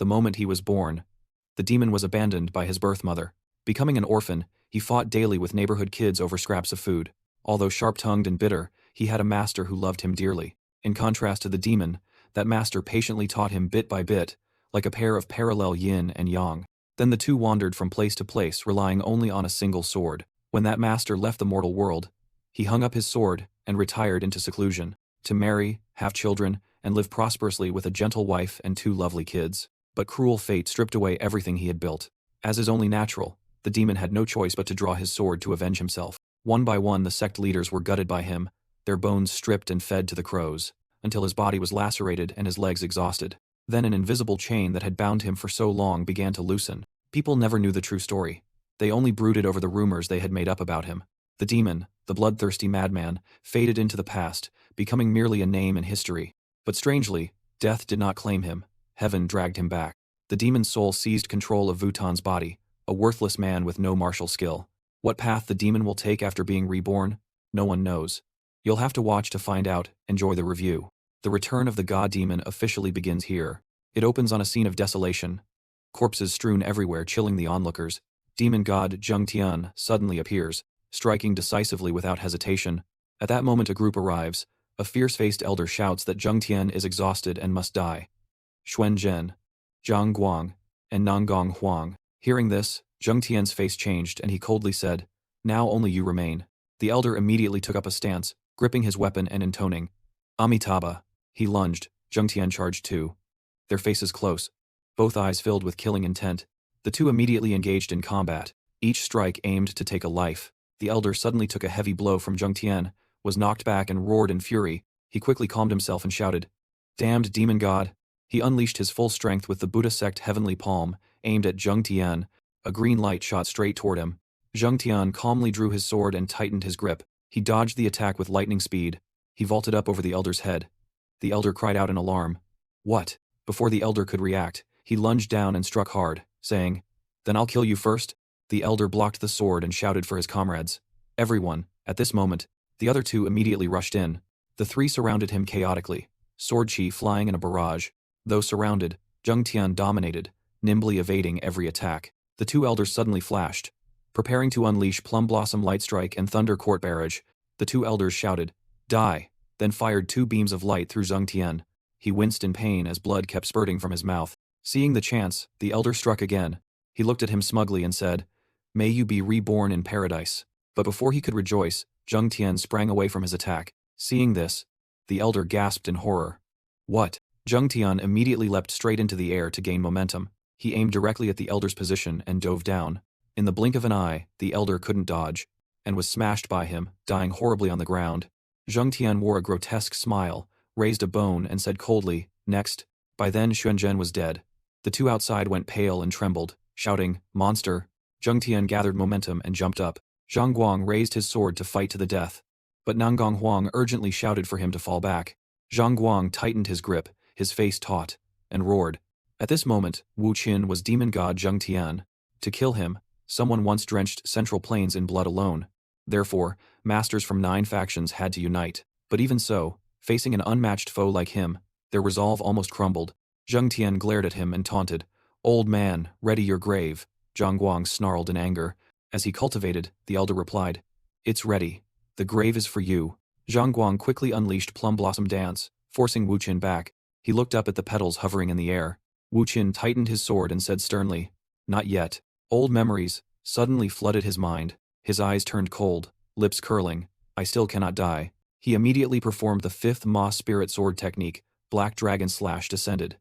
the moment he was born. The demon was abandoned by his birth mother. Becoming an orphan, he fought daily with neighborhood kids over scraps of food. Although sharp-tongued and bitter, he had a master who loved him dearly. In contrast to the demon, that master patiently taught him bit by bit, like a pair of parallel yin and yang. Then the two wandered from place to place, relying only on a single sword. When that master left the mortal world, he hung up his sword and retired into seclusion, to marry, have children, and live prosperously with a gentle wife and 2 lovely kids. But cruel fate stripped away everything he had built. As is only natural, the demon had no choice but to draw his sword to avenge himself. One by one the sect leaders were gutted by him, their bones stripped and fed to the crows, until his body was lacerated and his legs exhausted. Then an invisible chain that had bound him for so long began to loosen. People never knew the true story. They only brooded over the rumors they had made up about him. The demon, the bloodthirsty madman, faded into the past, becoming merely a name in history. But strangely, death did not claim him. Heaven dragged him back. The demon's soul seized control of Vuton's body, a worthless man with no martial skill. What path the demon will take after being reborn, no one knows. You'll have to watch to find out. Enjoy the review. The return of the god demon officially begins here. It opens on a scene of desolation. Corpses strewn everywhere, chilling the onlookers. Demon god Zheng Tian suddenly appears, striking decisively without hesitation. At that moment a group arrives. A fierce-faced elder shouts that Zheng Tian is exhausted and must die. Xuan Zhen, Zhang Guang, and Nanggong Huang. Hearing this, Zheng Tian's face changed and he coldly said, "Now only you remain." The elder immediately took up a stance, gripping his weapon and intoning, "Amitabha." He lunged. Zheng Tian charged too. Their faces close, both eyes filled with killing intent. The two immediately engaged in combat. Each strike aimed to take a life. The elder suddenly took a heavy blow from Zheng Tian, was knocked back and roared in fury. He quickly calmed himself and shouted, "Damned demon god." He unleashed his full strength with the Buddha sect heavenly palm, aimed at Zheng Tian. A green light shot straight toward him. Zheng Tian calmly drew his sword and tightened his grip. He dodged the attack with lightning speed. He vaulted up over the elder's head. The elder cried out in alarm. "What?" Before the elder could react, he lunged down and struck hard, saying, "Then I'll kill you first." The elder blocked the sword and shouted for his comrades. Everyone, at this moment, the other two immediately rushed in. The 3 surrounded him chaotically, sword chi flying in a barrage. Though surrounded, Zheng Tian dominated, nimbly evading every attack. The 2 elders suddenly flashed, preparing to unleash Plum Blossom Light Strike and Thunder Court Barrage. The 2 elders shouted, "Die!" then fired 2 beams of light through Zheng Tian. He winced in pain as blood kept spurting from his mouth. Seeing the chance, the elder struck again. He looked at him smugly and said, "May you be reborn in paradise." But before he could rejoice, Zheng Tian sprang away from his attack. Seeing this, the elder gasped in horror. "What?" Zheng Tian immediately leapt straight into the air to gain momentum. He aimed directly at the elder's position and dove down. In the blink of an eye, the elder couldn't dodge, and was smashed by him, dying horribly on the ground. Zheng Tian wore a grotesque smile, raised a bone and said coldly, "Next." By then Xuanzhen was dead. The 2 outside went pale and trembled, shouting, "Monster." Zheng Tian gathered momentum and jumped up. Zhang Guang raised his sword to fight to the death. But Nanggong Huang urgently shouted for him to fall back. Zhang Guang tightened his grip, his face taut, and roared. At this moment, Wu Qin was demon god Zheng Tian. To kill him, someone once drenched Central Plains in blood alone. Therefore, masters from 9 factions had to unite. But even so, facing an unmatched foe like him, their resolve almost crumbled. Zheng Tian glared at him and taunted, "Old man, ready your grave." Zhang Guang snarled in anger. As he cultivated, the elder replied, "It's ready. The grave is for you." Zhang Guang quickly unleashed Plum Blossom Dance, forcing Wu Qin back. He looked up at the petals hovering in the air. Wu Qin tightened his sword and said sternly, "Not yet." Old memories suddenly flooded his mind. His eyes turned cold, lips curling. "I still cannot die." He immediately performed the 5th Ma Spirit Sword technique. Black Dragon Slash descended,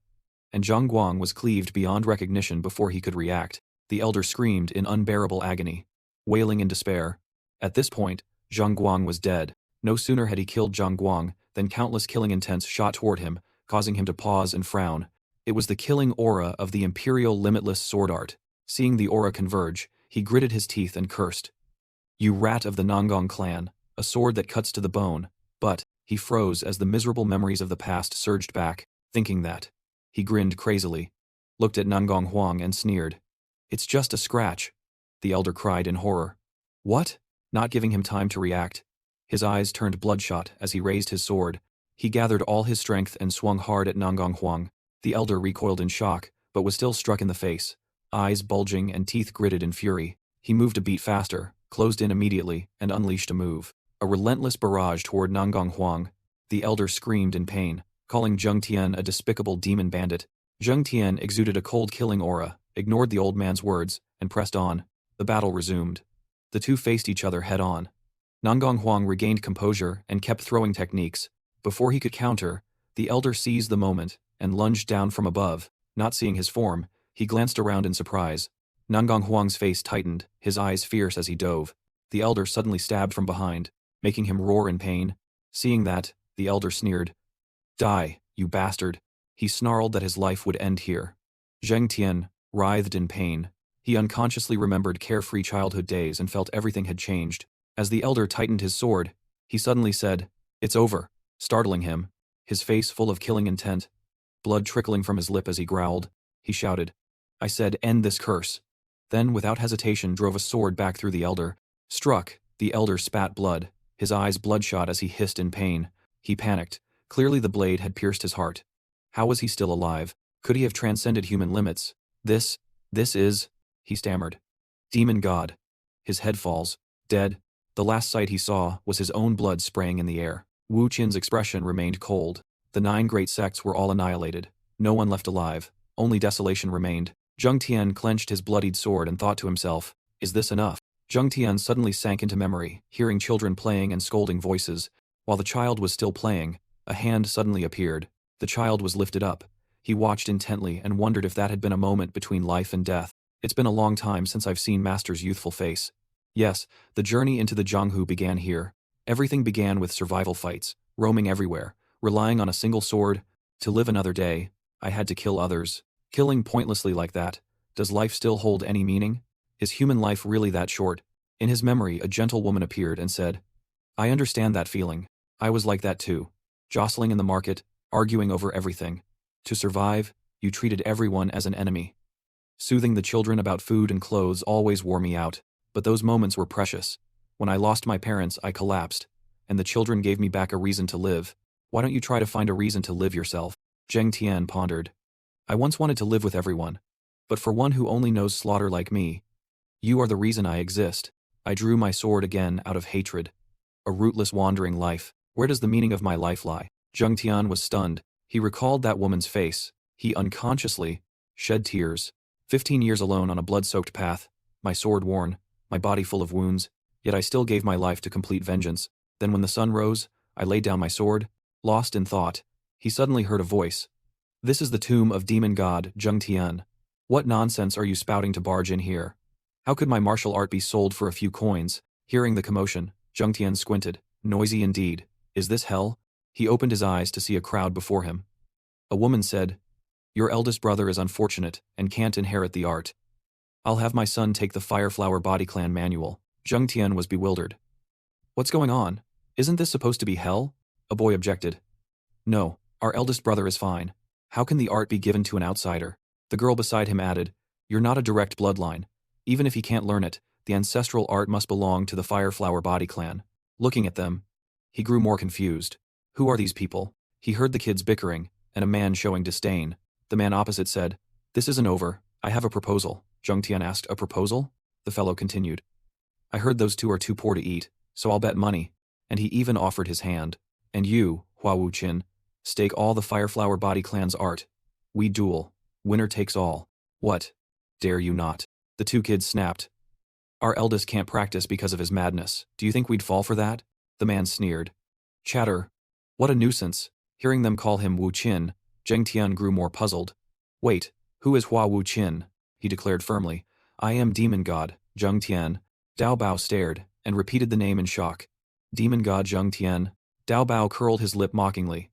and Zhang Guang was cleaved beyond recognition before he could react. The elder screamed in unbearable agony, wailing in despair. At this point, Zhang Guang was dead. No sooner had he killed Zhang Guang than countless killing intents shot toward him, causing him to pause and frown. It was the killing aura of the Imperial Limitless Sword Art. Seeing the aura converge, he gritted his teeth and cursed. "You rat of the Nanggong clan, a sword that cuts to the bone." But he froze as the miserable memories of the past surged back, thinking that. He grinned crazily, looked at Nanggong Huang and sneered. "It's just a scratch." The elder cried in horror. "What?" Not giving him time to react. His eyes turned bloodshot as he raised his sword. He gathered all his strength and swung hard at Nanggong Huang. The elder recoiled in shock, but was still struck in the face. Eyes bulging and teeth gritted in fury, he moved a beat faster, closed in immediately, and unleashed a move. A relentless barrage toward Nangang Huang. The elder screamed in pain, calling Zheng Tian a despicable demon bandit. Zheng Tian exuded a cold-killing aura, ignored the old man's words, and pressed on. The battle resumed. The two faced each other head-on. Nangang Huang regained composure and kept throwing techniques. Before he could counter, the elder seized the moment and lunged down from above. Not seeing his form, he glanced around in surprise. Nangang Huang's face tightened, his eyes fierce as he dove. The elder suddenly stabbed from behind, making him roar in pain. Seeing that, the elder sneered. "Die, you bastard." He snarled that his life would end here. Zheng Tian writhed in pain. He unconsciously remembered carefree childhood days and felt everything had changed. As the elder tightened his sword, he suddenly said, "It's over," startling him, his face full of killing intent. Blood trickling from his lip as he growled, he shouted, "I said end this curse." Then, without hesitation, drove a sword back through the elder. Struck, the elder spat blood, his eyes bloodshot as he hissed in pain. He panicked. Clearly the blade had pierced his heart. How was he still alive? Could he have transcended human limits? This is, he stammered. Demon God. His head falls. Dead. The last sight he saw was his own blood spraying in the air. Wu Qin's expression remained cold. The 9 great sects were all annihilated. No one left alive. Only desolation remained. Zheng Tian clenched his bloodied sword and thought to himself, is this enough? Zheng Tian suddenly sank into memory, hearing children playing and scolding voices. While the child was still playing, a hand suddenly appeared. The child was lifted up. He watched intently and wondered if that had been a moment between life and death. It's been a long time since I've seen Master's youthful face. Yes, the journey into the Jianghu began here. Everything began with survival fights, roaming everywhere, relying on a single sword. To live another day, I had to kill others. Killing pointlessly like that. Does life still hold any meaning? Is human life really that short? In his memory, a gentle woman appeared and said, I understand that feeling. I was like that too. Jostling in the market, arguing over everything. To survive, you treated everyone as an enemy. Soothing the children about food and clothes always wore me out, but those moments were precious. When I lost my parents, I collapsed, and the children gave me back a reason to live. Why don't you try to find a reason to live yourself? Zheng Tian pondered. I once wanted to live with everyone, but for one who only knows slaughter like me, you are the reason I exist. I drew my sword again out of hatred. A rootless wandering life. Where does the meaning of my life lie? Zheng Tian was stunned. He recalled that woman's face. He unconsciously shed tears. 15 years alone on a blood-soaked path, my sword worn, my body full of wounds, yet I still gave my life to complete vengeance. Then when the sun rose, I laid down my sword, lost in thought. He suddenly heard a voice. This is the tomb of demon god Zheng Tian. What nonsense are you spouting to barge in here? How could my martial art be sold for a few coins? Hearing the commotion, Zheng Tian squinted. Noisy indeed. Is this hell? He opened his eyes to see a crowd before him. A woman said, Your eldest brother is unfortunate and can't inherit the art. I'll have my son take the Fireflower Body Clan manual. Zheng Tian was bewildered. What's going on? Isn't this supposed to be hell? A boy objected. No, our eldest brother is fine. How can the art be given to an outsider? The girl beside him added, You're not a direct bloodline. Even if he can't learn it, the ancestral art must belong to the Fireflower Body Clan. Looking at them, he grew more confused. Who are these people? He heard the kids bickering, and a man showing disdain. The man opposite said, This isn't over. I have a proposal. Zheng Tian asked, A proposal? The fellow continued. I heard those two are too poor to eat, so I'll bet money. And he even offered his hand. And you, Hua Wu Qin, stake all the Fireflower Body Clan's art. We duel. Winner takes all. What? Dare you not? The two kids snapped. Our eldest can't practice because of his madness. Do you think we'd fall for that? The man sneered. Chatter. What a nuisance. Hearing them call him Wu Qin, Zheng Tian grew more puzzled. Wait, who is Hua Wu Qin? He declared firmly. I am Demon God, Zheng Tian. Dao Bao stared, and repeated the name in shock. Demon God Zheng Tian. Dao Bao curled his lip mockingly.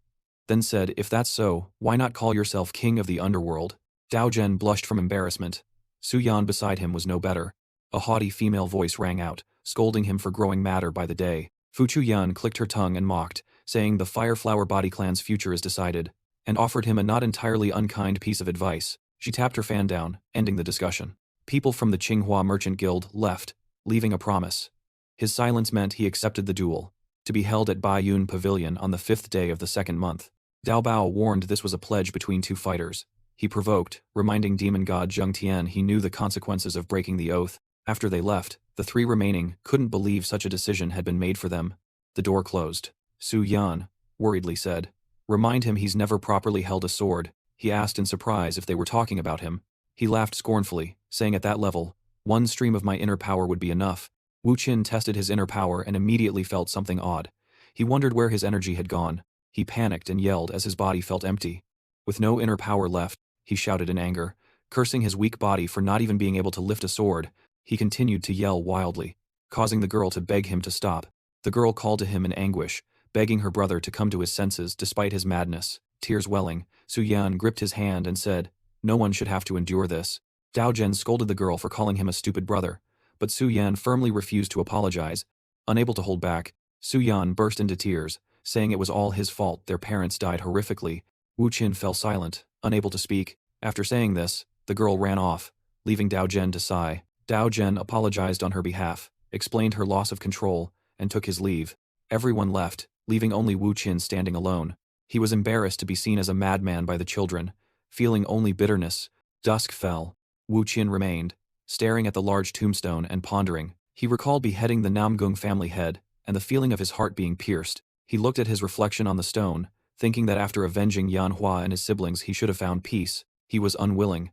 Then said, If that's so, why not call yourself King of the Underworld? Dao Zhen blushed from embarrassment. Su Yan beside him was no better. A haughty female voice rang out, scolding him for growing madder by the day. Fu Chu Yan clicked her tongue and mocked, saying the Fireflower Body Clan's future is decided, and offered him a not entirely unkind piece of advice. She tapped her fan down, ending the discussion. People from the Qinghua Merchant Guild left, leaving a promise. His silence meant he accepted the duel, to be held at Baiyun Pavilion on the 5th day of the 2nd month. Dao Bao warned this was a pledge between two fighters. he provoked, reminding demon god Zheng Tian he knew the consequences of breaking the oath. After they left, the three remaining couldn't believe such a decision had been made for them. The door closed. Su Yan worriedly said, "Remind him he's never properly held a sword." He asked in surprise if they were talking about him. He laughed scornfully, saying at that level, "One stream of my inner power would be enough." Wu Qin tested his inner power and immediately felt something odd. He wondered where his energy had gone. He panicked and yelled as his body felt empty. With no inner power left, he shouted in anger, cursing his weak body for not even being able to lift a sword. He continued to yell wildly, causing the girl to beg him to stop. The girl called to him in anguish, begging her brother to come to his senses despite his madness. Tears welling, Su Yan gripped his hand and said, "No one should have to endure this." Dao Zhen scolded the girl for calling him a stupid brother, but Su Yan firmly refused to apologize. Unable to hold back, Su Yan burst into tears, saying it was all his fault their parents died horrifically. Wu Qin fell silent, unable to speak. After saying this, the girl ran off, leaving Dao Zhen to sigh. Dao Zhen apologized on her behalf, explained her loss of control, and took his leave. Everyone left, leaving only Wu Qin standing alone. He was embarrassed to be seen as a madman by the children, feeling only bitterness. Dusk fell. Wu Qin remained, staring at the large tombstone and pondering. He recalled beheading the Namgung family head, and the feeling of his heart being pierced. He looked at his reflection on the stone, thinking that after avenging Yanhua and his siblings he should have found peace. He was unwilling.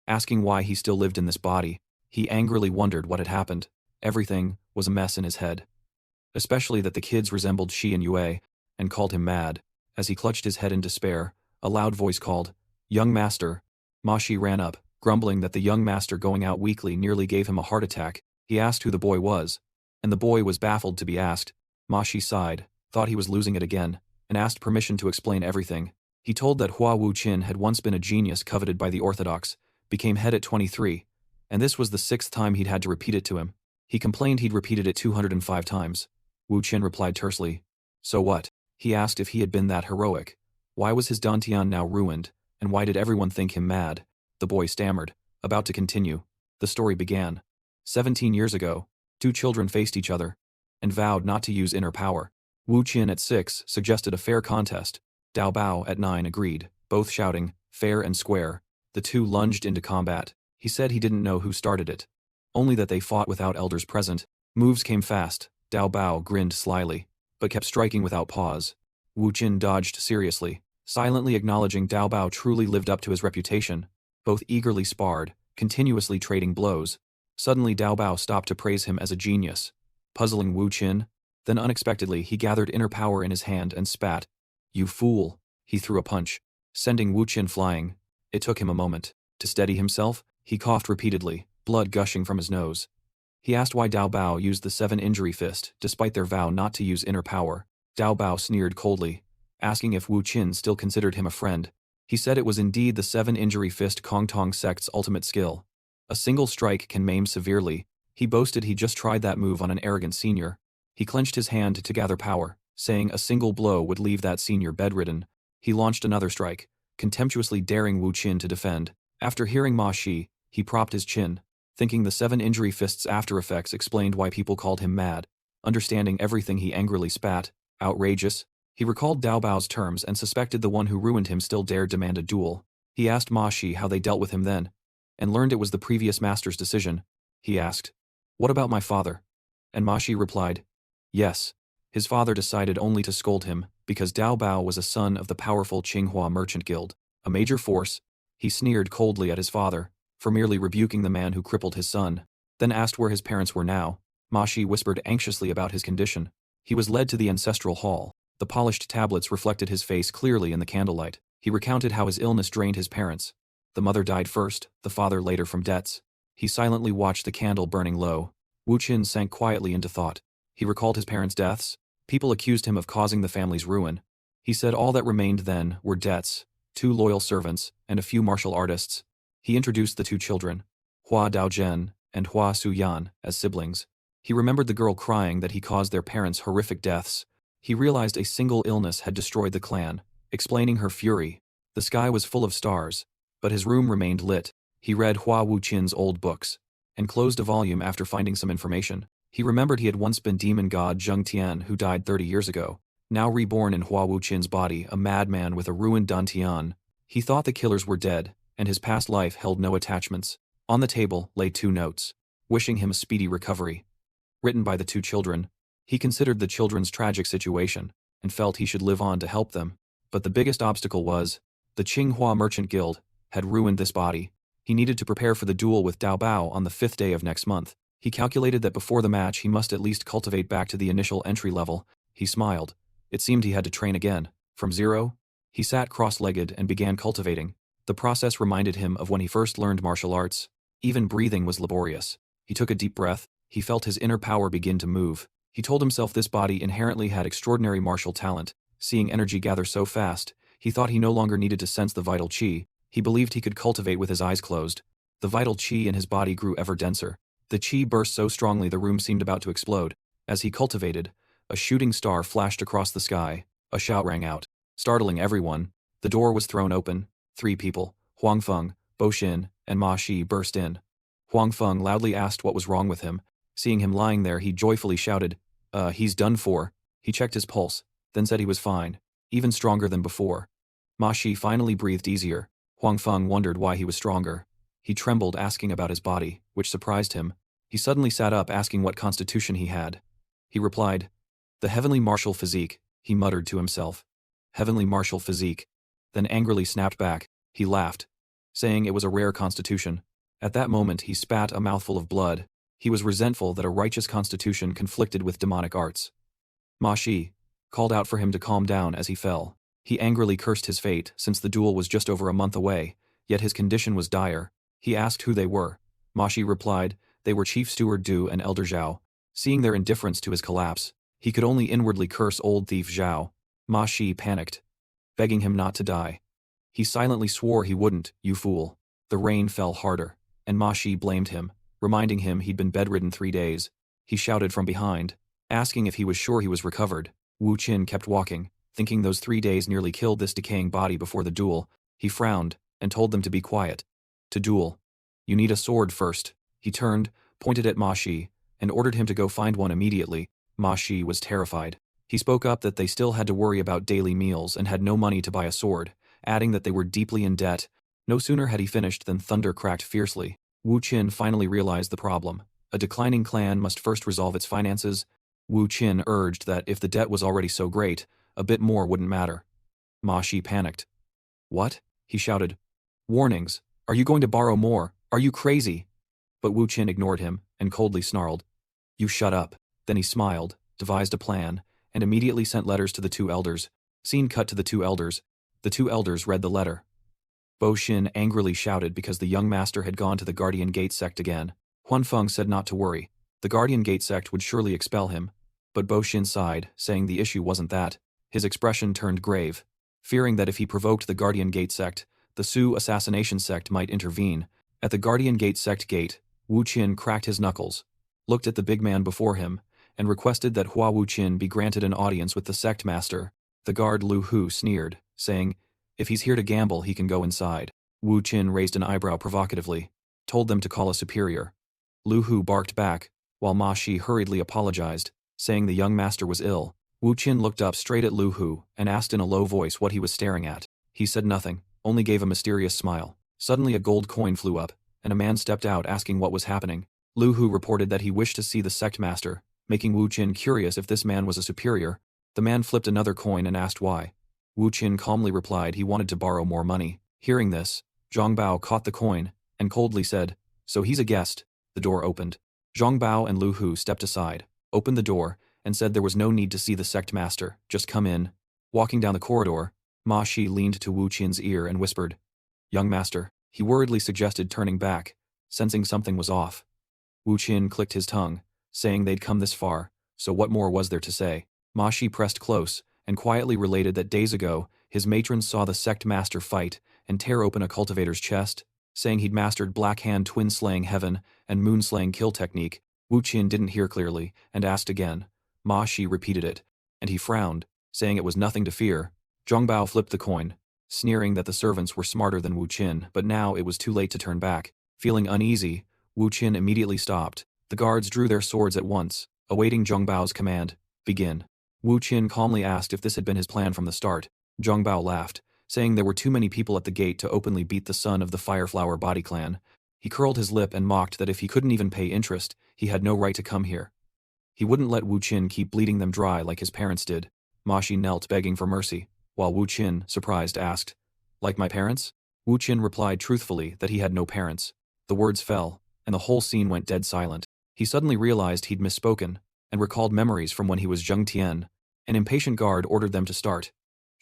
Asking why he still lived in this body, he angrily wondered what had happened. Everything was a mess in his head. Especially that the kids resembled Shi and Yue, and called him mad. As he clutched his head in despair, a loud voice called, "Young master." Ma Shi ran up, grumbling that the young master going out weekly nearly gave him a heart attack. He asked who the boy was, and the boy was baffled to be asked. Ma Shi sighed, thought he was losing it again, and asked permission to explain everything. He told that Hua Wu Qin had once been a genius coveted by the Orthodox, became head at 23, and this was the 6th time he'd had to repeat it to him. He complained he'd repeated it 205 times. Wu Qin replied tersely, "So what?" He asked if he had been that heroic. Why was his dantian now ruined, and why did everyone think him mad? The boy stammered, about to continue. The story began. 17 years ago, two children faced each other, and vowed not to use inner power. Wu Qin at 6 suggested a fair contest. Dao Bao at 9 agreed, both shouting, "Fair and square." The two lunged into combat. He said he didn't know who started it, only that they fought without elders present. Moves came fast. Dao Bao grinned slyly, but kept striking without pause. Wu Qin dodged seriously, silently acknowledging Dao Bao truly lived up to his reputation. Both eagerly sparred, continuously trading blows. Suddenly Dao Bao stopped to praise him as a genius, puzzling Wu Qin. Then unexpectedly he gathered inner power in his hand and spat. "You fool!" He threw a punch, sending Wu Qin flying. It took him a moment. To steady himself, he coughed repeatedly, blood gushing from his nose. He asked why Dao Bao used the 7-injury fist, despite their vow not to use inner power. Dao Bao sneered coldly, asking if Wu Qin still considered him a friend. He said it was indeed the 7-injury fist Kong Tong sect's ultimate skill. A single strike can maim severely. He boasted he just tried that move on an arrogant senior. He clenched his hand to gather power, saying a single blow would leave that senior bedridden. He launched another strike, contemptuously daring Wu Qin to defend. After hearing Ma Shi, he propped his chin, thinking the 7-injury fist's after effects explained why people called him mad. Understanding everything, he angrily spat, "Outrageous." He recalled Dao Bao's terms and suspected the one who ruined him still dared demand a duel. He asked Ma Shi how they dealt with him then, and learned it was the previous master's decision. He asked, "What about my father?" And Ma Shi replied, "Yes. His father decided only to scold him, because Dao Bao was a son of the powerful Qinghua Merchant Guild, a major force." He sneered coldly at his father, for merely rebuking the man who crippled his son, then asked where his parents were now. Ma Shi whispered anxiously about his condition. He was led to the ancestral hall. The polished tablets reflected his face clearly in the candlelight. He recounted how his illness drained his parents. The mother died first, the father later from debts. He silently watched the candle burning low. Wu Qin sank quietly into thought. He recalled his parents' deaths. People accused him of causing the family's ruin. He said all that remained then were debts, 2 loyal servants, and a few martial artists. He introduced the 2 children, Hua Daozhen and Hua Suyan, as siblings. He remembered the girl crying that he caused their parents' horrific deaths. He realized a single illness had destroyed the clan, explaining her fury. The sky was full of stars, but his room remained lit. He read Hua Wu Qin's old books, and closed a volume after finding some information. He remembered he had once been demon god Zheng Tian, who died 30 years ago, now reborn in Hua Wu Qin's body, a madman with a ruined dantian. He thought the killers were dead, and his past life held no attachments. On the table lay 2 notes, wishing him a speedy recovery. Written by the 2 children. He considered the children's tragic situation, and felt he should live on to help them. But the biggest obstacle was, the Qinghua Merchant Guild had ruined this body. He needed to prepare for the duel with Dao Bao on the 5th day of next month. He calculated that before the match he must at least cultivate back to the initial entry level. He smiled. It seemed he had to train again. From zero? He sat cross-legged and began cultivating. The process reminded him of when he first learned martial arts. Even breathing was laborious. He took a deep breath. He felt his inner power begin to move. He told himself this body inherently had extraordinary martial talent. Seeing energy gather so fast, he thought he no longer needed to sense the vital qi. He believed he could cultivate with his eyes closed. The vital qi in his body grew ever denser. The qi burst so strongly the room seemed about to explode. As he cultivated, a shooting star flashed across the sky. A shout rang out, startling everyone. The door was thrown open. 3 people, Huang Feng, Bo Xin, and Ma Shi, burst in. Huang Feng loudly asked what was wrong with him. Seeing him lying there, he joyfully shouted, he's done for. He checked his pulse, then said he was fine, even stronger than before. Ma Shi finally breathed easier. Huang Feng wondered why he was stronger. He trembled, asking about his body, which surprised him. He suddenly sat up, asking what constitution he had. He replied, "The heavenly martial physique," he muttered to himself. Heavenly martial physique. Then angrily snapped back. He laughed, saying it was a rare constitution. At that moment he spat a mouthful of blood. He was resentful that a righteous constitution conflicted with demonic arts. Ma Shi called out for him to calm down as he fell. He angrily cursed his fate, since the duel was just over a month away, yet his condition was dire. He asked who they were. Ma Shi replied, they were Chief Steward Du and Elder Zhao. Seeing their indifference to his collapse, he could only inwardly curse old thief Zhao. Ma Shi panicked, begging him not to die. He silently swore he wouldn't, you fool. The rain fell harder, and Ma Shi blamed him, reminding him he'd been bedridden 3 days. He shouted from behind, asking if he was sure he was recovered. Wu Qin kept walking, thinking those 3 days nearly killed this decaying body before the duel. He frowned, and told them to be quiet. To duel, you need a sword first. He turned, pointed at Ma Shi, and ordered him to go find one immediately. Ma Shi was terrified. He spoke up that they still had to worry about daily meals and had no money to buy a sword, adding that they were deeply in debt. No sooner had he finished than thunder cracked fiercely. Wu Qin finally realized the problem. A declining clan must first resolve its finances. Wu Qin urged that if the debt was already so great, a bit more wouldn't matter. Ma Shi panicked. What? He shouted. Warnings. Are you going to borrow more? Are you crazy? But Wu Qin ignored him and coldly snarled. You shut up. Then he smiled, devised a plan, and immediately sent letters to the 2 elders. Scene cut to the 2 elders. The 2 elders read the letter. Bo Xin angrily shouted because the young master had gone to the Guardian Gate sect again. Huan Feng said not to worry. The Guardian Gate sect would surely expel him. But Bo Xin sighed, saying the issue wasn't that. His expression turned grave, fearing that if he provoked the Guardian Gate sect, the Su assassination sect might intervene. At the Guardian Gate sect gate, Wu Qin cracked his knuckles, looked at the big man before him, and requested that Hua Wu Qin be granted an audience with the sect master. The guard Lu Hu sneered, saying, if he's here to gamble, he can go inside. Wu Qin raised an eyebrow provocatively, told them to call a superior. Lu Hu barked back, while Ma Shi hurriedly apologized, saying the young master was ill. Wu Qin looked up straight at Lu Hu and asked in a low voice what he was staring at. He said nothing, only gave a mysterious smile. Suddenly a gold coin flew up, and a man stepped out asking what was happening. Lu Hu reported that he wished to see the sect master, making Wu Qin curious if this man was a superior. The man flipped another coin and asked why. Wu Qin calmly replied he wanted to borrow more money. Hearing this, Zhang Bao caught the coin and coldly said, so he's a guest. The door opened. Zhang Bao and Lu Hu stepped aside, opened the door, and said there was no need to see the sect master, just come in. Walking down the corridor, Ma Shi leaned to Wu Qin's ear and whispered, young master. He worriedly suggested turning back, sensing something was off. Wu Qin clicked his tongue, saying they'd come this far, so what more was there to say? Ma Shi pressed close, and quietly related that days ago, his matrons saw the sect master fight and tear open a cultivator's chest, saying he'd mastered Black Hand twin-slaying heaven and moon-slaying kill technique. Wu Qin didn't hear clearly and asked again. Ma Shi repeated it, and he frowned, saying it was nothing to fear. Zhang Bao flipped the coin, sneering that the servants were smarter than Wu Qin, but now it was too late to turn back. Feeling uneasy, Wu Qin immediately stopped. The guards drew their swords at once, awaiting Zhang Bao's command. Begin. Wu Qin calmly asked if this had been his plan from the start. Zhang Bao laughed, saying there were too many people at the gate to openly beat the son of the Fireflower body clan. He curled his lip and mocked that if he couldn't even pay interest, he had no right to come here. He wouldn't let Wu Qin keep bleeding them dry like his parents did. Ma Shi knelt begging for mercy, while Wu Qin, surprised, asked, "Like my parents?" Wu Qin replied truthfully that he had no parents. The words fell, and the whole scene went dead silent. He suddenly realized he'd misspoken, and recalled memories from when he was Zheng Tian. An impatient guard ordered them to start.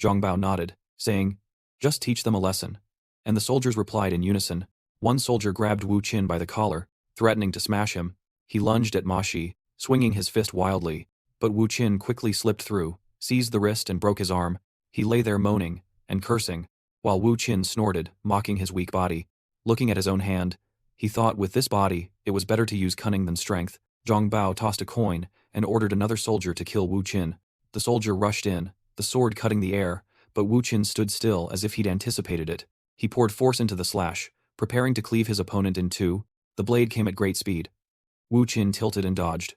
Zhang Bao nodded, saying, "Just teach them a lesson." And the soldiers replied in unison. One soldier grabbed Wu Qin by the collar, threatening to smash him. He lunged at Ma Shi, swinging his fist wildly, but Wu Qin quickly slipped through, seized the wrist and broke his arm. He lay there moaning and cursing, while Wu Qin snorted, mocking his weak body. Looking at his own hand, he thought with this body, it was better to use cunning than strength. Zhang Bao tossed a coin and ordered another soldier to kill Wu Qin. The soldier rushed in, the sword cutting the air, but Wu Qin stood still as if he'd anticipated it. He poured force into the slash, preparing to cleave his opponent in two. The blade came at great speed. Wu Qin tilted and dodged.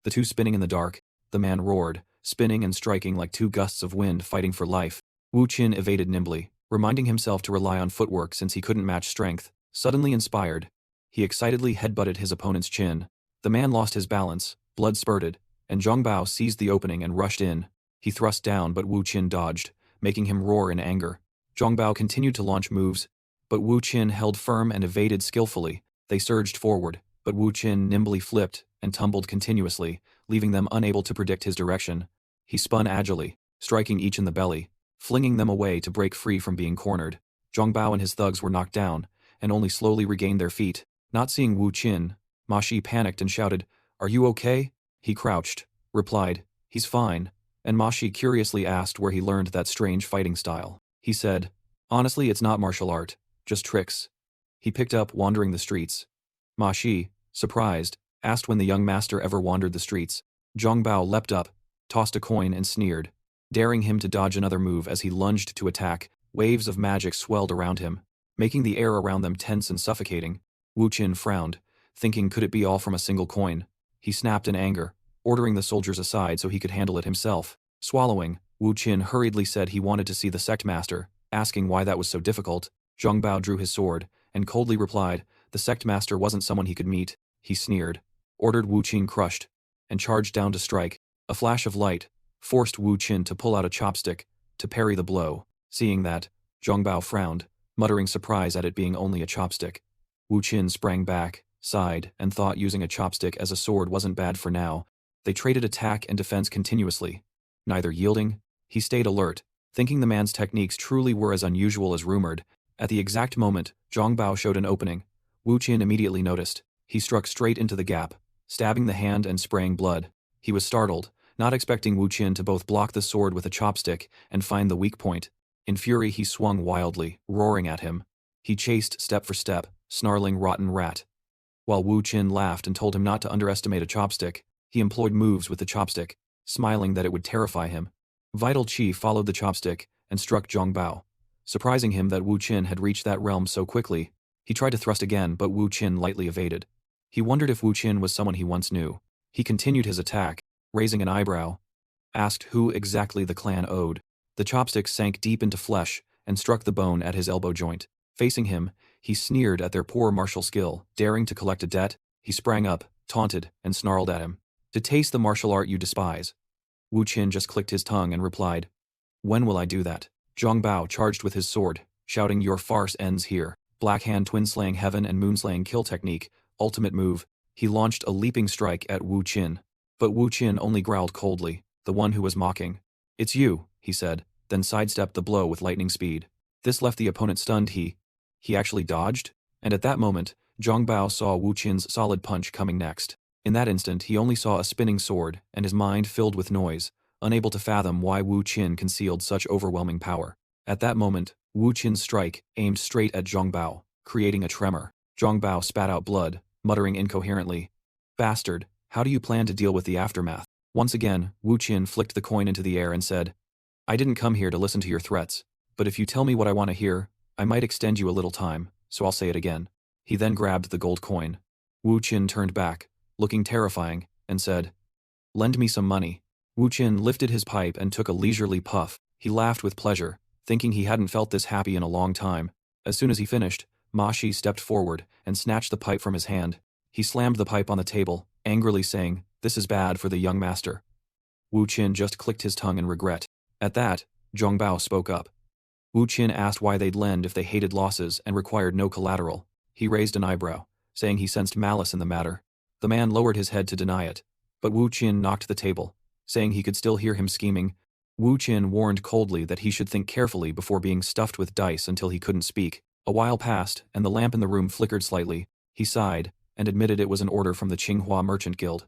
The two spinning in the dark, the man roared, spinning and striking like two gusts of wind fighting for life. Wu Qin evaded nimbly, reminding himself to rely on footwork since he couldn't match strength. Suddenly inspired, he excitedly headbutted his opponent's chin. The man lost his balance, blood spurted, and Zhang Bao seized the opening and rushed in. He thrust down but Wu Qin dodged, making him roar in anger. Zhang Bao continued to launch moves, but Wu Qin held firm and evaded skillfully. They surged forward, but Wu Qin nimbly flipped and tumbled continuously, leaving them unable to predict his direction. He spun agilely, striking each in the belly, flinging them away to break free from being cornered. Zhang Bao and his thugs were knocked down, and only slowly regained their feet. Not seeing Wu Qin, Ma Shi panicked and shouted, "Are you okay?" He crouched, replied, "He's fine," and Ma Shi curiously asked where he learned that strange fighting style. He said, "Honestly, it's not martial art, just tricks." He picked up wandering the streets. Ma Shi, surprised, asked when the young master ever wandered the streets. Zhang Bao leapt up, tossed a coin and sneered, daring him to dodge another move as he lunged to attack. Waves of magic swelled around him, making the air around them tense and suffocating. Wu Qin frowned, thinking could it be all from a single coin. He snapped in anger, ordering the soldiers aside so he could handle it himself. Swallowing, Wu Qin hurriedly said he wanted to see the sect master, asking why that was so difficult. Zhang Bao drew his sword, and coldly replied, the sect master wasn't someone he could meet. He sneered, ordered Wu Qin crushed, and charged down to strike. A flash of light forced Wu Qin to pull out a chopstick to parry the blow. Seeing that, Zhang Bao frowned, muttering surprise at it being only a chopstick. Wu Qin sprang back, sighed, and thought using a chopstick as a sword wasn't bad for now. They traded attack and defense continuously. Neither yielding, he stayed alert, thinking the man's techniques truly were as unusual as rumored. At the exact moment, Zhang Bao showed an opening. Wu Qin immediately noticed. He struck straight into the gap, stabbing the hand and spraying blood. He was startled, not expecting Wu Qin to both block the sword with a chopstick and find the weak point. In fury he swung wildly, roaring at him. He chased step for step, snarling rotten rat. While Wu Qin laughed and told him not to underestimate a chopstick, he employed moves with the chopstick, smiling that it would terrify him. Vital Qi followed the chopstick and struck Zhang Bao, surprising him that Wu Qin had reached that realm so quickly. He tried to thrust again, but Wu Qin lightly evaded. He wondered if Wu Qin was someone he once knew. He continued his attack, raising an eyebrow, asked who exactly the clan owed. The chopstick sank deep into flesh and struck the bone at his elbow joint. Facing him, he sneered at their poor martial skill. Daring to collect a debt, he sprang up, taunted, and snarled at him. To taste the martial art you despise. Wu Qin just clicked his tongue and replied, when will I do that? Zhang Bao charged with his sword, shouting, your farce ends here. Black Hand twin-slaying heaven and moon-slaying kill technique, ultimate move. He launched a leaping strike at Wu Qin. But Wu Qin only growled coldly, the one who was mocking. It's you, he said, then sidestepped the blow with lightning speed. This left the opponent stunned. He actually dodged? And at that moment, Zhang Bao saw Wu Qin's solid punch coming next. In that instant he only saw a spinning sword, and his mind filled with noise, unable to fathom why Wu Qin concealed such overwhelming power. At that moment, Wu Qin's strike aimed straight at Zhang Bao, creating a tremor. Zhang Bao spat out blood, muttering incoherently, Bastard, how do you plan to deal with the aftermath? Once again, Wu Qin flicked the coin into the air and said, I didn't come here to listen to your threats, but if you tell me what I want to hear, I might extend you a little time, so I'll say it again. He then grabbed the gold coin. Wu Qin turned back, looking terrifying, and said, Lend me some money. Wu Qin lifted his pipe and took a leisurely puff. He laughed with pleasure, thinking he hadn't felt this happy in a long time. As soon as he finished, Ma Shi stepped forward and snatched the pipe from his hand. He slammed the pipe on the table, angrily saying, "This is bad for the young master." Wu Qin just clicked his tongue in regret. At that, Zhong Bao spoke up. Wu Qin asked why they'd lend if they hated losses and required no collateral. He raised an eyebrow, saying he sensed malice in the matter. The man lowered his head to deny it, but Wu Qin knocked the table, saying he could still hear him scheming. Wu Qin warned coldly that he should think carefully before being stuffed with dice until he couldn't speak. A while passed, and the lamp in the room flickered slightly. He sighed, and admitted it was an order from the Qinghua Merchant Guild.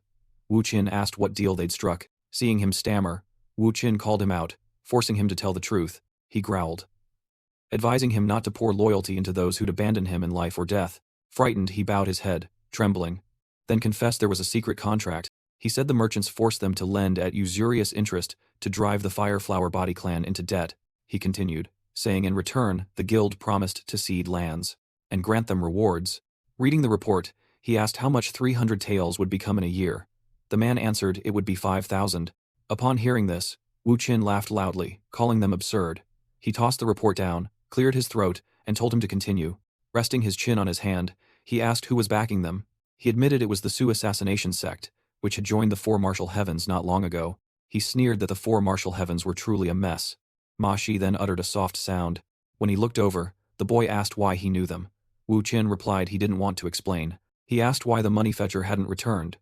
Wu Qin asked what deal they'd struck. Seeing him stammer, Wu Qin called him out, forcing him to tell the truth. He growled, advising him not to pour loyalty into those who'd abandon him in life or death. Frightened, he bowed his head, trembling, then confessed there was a secret contract. He said the merchants forced them to lend at usurious interest to drive the Fireflower Body clan into debt. He continued, saying in return the guild promised to cede lands and grant them rewards. Reading the report, he asked how much 300 taels would become in a year. The man answered it would be 5,000. Upon hearing this, Wu Qin laughed loudly, calling them absurd. He tossed the report down, cleared his throat, and told him to continue. Resting his chin on his hand, he asked who was backing them. He admitted it was the Su assassination sect, which had joined the Four Martial Heavens not long ago. He sneered that the Four Martial Heavens were truly a mess. Ma Shi then uttered a soft sound. When he looked over, the boy asked why he knew them. Wu Qin replied he didn't want to explain. He asked why the money fetcher hadn't returned.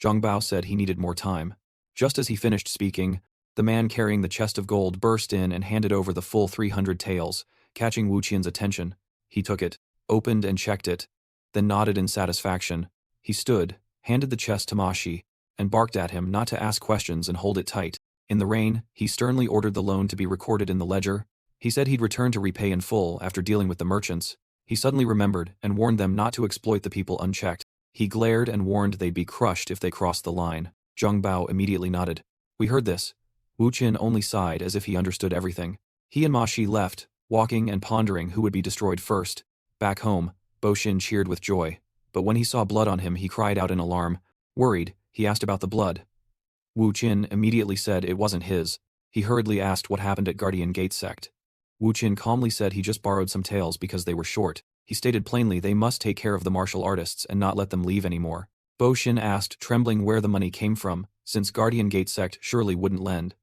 Zhang Bao said he needed more time. Just as he finished speaking, the man carrying the chest of gold burst in and handed over the full 300 taels, catching Wu Qin's attention. He took it, opened and checked it, then nodded in satisfaction. He stood, handed the chest to Ma Shi, and barked at him not to ask questions and hold it tight. In the rain, he sternly ordered the loan to be recorded in the ledger. He said he'd return to repay in full after dealing with the merchants. He suddenly remembered and warned them not to exploit the people unchecked. He glared and warned they'd be crushed if they crossed the line. Zhang Bao immediately nodded. We heard this. Wu Qin only sighed as if he understood everything. He and Ma Shi left, walking and pondering who would be destroyed first. Back home, Bo Xin cheered with joy. But when he saw blood on him, he cried out in alarm. Worried, he asked about the blood. Wu Qin immediately said it wasn't his. He hurriedly asked what happened at Guardian Gate sect. Wu Qin calmly said he just borrowed some taels because they were short. He stated plainly they must take care of the martial artists and not let them leave anymore. Bo Xin asked, trembling, where the money came from, since Guardian Gate sect surely wouldn't lend.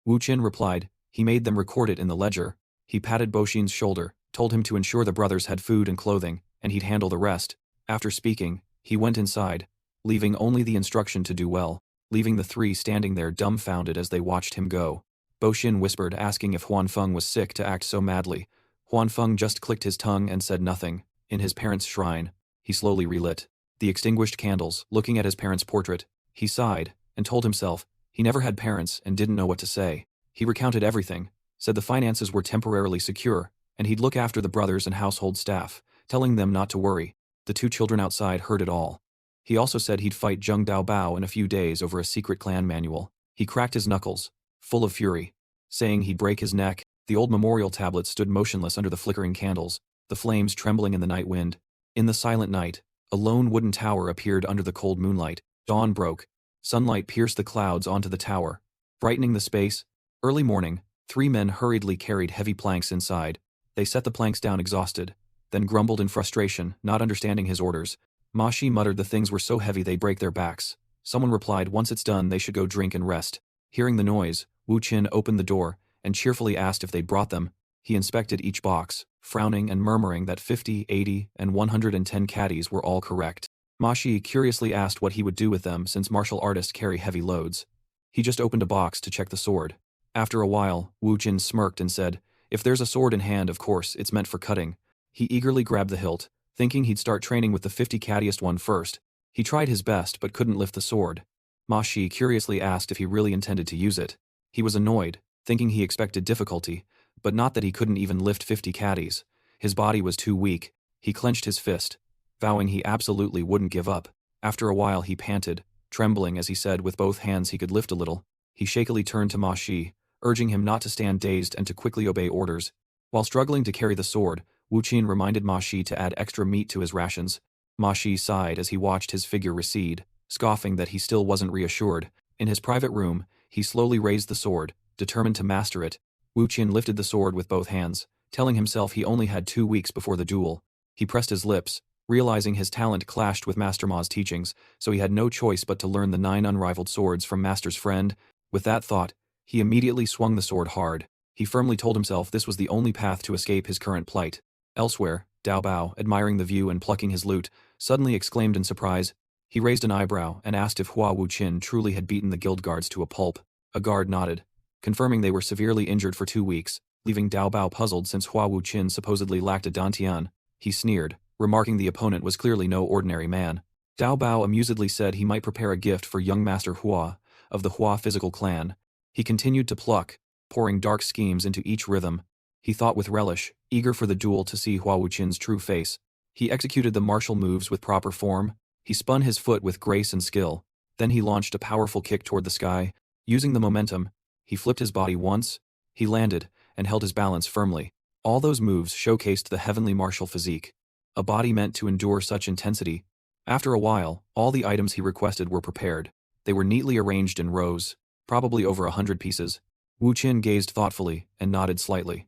Wu Qin replied, he made them record it in the ledger. He patted Bo Xin's shoulder, told him to ensure the brothers had food and clothing, and he'd handle the rest. After speaking, he went inside, leaving only the instruction to do well, leaving the three standing there dumbfounded as they watched him go. Bo Xin whispered, asking if Huan Feng was sick to act so madly. Huan Feng just clicked his tongue and said nothing. In his parents' shrine, he slowly relit the extinguished candles, looking at his parents' portrait. He sighed, and told himself he never had parents and didn't know what to say. He recounted everything, said the finances were temporarily secure, and he'd look after the brothers and household staff, telling them not to worry. The two children outside heard it all. He also said he'd fight Zheng Dao Bao in a few days over a secret clan manual. He cracked his knuckles, full of fury, saying he'd break his neck. The old memorial tablet stood motionless under the flickering candles, the flames trembling in the night wind. In the silent night, a lone wooden tower appeared under the cold moonlight. Dawn broke. Sunlight pierced the clouds onto the tower, brightening the space. Early morning, three men hurriedly carried heavy planks inside. They set the planks down exhausted, then grumbled in frustration, not understanding his orders. Ma Shi muttered the things were so heavy they break their backs. Someone replied once it's done they should go drink and rest. Hearing the noise, Wu Qin opened the door and cheerfully asked if they'd brought them. He inspected each box, frowning and murmuring that 50, 80, and 110 caddies were all correct. Ma Shi curiously asked what he would do with them since martial artists carry heavy loads. He just opened a box to check the sword. After a while, Wu Qin smirked and said, if there's a sword in hand, of course, it's meant for cutting. He eagerly grabbed the hilt, thinking he'd start training with the 50 caddiest one first. He tried his best but couldn't lift the sword. Ma Shi curiously asked if he really intended to use it. He was annoyed, thinking he expected difficulty, but not that he couldn't even lift 50 caddies. His body was too weak. He clenched his fist, vowing he absolutely wouldn't give up. After a while he panted, trembling as he said with both hands he could lift a little. He shakily turned to Ma Shi, urging him not to stand dazed and to quickly obey orders. While struggling to carry the sword, Wu Qin reminded Ma Shi to add extra meat to his rations. Ma Shi sighed as he watched his figure recede, scoffing that he still wasn't reassured. In his private room, he slowly raised the sword, determined to master it. Wu Qin lifted the sword with both hands, telling himself he only had 2 weeks before the duel. He pressed his lips, realizing his talent clashed with Master Ma's teachings, so he had no choice but to learn the 9 unrivaled swords from Master's friend. With that thought, he immediately swung the sword hard. He firmly told himself this was the only path to escape his current plight. Elsewhere, Dao Bao, admiring the view and plucking his lute, suddenly exclaimed in surprise. He raised an eyebrow and asked if Hua Wuqin truly had beaten the guild guards to a pulp. A guard nodded, confirming they were severely injured for 2 weeks, leaving Dao Bao puzzled since Hua Wuqin supposedly lacked a dantian. He sneered, remarking the opponent was clearly no ordinary man. Dao Bao amusedly said he might prepare a gift for young Master Hua, of the Hua physical clan. He continued to pluck, pouring dark schemes into each rhythm. He thought with relish, eager for the duel to see Hua Wuqin's true face. He executed the martial moves with proper form. He spun his foot with grace and skill. Then he launched a powerful kick toward the sky. Using the momentum, he flipped his body once. He landed, and held his balance firmly. All those moves showcased the heavenly martial physique. A body meant to endure such intensity. After a while, all the items he requested were prepared. They were neatly arranged in rows, probably over 100 pieces. Wu Qin gazed thoughtfully and nodded slightly.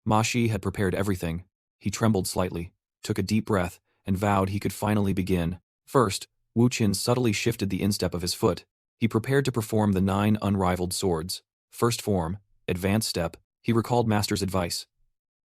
Ma Shi had prepared everything. He trembled slightly, took a deep breath, and vowed he could finally begin. First, Wu Qin subtly shifted the instep of his foot. He prepared to perform the 9 unrivaled swords. First form, advanced step. He recalled Master's advice.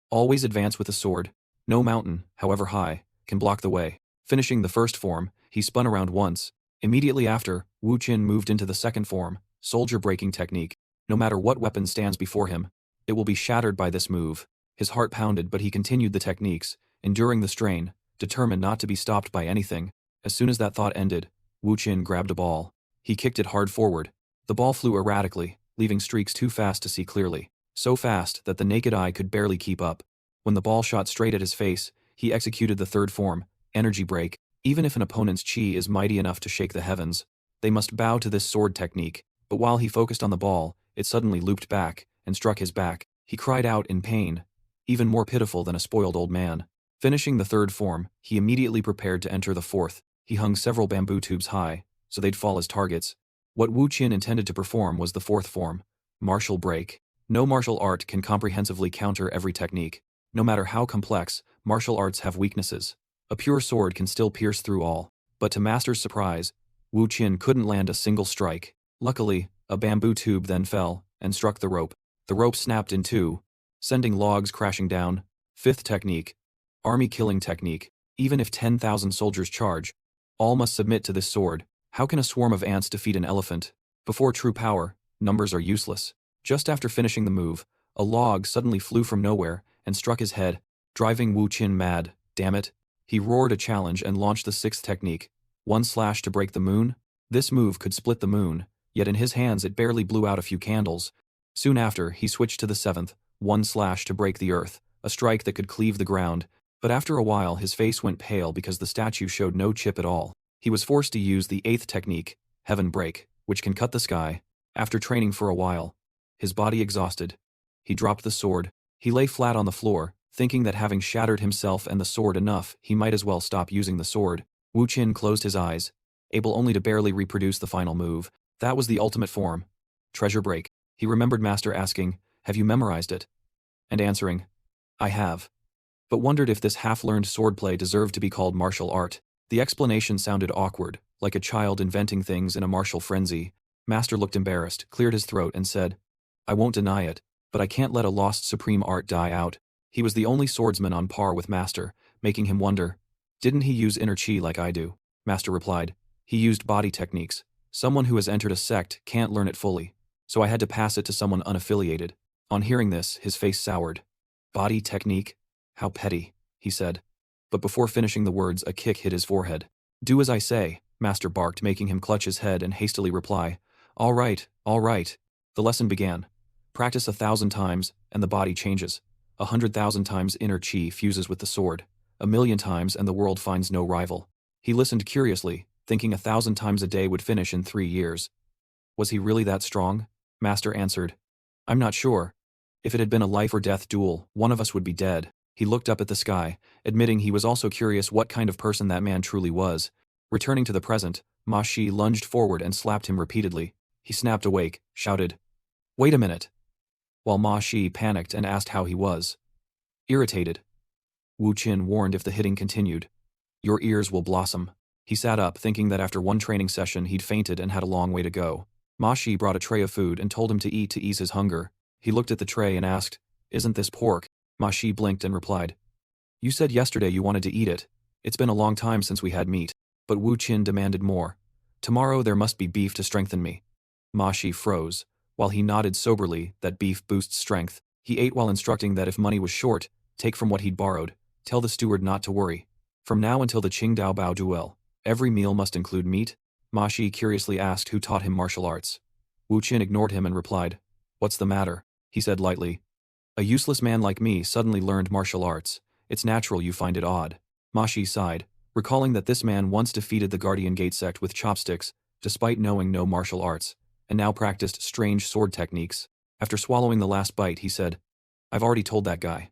Always advance with the sword. No mountain, however high, can block the way. Finishing the first form, he spun around once. Immediately after, Wu Qin moved into the second form, soldier breaking technique. No matter what weapon stands before him, it will be shattered by this move. His heart pounded, but he continued the techniques, enduring the strain, determined not to be stopped by anything. As soon as that thought ended, Wu Qin grabbed a ball. He kicked it hard forward. The ball flew erratically, leaving streaks too fast to see clearly. So fast that the naked eye could barely keep up. When the ball shot straight at his face, he executed the third form, energy break. Even if an opponent's chi is mighty enough to shake the heavens, they must bow to this sword technique. But while he focused on the ball, it suddenly looped back and struck his back. He cried out in pain, even more pitiful than a spoiled old man. Finishing the third form, he immediately prepared to enter the fourth. He hung several bamboo tubes high, so they'd fall as targets. What Wu Qin intended to perform was the fourth form, martial break. No martial art can comprehensively counter every technique. No matter how complex, martial arts have weaknesses. A pure sword can still pierce through all. But to Master's surprise, Wu Qin couldn't land a single strike. Luckily, a bamboo tube then fell and struck the rope. The rope snapped in two, sending logs crashing down. Fifth technique, army killing technique. Even if 10,000 soldiers charge, all must submit to this sword. How can a swarm of ants defeat an elephant? Before true power, numbers are useless. Just after finishing the move, a log suddenly flew from nowhere and struck his head, driving Wu Qin mad. Damn it. He roared a challenge and launched the sixth technique, one slash to break the moon. This move could split the moon, yet in his hands it barely blew out a few candles. Soon after, he switched to the seventh, one slash to break the earth, a strike that could cleave the ground. But after a while his face went pale because the statue showed no chip at all. He was forced to use the eighth technique, heaven break, which can cut the sky. After training for a while, his body exhausted, he dropped the sword. He lay flat on the floor, thinking that having shattered himself and the sword enough, he might as well stop using the sword. Wu Qin closed his eyes, able only to barely reproduce the final move. That was the ultimate form, treasure break. He remembered Master asking, "Have you memorized it?" and answering, "I have," but wondered if this half-learned swordplay deserved to be called martial art. The explanation sounded awkward, like a child inventing things in a martial frenzy. Master looked embarrassed, cleared his throat and said, "I won't deny it, but I can't let a lost supreme art die out." He was the only swordsman on par with Master, making him wonder, "Didn't he use inner chi like I do?" Master replied, "He used body techniques. Someone who has entered a sect can't learn it fully, so I had to pass it to someone unaffiliated." On hearing this, his face soured. "Body technique? How petty," he said. But before finishing the words, a kick hit his forehead. "Do as I say," Master barked, making him clutch his head and hastily reply, All right. The lesson began. Practice 1,000 times, and the body changes. 100,000 times inner chi fuses with the sword. 1,000,000 times and the world finds no rival. He listened curiously, thinking 1,000 times a day would finish in 3 years. Was he really that strong? Master answered, "I'm not sure. If it had been a life-or-death duel, one of us would be dead." He looked up at the sky, admitting he was also curious what kind of person that man truly was. Returning to the present, Ma Shi lunged forward and slapped him repeatedly. He snapped awake, shouted, "Wait a minute. while Ma Shi panicked and asked how he was. Irritated, Wu Qin warned if the hitting continued. Your ears will blossom. He sat up, thinking that after one training session he'd fainted and had a long way to go. Ma Shi brought a tray of food and told him to eat to ease his hunger. He looked at the tray and asked, "Isn't this pork?" Ma Shi blinked and replied, "You said yesterday you wanted to eat it. It's been a long time since we had meat." But Wu Qin demanded more. "Tomorrow there must be beef to strengthen me." Ma Shi froze. While he nodded soberly that beef boosts strength, he ate while instructing that if money was short, take from what he'd borrowed. Tell the steward not to worry. From now until the Qingdao Bao duel, every meal must include meat? Ma Shi curiously asked who taught him martial arts. Wu Qin ignored him and replied, "What's the matter?" He said lightly. "A useless man like me suddenly learned martial arts. It's natural you find it odd." Ma Shi sighed, recalling that this man once defeated the Guardian Gate sect with chopsticks, despite knowing no martial arts, and now practiced strange sword techniques. After swallowing the last bite, he said, "I've already told that guy.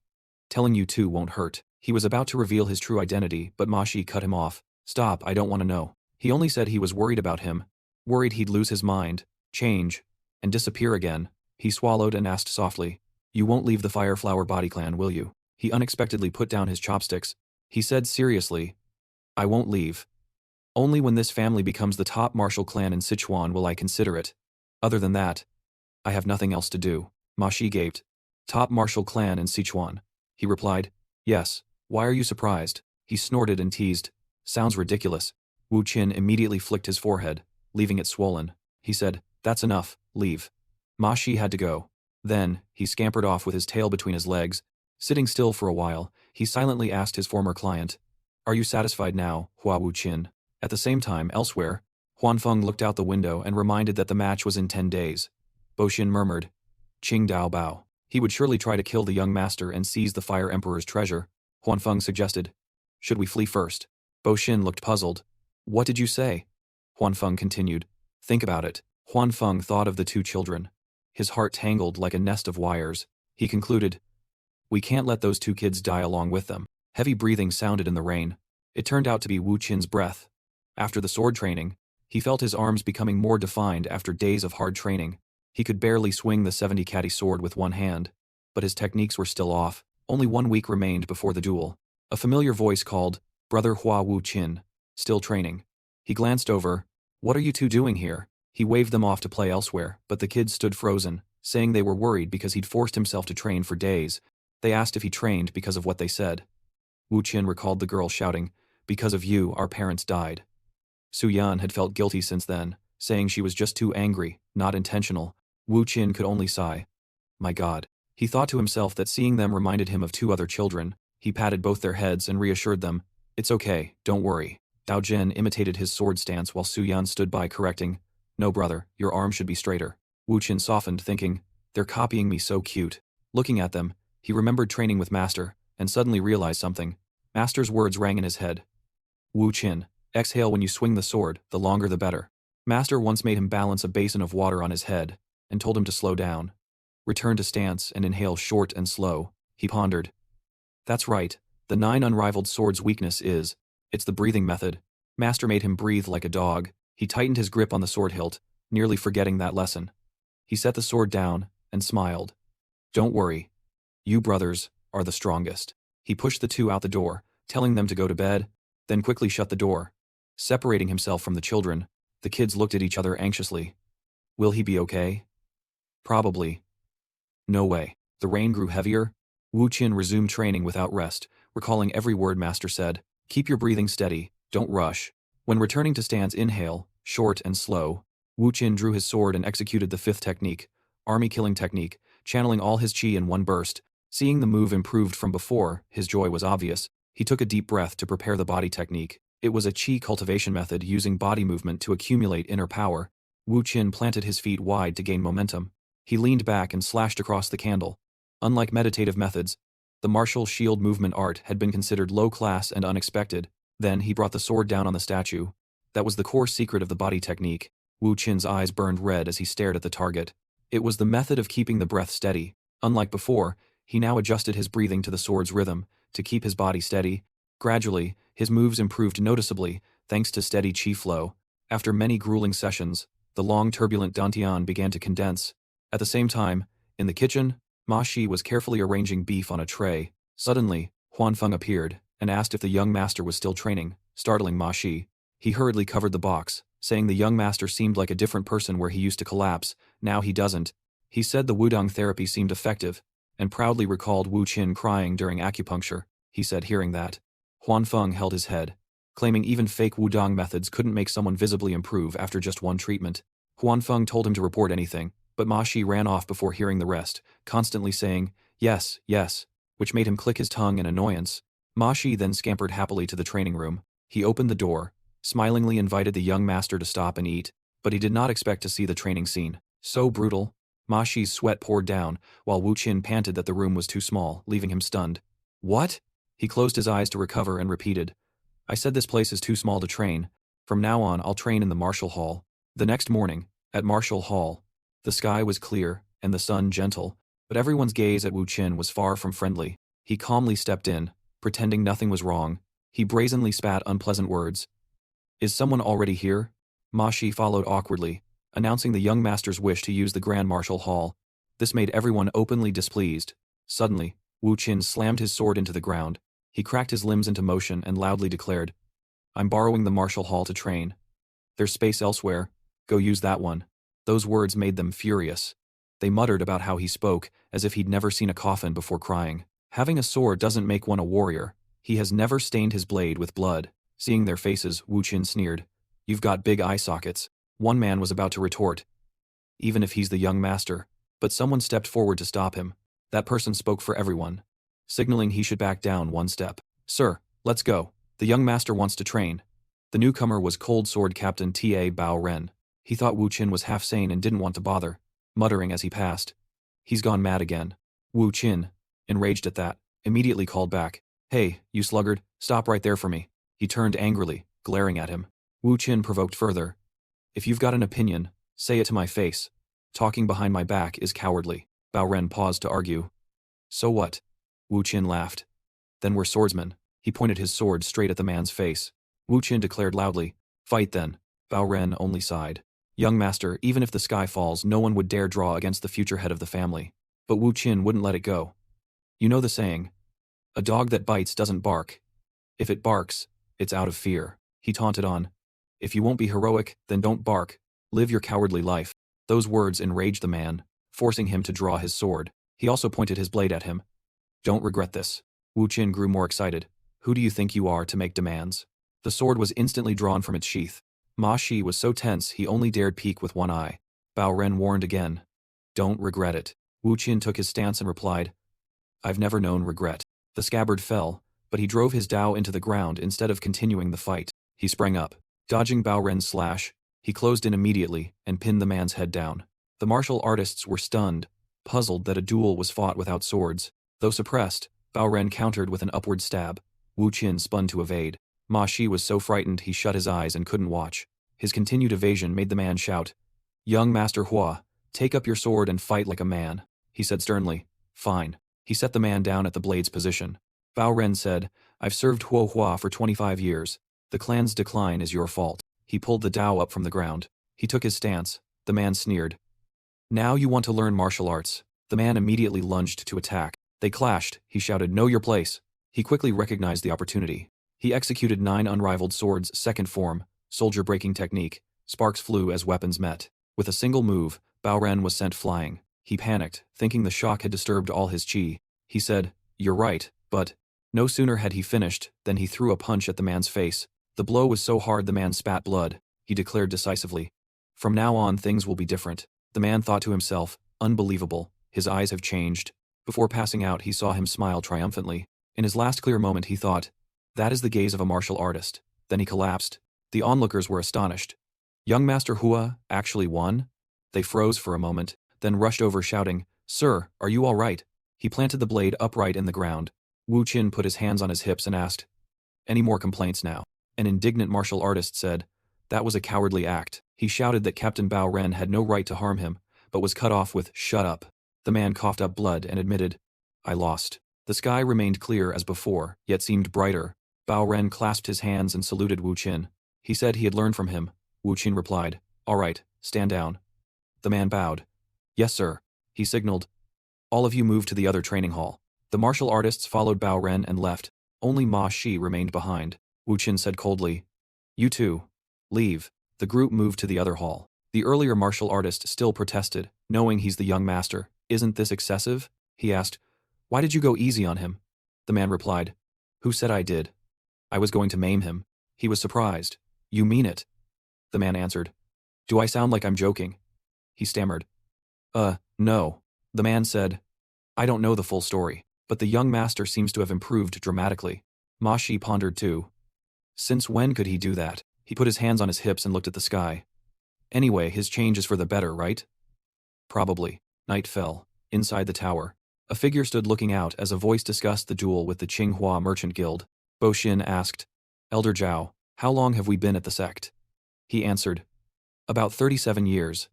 Telling you too won't hurt." He was about to reveal his true identity, but Ma Shi cut him off. "Stop, I don't want to know." He only said he was worried about him, worried he'd lose his mind, change, and disappear again. He swallowed and asked softly, "You won't leave the Fireflower Body Clan, will you?" He unexpectedly put down his chopsticks. He said seriously, "I won't leave. Only when this family becomes the top martial clan in Sichuan will I consider it. Other than that, I have nothing else to do." Ma Shi gaped. "Top martial clan in Sichuan?" He replied, "Yes. Why are you surprised?" He snorted and teased, "Sounds ridiculous." Wu Qin immediately flicked his forehead, leaving it swollen. He said, "That's enough, leave." Ma Shi had to go. Then, he scampered off with his tail between his legs. Sitting still for a while, he silently asked his former client, "Are you satisfied now, Hua Wu Qin?" At the same time, elsewhere, Huanfeng looked out the window and reminded that the match was in 10 days. Bo Xin murmured, "Qing Dao Bao." He would surely try to kill the young master and seize the Fire Emperor's treasure. Huanfeng suggested, "Should we flee first?" Bo Xin looked puzzled. "What did you say?" Huanfeng continued, "Think about it." Huanfeng thought of the two children. His heart tangled like a nest of wires. He concluded, "We can't let those two kids die along with them." Heavy breathing sounded in the rain. It turned out to be Wu Qin's breath. After the sword training, he felt his arms becoming more defined after days of hard training. He could barely swing the 70-catty sword with one hand, but his techniques were still off. Only 1 week remained before the duel. A familiar voice called, "Brother Hua Wu Qin, still training." He glanced over. "What are you two doing here?" He waved them off to play elsewhere, but the kids stood frozen, saying they were worried because he'd forced himself to train for days. They asked if he trained because of what they said. Wu Qin recalled the girl shouting, "Because of you, our parents died." Su Yan had felt guilty since then, saying she was just too angry, not intentional. Wu Qin could only sigh. My God. He thought to himself that seeing them reminded him of 2 other children. He patted both their heads and reassured them, "It's okay, don't worry." Dao Jin imitated his sword stance while Su Yan stood by correcting, "No brother, your arm should be straighter." Wu Qin softened, thinking, "They're copying me so cute." Looking at them, he remembered training with Master, and suddenly realized something. Master's words rang in his head. "Wu Qin, exhale when you swing the sword, the longer the better." Master once made him balance a basin of water on his head, and told him to slow down. Return to stance and inhale short and slow. He pondered. That's right, the 9 unrivaled swords' weakness is, it's the breathing method. Master made him breathe like a dog. He tightened his grip on the sword hilt, nearly forgetting that lesson. He set the sword down and smiled. "Don't worry. You brothers are the strongest." He pushed the 2 out the door, telling them to go to bed, then quickly shut the door. Separating himself from the children, the kids looked at each other anxiously. Will he be okay? Probably. No way. The rain grew heavier. Wu Qin resumed training without rest, recalling every word Master said. Keep your breathing steady, don't rush. When returning to stance, inhale, short and slow. Wu Qin drew his sword and executed the 5th technique, army killing technique, channeling all his chi in one burst. Seeing the move improved from before, his joy was obvious. He took a deep breath to prepare the body technique. It was a chi cultivation method using body movement to accumulate inner power. Wu Qin planted his feet wide to gain momentum. He leaned back and slashed across the candle. Unlike meditative methods, the martial shield movement art had been considered low-class and unexpected. Then he brought the sword down on the statue. That was the core secret of the body technique. Wu Qin's eyes burned red as he stared at the target. It was the method of keeping the breath steady. Unlike before, he now adjusted his breathing to the sword's rhythm, to keep his body steady. Gradually, his moves improved noticeably, thanks to steady chi flow. After many grueling sessions, the long turbulent dantian began to condense. At the same time, In the kitchen, Ma Shi was carefully arranging beef on a tray. Suddenly, Huan Feng appeared and asked if the young master was still training, startling Ma Shi. He hurriedly covered the box, saying the young master seemed like a different person where he used to collapse, now he doesn't. He said the wudang therapy seemed effective, and proudly recalled Wu Qin crying during acupuncture. He said hearing that. Huan Feng held his head, claiming even fake wudang methods couldn't make someone visibly improve after just one treatment. Huan Feng told him to report anything, but Ma Shi ran off before hearing the rest, constantly saying, yes, yes, which made him click his tongue in annoyance. Ma Shi then scampered happily to the training room. He opened the door, smilingly invited the young master to stop and eat, but he did not expect to see the training scene. So brutal. Ma Shi's sweat poured down, while Wu Qin panted that the room was too small, leaving him stunned. What? He closed his eyes to recover and repeated. I said this place is too small to train. From now on I'll train in the martial hall. The next morning, at martial hall, the sky was clear and the sun gentle, but everyone's gaze at Wu Qin was far from friendly. He calmly stepped in, pretending nothing was wrong. He brazenly spat unpleasant words. Is someone already here? Ma Shi followed awkwardly, announcing the young master's wish to use the Grand Martial Hall. This made everyone openly displeased. Suddenly, Wu Qin slammed his sword into the ground. He cracked his limbs into motion and loudly declared, I'm borrowing the Martial Hall to train. There's space elsewhere. Go use that one. Those words made them furious. They muttered about how he spoke, as if he'd never seen a coffin before crying. Having a sword doesn't make one a warrior. He has never stained his blade with blood. Seeing their faces, Wu Qin sneered. You've got big eye sockets. One man was about to retort. Even if he's the young master. But someone stepped forward to stop him. That person spoke for everyone, signaling he should back down one step. Sir, let's go. The young master wants to train. The newcomer was Cold Sword Captain Ta Bao Ren. He thought Wu Qin was half sane and didn't want to bother, muttering as he passed. He's gone mad again. Wu Qin, enraged at that, immediately called back. Hey, you sluggard, stop right there for me. He turned angrily, glaring at him. Wu Qin provoked further. If you've got an opinion, say it to my face. Talking behind my back is cowardly. Bao Ren paused to argue. So what? Wu Qin laughed. Then we're swordsmen. He pointed his sword straight at the man's face. Wu Qin declared loudly. Fight then. Bao Ren only sighed. Young master, even if the sky falls, no one would dare draw against the future head of the family. But Wu Qin wouldn't let it go. You know the saying. A dog that bites doesn't bark. If it barks, it's out of fear. He taunted on. If you won't be heroic, then don't bark. Live your cowardly life. Those words enraged the man, forcing him to draw his sword. He also pointed his blade at him. Don't regret this. Wu Qin grew more excited. Who do you think you are to make demands? The sword was instantly drawn from its sheath. Ma Shi was so tense he only dared peek with one eye. Bao Ren warned again. Don't regret it. Wu Qin took his stance and replied. I've never known regret. The scabbard fell, but he drove his dao into the ground instead of continuing the fight. He sprang up. Dodging Bao Ren's slash, he closed in immediately and pinned the man's head down. The martial artists were stunned, puzzled that a duel was fought without swords. Though suppressed, Bao Ren countered with an upward stab. Wu Qin spun to evade. Ma Shi was so frightened he shut his eyes and couldn't watch. His continued evasion made the man shout, Young Master Hua, take up your sword and fight like a man. He said sternly. Fine. He set the man down at the blade's position. Bao Ren said, I've served Hua for 25 years. The clan's decline is your fault. He pulled the dao up from the ground. He took his stance. The man sneered. Now you want to learn martial arts. The man immediately lunged to attack. They clashed. He shouted, Know your place. He quickly recognized the opportunity. He executed 9 unrivaled swords' second form, soldier-breaking technique. Sparks flew as weapons met. With a single move, Bao Ren was sent flying. He panicked, thinking the shock had disturbed all his chi. He said, You're right, but... No sooner had he finished than he threw a punch at the man's face. The blow was so hard the man spat blood. He declared decisively. From now on things will be different. The man thought to himself, unbelievable, his eyes have changed. Before passing out he saw him smile triumphantly. In his last clear moment he thought, that is the gaze of a martial artist. Then he collapsed. The onlookers were astonished. Young Master Hua actually won? They froze for a moment, then rushed over shouting, Sir, are you all right? He planted the blade upright in the ground. Wu Qin put his hands on his hips and asked, Any more complaints now? An indignant martial artist said, That was a cowardly act. He shouted that Captain Bao Ren had no right to harm him, but was cut off with, Shut up. The man coughed up blood and admitted, I lost. The sky remained clear as before, yet seemed brighter. Bao Ren clasped his hands and saluted Wu Qin. He said he had learned from him. Wu Qin replied, All right, stand down. The man bowed. Yes, sir. He signaled, All of you moved to the other training hall. The martial artists followed Bao Ren and left. Only Ma Shi remained behind. Wu Qin said coldly, "You two. Leave." The group moved to the other hall. The earlier martial artist still protested, knowing he's the young master. "Isn't this excessive?" he asked. "Why did you go easy on him?" The man replied, "Who said I did? I was going to maim him." He was surprised. "You mean it?" The man answered. "Do I sound like I'm joking?" He stammered. No." The man said, "I don't know the full story, but the young master seems to have improved dramatically." Ma Shi pondered too. Since when could he do that? He put his hands on his hips and looked at the sky. Anyway, his change is for the better, right? Probably. Night fell. Inside the tower, a figure stood looking out as a voice discussed the duel with the Qinghua Merchant Guild. Bo Xin asked, "Elder Zhao, how long have we been at the sect?" He answered, "About 37 years.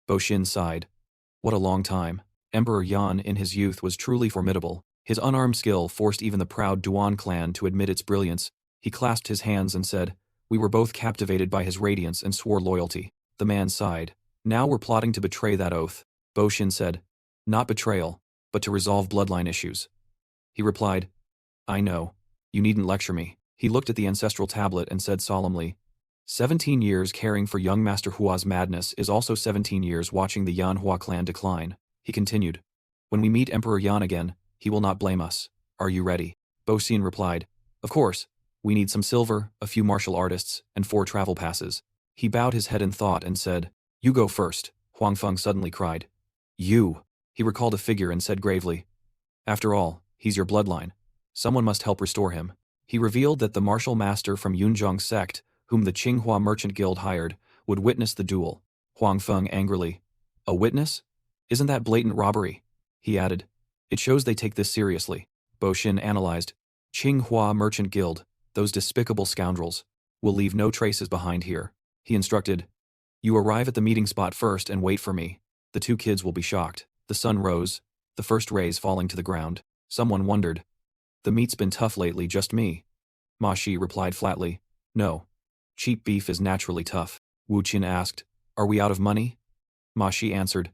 Bo Xin sighed. "What a long time." Emperor Yan in his youth was truly formidable. His unarmed skill forced even the proud Duan clan to admit its brilliance. He clasped his hands and said, "We were both captivated by his radiance and swore loyalty." The man sighed. "Now we're plotting to betray that oath." Bo Xin said, "Not betrayal, but to resolve bloodline issues." He replied, "I know. You needn't lecture me." He looked at the ancestral tablet and said solemnly, 17 years caring for young Master Hua's madness is also 17 years watching the Yan Hua clan decline." He continued, "When we meet Emperor Yan again, he will not blame us. Are you ready?" Bo Xin replied, "Of course. We need some silver, a few martial artists, and 4 travel passes." He bowed his head in thought and said, "You go first." Huang Feng suddenly cried, "You!" He recalled a figure and said gravely, "After all, he's your bloodline. Someone must help restore him." He revealed that the martial master from Yunzhong sect, whom the Qinghua Merchant Guild hired, would witness the duel. Huang Feng angrily, "A witness? Isn't that blatant robbery?" He added, "It shows they take this seriously." Bo Xin analyzed, "Qinghua Merchant Guild, those despicable scoundrels, will leave no traces behind here." He instructed, "You arrive at the meeting spot first and wait for me. The 2 kids will be shocked." The sun rose, the first rays falling to the ground. Someone wondered, "The meat's been tough lately, just me." Ma Shi replied flatly, "No. Cheap beef is naturally tough." Wu Qin asked, "Are we out of money?" Ma Shi answered,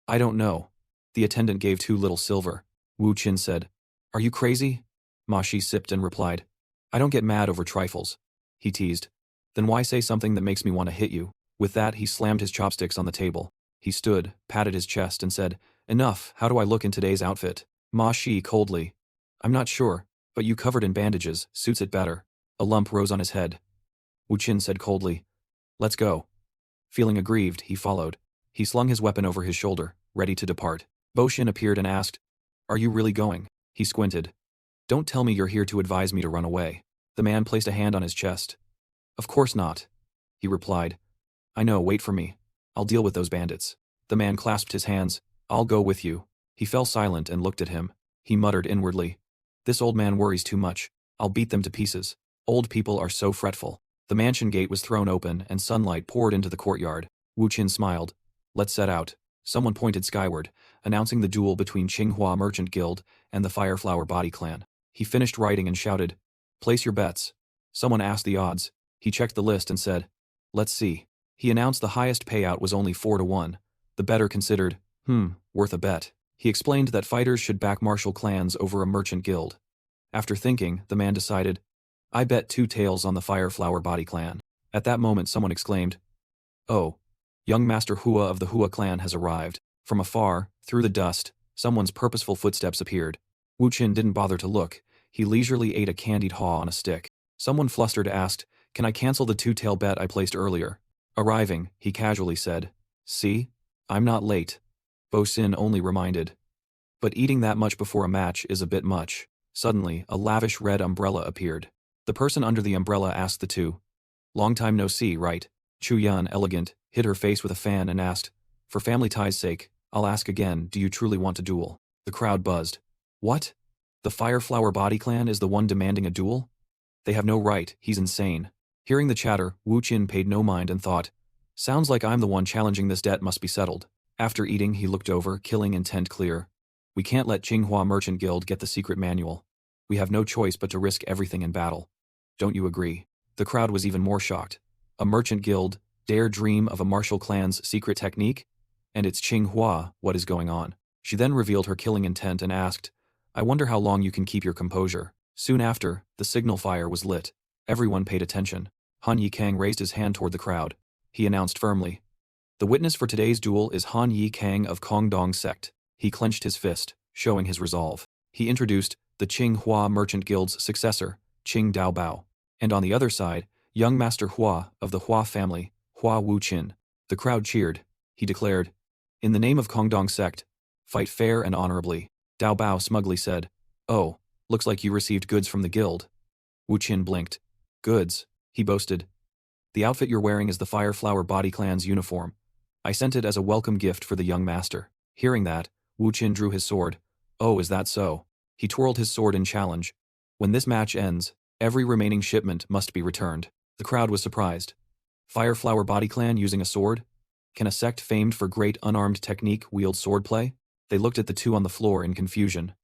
"I don't know." The attendant gave 2 little silver. Wu Qin said, "Are you crazy?" Ma Shi sipped and replied, "I don't get mad over trifles." He teased, "Then why say something that makes me want to hit you?" With that, he slammed his chopsticks on the table. He stood, patted his chest, and said, "Enough, how do I look in today's outfit?" Ma Shi coldly, "I'm not sure, but you covered in bandages, suits it better." A lump rose on his head. Wu Qin said coldly, "Let's go." Feeling aggrieved, he followed. He slung his weapon over his shoulder, ready to depart. Bo Xin appeared and asked, "Are you really going?" He squinted. "Don't tell me you're here to advise me to run away." The man placed a hand on his chest. "Of course not," he replied. "I know, wait for me. I'll deal with those bandits." The man clasped his hands. "I'll go with you." He fell silent and looked at him. He muttered inwardly, "This old man worries too much. I'll beat them to pieces. Old people are so fretful." The mansion gate was thrown open and sunlight poured into the courtyard. Wu Qin smiled. "Let's set out." Someone pointed skyward, announcing the duel between Qinghua Merchant Guild and the Fireflower Body Clan. He finished writing and shouted, "Place your bets." Someone asked the odds. He checked the list and said, "Let's see." He announced the highest payout was only 4 to 1. The bettor considered, worth a bet. He explained that fighters should back martial clans over a merchant guild. After thinking, the man decided, "I bet 2 taels on the Fireflower Body Clan." At that moment someone exclaimed, "Oh, young Master Hua of the Hua clan has arrived." From afar, through the dust, someone's purposeful footsteps appeared. Wu Qin didn't bother to look. He leisurely ate a candied haw on a stick. Someone flustered asked, "Can I cancel the 2-tael bet I placed earlier?" Arriving, he casually said, "See? I'm not late." Bo Xin only reminded, "But eating that much before a match is a bit much." Suddenly, a lavish red umbrella appeared. The person under the umbrella asked the 2, "Long time no see, right?" Chu Yan, elegant, hid her face with a fan and asked, "For family ties' sake, I'll ask again, do you truly want to duel?" The crowd buzzed. "What? The Fireflower Body Clan is the one demanding a duel? They have no right, he's insane." Hearing the chatter, Wu Qin paid no mind and thought, "Sounds like I'm the one challenging this debt must be settled." After eating, he looked over, killing intent clear. "We can't let Qinghua Merchant Guild get the secret manual. We have no choice but to risk everything in battle. Don't you agree?" The crowd was even more shocked. A merchant guild dare dream of a martial clan's secret technique? And it's Qinghua, what is going on? She then revealed her killing intent and asked, "I wonder how long you can keep your composure." Soon after, the signal fire was lit. Everyone paid attention. Han Yikang raised his hand toward the crowd. He announced firmly, "The witness for today's duel is Han Yikang of Kongdong sect." He clenched his fist, showing his resolve. He introduced the Qing Hua Merchant Guild's successor, Qing Daobao. And on the other side, young Master Hua of the Hua family, Hua Wuqin. The crowd cheered. He declared, "In the name of Kongdong sect, fight fair and honorably." Daobao smugly said, "Oh, looks like you received goods from the guild." Wuqin blinked. "Goods," he boasted. "The outfit you're wearing is the Fireflower Body Clan's uniform. I sent it as a welcome gift for the young master." Hearing that, Wuqin drew his sword. "Oh, is that so?" He twirled his sword in challenge. "When this match ends, every remaining shipment must be returned." The crowd was surprised. Fireflower Body Clan using a sword? Can a sect famed for great unarmed technique wield swordplay? They looked at the two on the floor in confusion.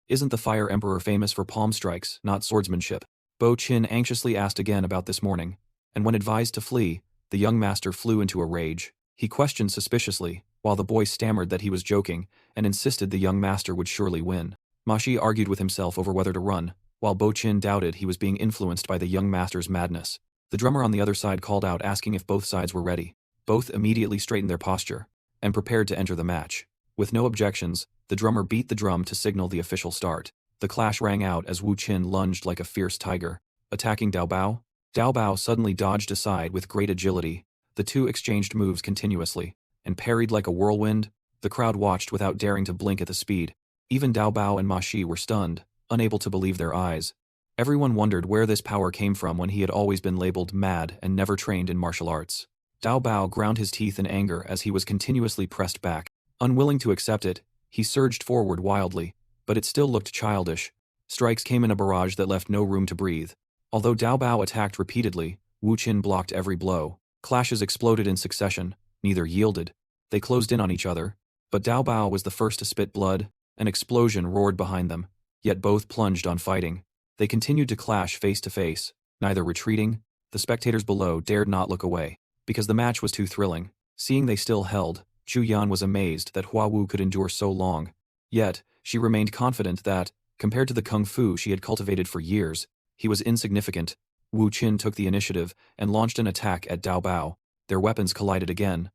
Isn't the Fire Emperor famous for palm strikes, not swordsmanship? Bo Chin anxiously asked again about this morning, and when advised to flee, the young master flew into a rage. He questioned suspiciously, while the boy stammered that he was joking, and insisted the young master would surely win. Ma Shi argued with himself over whether to run, while Bo Chin doubted he was being influenced by the young master's madness. The drummer on the other side called out asking if both sides were ready. Both immediately straightened their posture, and prepared to enter the match. With no objections, the drummer beat the drum to signal the official start. The clash rang out as Wu Qin lunged like a fierce tiger, attacking Daobao. Daobao suddenly dodged aside with great agility. The two exchanged moves continuously, and parried like a whirlwind. The crowd watched without daring to blink at the speed. Even Daobao and Ma Shi were stunned, unable to believe their eyes. Everyone wondered where this power came from when he had always been labeled mad and never trained in martial arts. Daobao ground his teeth in anger as he was continuously pressed back. Unwilling to accept it, he surged forward wildly, but it still looked childish. Strikes came in a barrage that left no room to breathe. Although Daobao attacked repeatedly, Wu Qin blocked every blow. Clashes exploded in succession, neither yielded. They closed in on each other, but Daobao was the first to spit blood. An explosion roared behind them, yet both plunged on fighting. They continued to clash face to face, neither retreating. The spectators below dared not look away, because the match was too thrilling. Seeing they still held, Chu Yan was amazed that Hua Wu could endure so long. Yet, she remained confident that, compared to the kung fu she had cultivated for years, he was insignificant. Wu Qin took the initiative and launched an attack at Daobao. Their weapons collided again.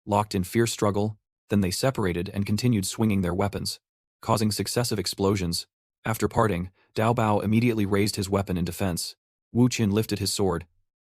Locked in fierce struggle, then they separated and continued swinging their weapons, causing successive explosions. After parting, Daobao immediately raised his weapon in defense. Wu Qin lifted his sword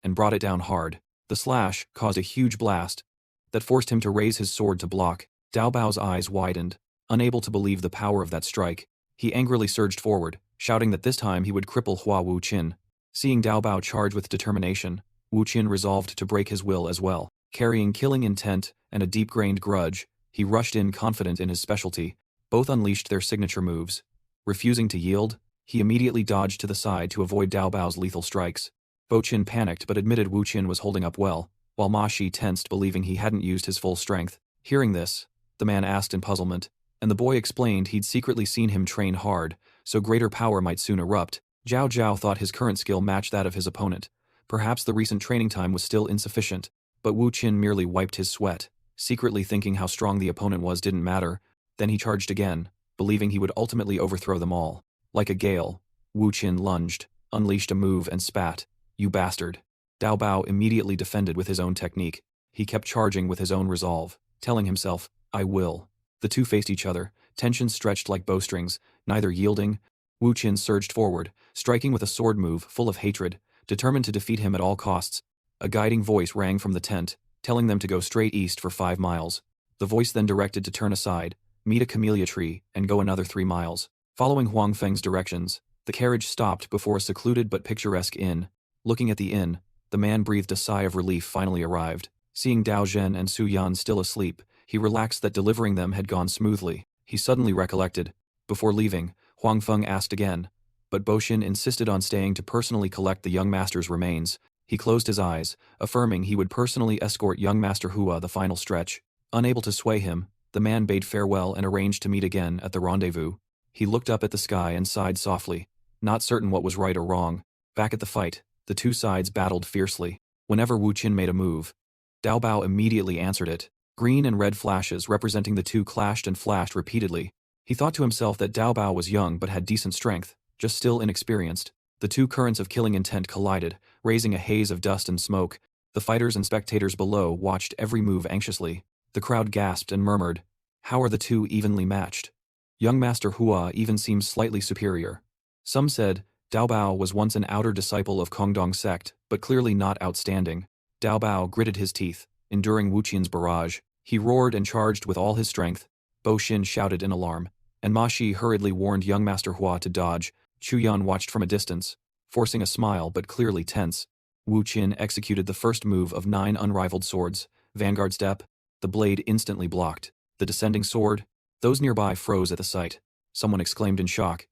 and brought it down hard. The slash caused a huge blast that forced him to raise his sword to block. Daobao's eyes widened, unable to believe the power of that strike. He angrily surged forward, shouting that this time he would cripple Hua Wu Qin. Seeing Daobao charge with determination, Wu Qin resolved to break his will as well. Carrying killing intent and a deep-grained grudge, he rushed in confident in his specialty. Both unleashed their signature moves. Refusing to yield, he immediately dodged to the side to avoid Daobao's lethal strikes. Bo Qin panicked but admitted Wu Qin was holding up well, while Ma Shi tensed believing he hadn't used his full strength. Hearing this, the man asked in puzzlement, and the boy explained he'd secretly seen him train hard, so greater power might soon erupt. Zhao Zhao thought his current skill matched that of his opponent. Perhaps the recent training time was still insufficient, but Wu Qin merely wiped his sweat, secretly thinking how strong the opponent was didn't matter. Then he charged again, believing he would ultimately overthrow them all. Like a gale, Wu Qin lunged, unleashed a move and spat. "You bastard." Daobao immediately defended with his own technique. He kept charging with his own resolve, telling himself, "I will." The two faced each other, tensions stretched like bowstrings, neither yielding. Wu Qin surged forward, striking with a sword move full of hatred, determined to defeat him at all costs. A guiding voice rang from the tent, telling them to go straight east for 5 miles. The voice then directed to turn aside, meet a camellia tree, and go another 3 miles. Following Huang Feng's directions, the carriage stopped before a secluded but picturesque inn. Looking at the inn, the man breathed a sigh of relief finally arrived. Seeing Dao Zhen and Su Yan still asleep, he relaxed that delivering them had gone smoothly. He suddenly recollected. Before leaving, Huang Feng asked again, but Bo Xin insisted on staying to personally collect the young master's remains. He closed his eyes, affirming he would personally escort young Master Hua the final stretch. Unable to sway him, the man bade farewell and arranged to meet again at the rendezvous. He looked up at the sky and sighed softly, not certain what was right or wrong. Back at the fight, the two sides battled fiercely. Whenever Wu Qin made a move, Daobao immediately answered it. Green and red flashes representing the two clashed and flashed repeatedly. He thought to himself that Dao Bao was young but had decent strength, just still inexperienced. The two currents of killing intent collided, raising a haze of dust and smoke. The fighters and spectators below watched every move anxiously. The crowd gasped and murmured, "How are the two evenly matched?" Young Master Hua even seems slightly superior. Some said, Dao Bao was once an outer disciple of Kongdong sect, but clearly not outstanding. Dao Bao gritted his teeth, enduring Wu Qian's barrage. He roared and charged with all his strength. Bo Xin shouted in alarm, and Ma Shi hurriedly warned young Master Hua to dodge. Chu Yan watched from a distance, forcing a smile but clearly tense. Wu Qian executed the first move of 9 unrivaled swords. Vanguard step. The blade instantly blocked. The descending sword. Those nearby froze at the sight. Someone exclaimed in shock.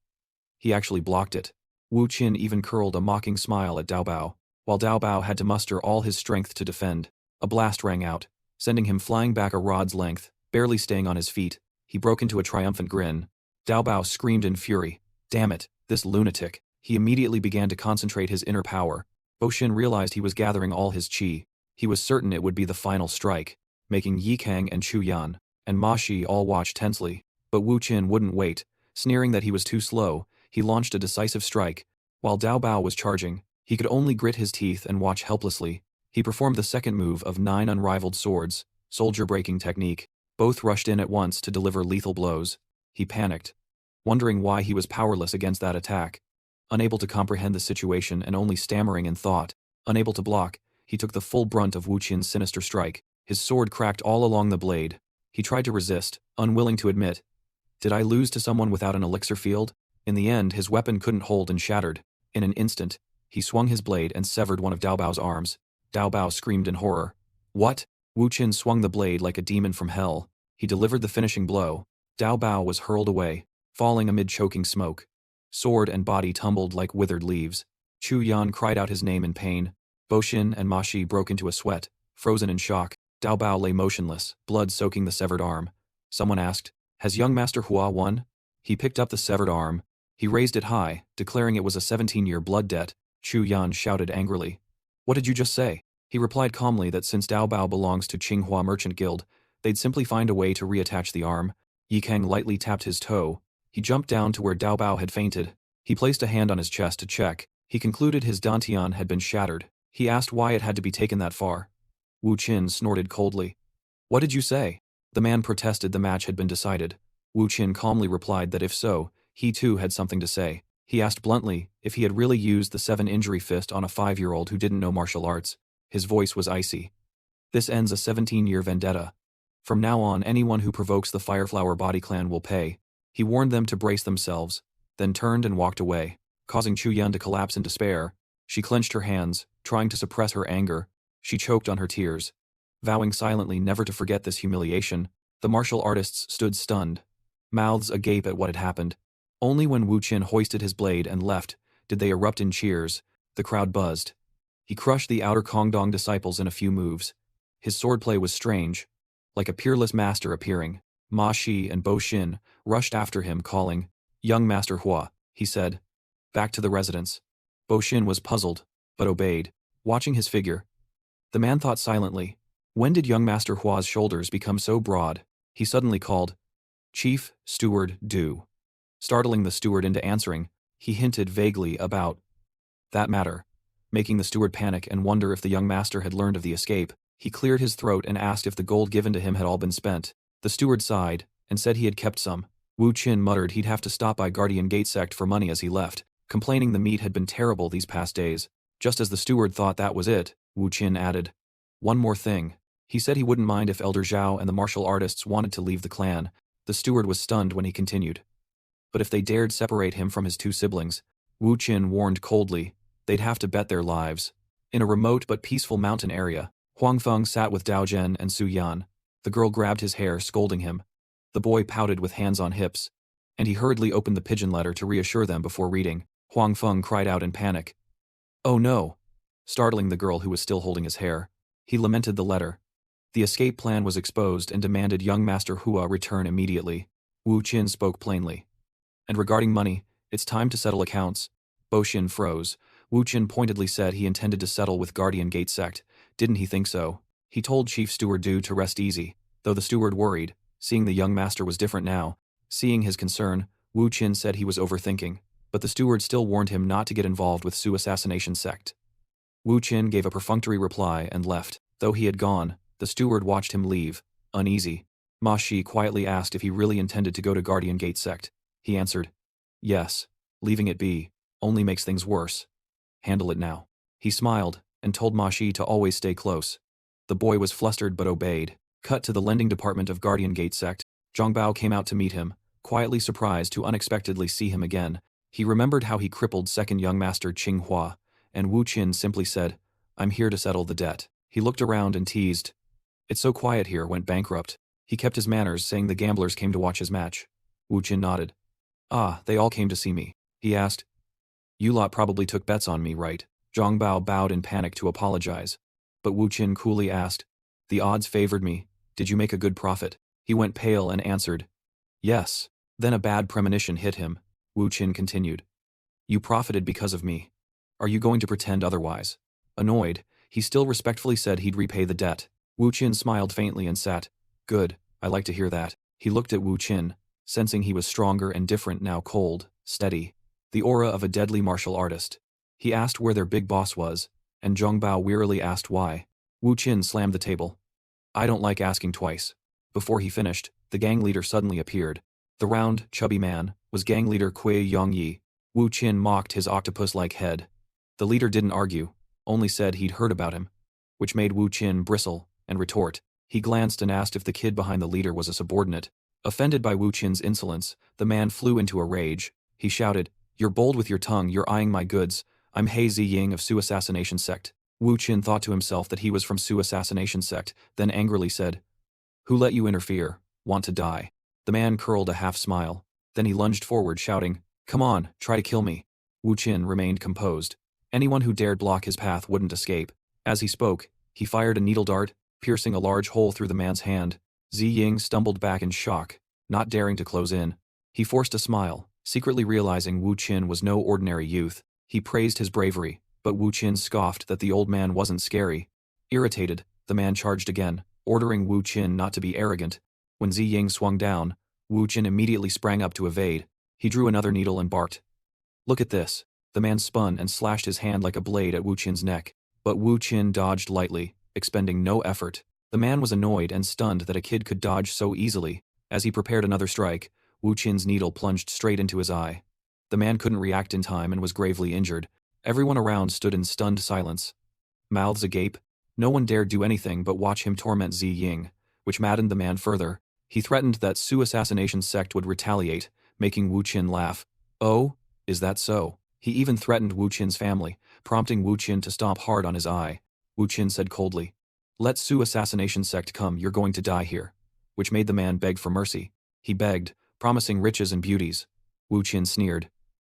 He actually blocked it. Wu Qian even curled a mocking smile at Dao Bao, while Dao Bao had to muster all his strength to defend. A blast rang out, sending him flying back a rod's length, barely staying on his feet. He broke into a triumphant grin. Dao Bao screamed in fury, "Damn it, this lunatic." He immediately began to concentrate his inner power. Bo Xin realized he was gathering all his qi. He was certain it would be the final strike, making Yi Kang and Chu Yan and Ma Shi all watch tensely. But Wu Qian wouldn't wait. Sneering that he was too slow, he launched a decisive strike. While Dao Bao was charging, he could only grit his teeth and watch helplessly. He performed the second move of 9 unrivaled swords, soldier-breaking technique. Both rushed in at once to deliver lethal blows. He panicked, wondering why he was powerless against that attack. Unable to comprehend the situation and only stammering in thought, unable to block, he took the full brunt of Wu Qian's sinister strike. His sword cracked all along the blade. He tried to resist, unwilling to admit, "Did I lose to someone without an elixir field?" In the end, his weapon couldn't hold and shattered. In an instant, he swung his blade and severed one of Dao Bao's arms. Dao Bao screamed in horror. "What?" Wu Qian swung the blade like a demon from hell. He delivered the finishing blow. Dao Bao was hurled away, falling amid choking smoke. Sword and body tumbled like withered leaves. Chu Yan cried out his name in pain. Bo Xin and Ma Shi broke into a sweat, frozen in shock. Dao Bao lay motionless, blood soaking the severed arm. Someone asked, "Has young Master Hua won?" He picked up the severed arm. He raised it high, declaring it was a 17-year blood debt. Chu Yan shouted angrily, "What did you just say?" He replied calmly that since Dao Bao belongs to Qinghua Merchant Guild, they'd simply find a way to reattach the arm. Yi Kang lightly tapped his toe. He jumped down to where Dao Bao had fainted. He placed a hand on his chest to check. He concluded his dantian had been shattered. He asked why it had to be taken that far. Wu Qian snorted coldly. "What did you say?" The man protested the match had been decided. Wu Qian calmly replied that if so, he too had something to say. He asked bluntly if he had really used the 7-injury fist on a 5-year-old who didn't know martial arts. His voice was icy. "This ends a 17-year vendetta. From now on, anyone who provokes the Fireflower body clan will pay." He warned them to brace themselves, then turned and walked away, causing Chu Yan to collapse in despair. She clenched her hands, trying to suppress her anger. She choked on her tears, vowing silently never to forget this humiliation. The martial artists stood stunned, mouths agape at what had happened. Only when Wu Qian hoisted his blade and left did they erupt in cheers. The crowd buzzed. He crushed the outer Kongdong disciples in a few moves. His swordplay was strange, like a peerless master appearing. Ma Shi and Bo Xin rushed after him, calling, "Young Master Hua," he said. Back to the residence. Bo Xin was puzzled, but obeyed, watching his figure. The man thought silently. When did young Master Hua's shoulders become so broad? He suddenly called, "Chief Steward Du." Startling the steward into answering, he hinted vaguely about that matter, making the steward panic and wonder if the young master had learned of the escape. He cleared his throat and asked if the gold given to him had all been spent. The steward sighed and said he had kept some. Wu Qian muttered he'd have to stop by Guardian Gate Sect for money as he left, complaining the meat had been terrible these past days. Just as the steward thought that was it, Wu Qian added, "One more thing." He said he wouldn't mind if Elder Zhao and the martial artists wanted to leave the clan. The steward was stunned when he continued. But if they dared separate him from his 2 siblings, Wu Qian warned coldly, they'd have to bet their lives. In a remote but peaceful mountain area, Huang Feng sat with Dao Zhen and Su Yan. The girl grabbed his hair, scolding him. The boy pouted with hands on hips, and he hurriedly opened the pigeon letter to reassure them before reading. Huang Feng cried out in panic. "Oh no!" startling the girl who was still holding his hair. He lamented the letter. The escape plan was exposed and demanded young Master Hua return immediately. Wu Qian spoke plainly. "And regarding money, it's time to settle accounts." Bo Xin froze. Wu Qian pointedly said he intended to settle with Guardian Gate Sect. Didn't he think so? He told Chief Steward Du to rest easy. Though the steward worried, seeing the young master was different now. Seeing his concern, Wu Qin said he was overthinking, but the steward still warned him not to get involved with Su assassination sect. Wu Qin gave a perfunctory reply and left. Though he had gone, the steward watched him leave, uneasy. Ma Shi quietly asked if he really intended to go to Guardian Gate sect. He answered, yes, leaving it be only makes things worse. Handle it now. He smiled and told Ma Shi to always stay close. The boy was flustered but obeyed. Cut to the lending department of Guardian Gate sect. Zhongbao came out to meet him, quietly surprised to unexpectedly see him again. He remembered how he crippled second young master Qing Hua, and Wu Qin simply said, I'm here to settle the debt. He looked around and teased. It's so quiet here, went bankrupt. He kept his manners, saying the gamblers came to watch his match. Wu Qin nodded. Ah, they all came to see me. He asked. You lot probably took bets on me, right? Zhongbao bowed in panic to apologize. But Wu Qin coolly asked, the odds favored me. Did you make a good profit? He went pale and answered, yes. Then a bad premonition hit him. Wu Qin continued. You profited because of me. Are you going to pretend otherwise? Annoyed, he still respectfully said he'd repay the debt. Wu Qin smiled faintly and sat. Good, I like to hear that. He looked at Wu Qin, sensing he was stronger and different now, cold, steady. The aura of a deadly martial artist. He asked where their big boss was, and Zhongbao wearily asked why. Wu Qin slammed the table. I don't like asking twice. Before he finished, the gang leader suddenly appeared. The round, chubby man was gang leader Kui Yongyi. Wu Qin mocked his octopus-like head. The leader didn't argue, only said he'd heard about him, which made Wu Qin bristle and retort. He glanced and asked if the kid behind the leader was a subordinate. Offended by Wu Qin's insolence, the man flew into a rage. He shouted, You're bold with your tongue, you're eyeing my goods. I'm He Ziying of Su assassination sect. Wu Qin thought to himself that he was from Su assassination sect, then angrily said, Who let you interfere? Want to die? The man curled a half smile. Then he lunged forward, shouting, Come on, try to kill me. Wu Qin remained composed. Anyone who dared block his path wouldn't escape. As he spoke, he fired a needle dart, piercing a large hole through the man's hand. Ziying stumbled back in shock, not daring to close in. He forced a smile, secretly realizing Wu Qin was no ordinary youth. He praised his bravery, but Wu Qin scoffed that the old man wasn't scary. Irritated, the man charged again, ordering Wu Qin not to be arrogant. When Ziying swung down, Wu Qin immediately sprang up to evade. He drew another needle and barked. Look at this. The man spun and slashed his hand like a blade at Wu Qin's neck, but Wu Qin dodged lightly, expending no effort. The man was annoyed and stunned that a kid could dodge so easily. As he prepared another strike, Wu Qin's needle plunged straight into his eye. The man couldn't react in time and was gravely injured. Everyone around stood in stunned silence. Mouths agape, no one dared do anything but watch him torment Ziying, which maddened the man further. He threatened that Su assassination sect would retaliate, making Wu Qin laugh. Oh, is that so? He even threatened Wu Qin's family, prompting Wu Qin to stomp hard on his eye. Wu Qin said coldly, Let Su assassination sect come, you're going to die here. Which made the man beg for mercy. He begged, promising riches and beauties. Wu Qin sneered.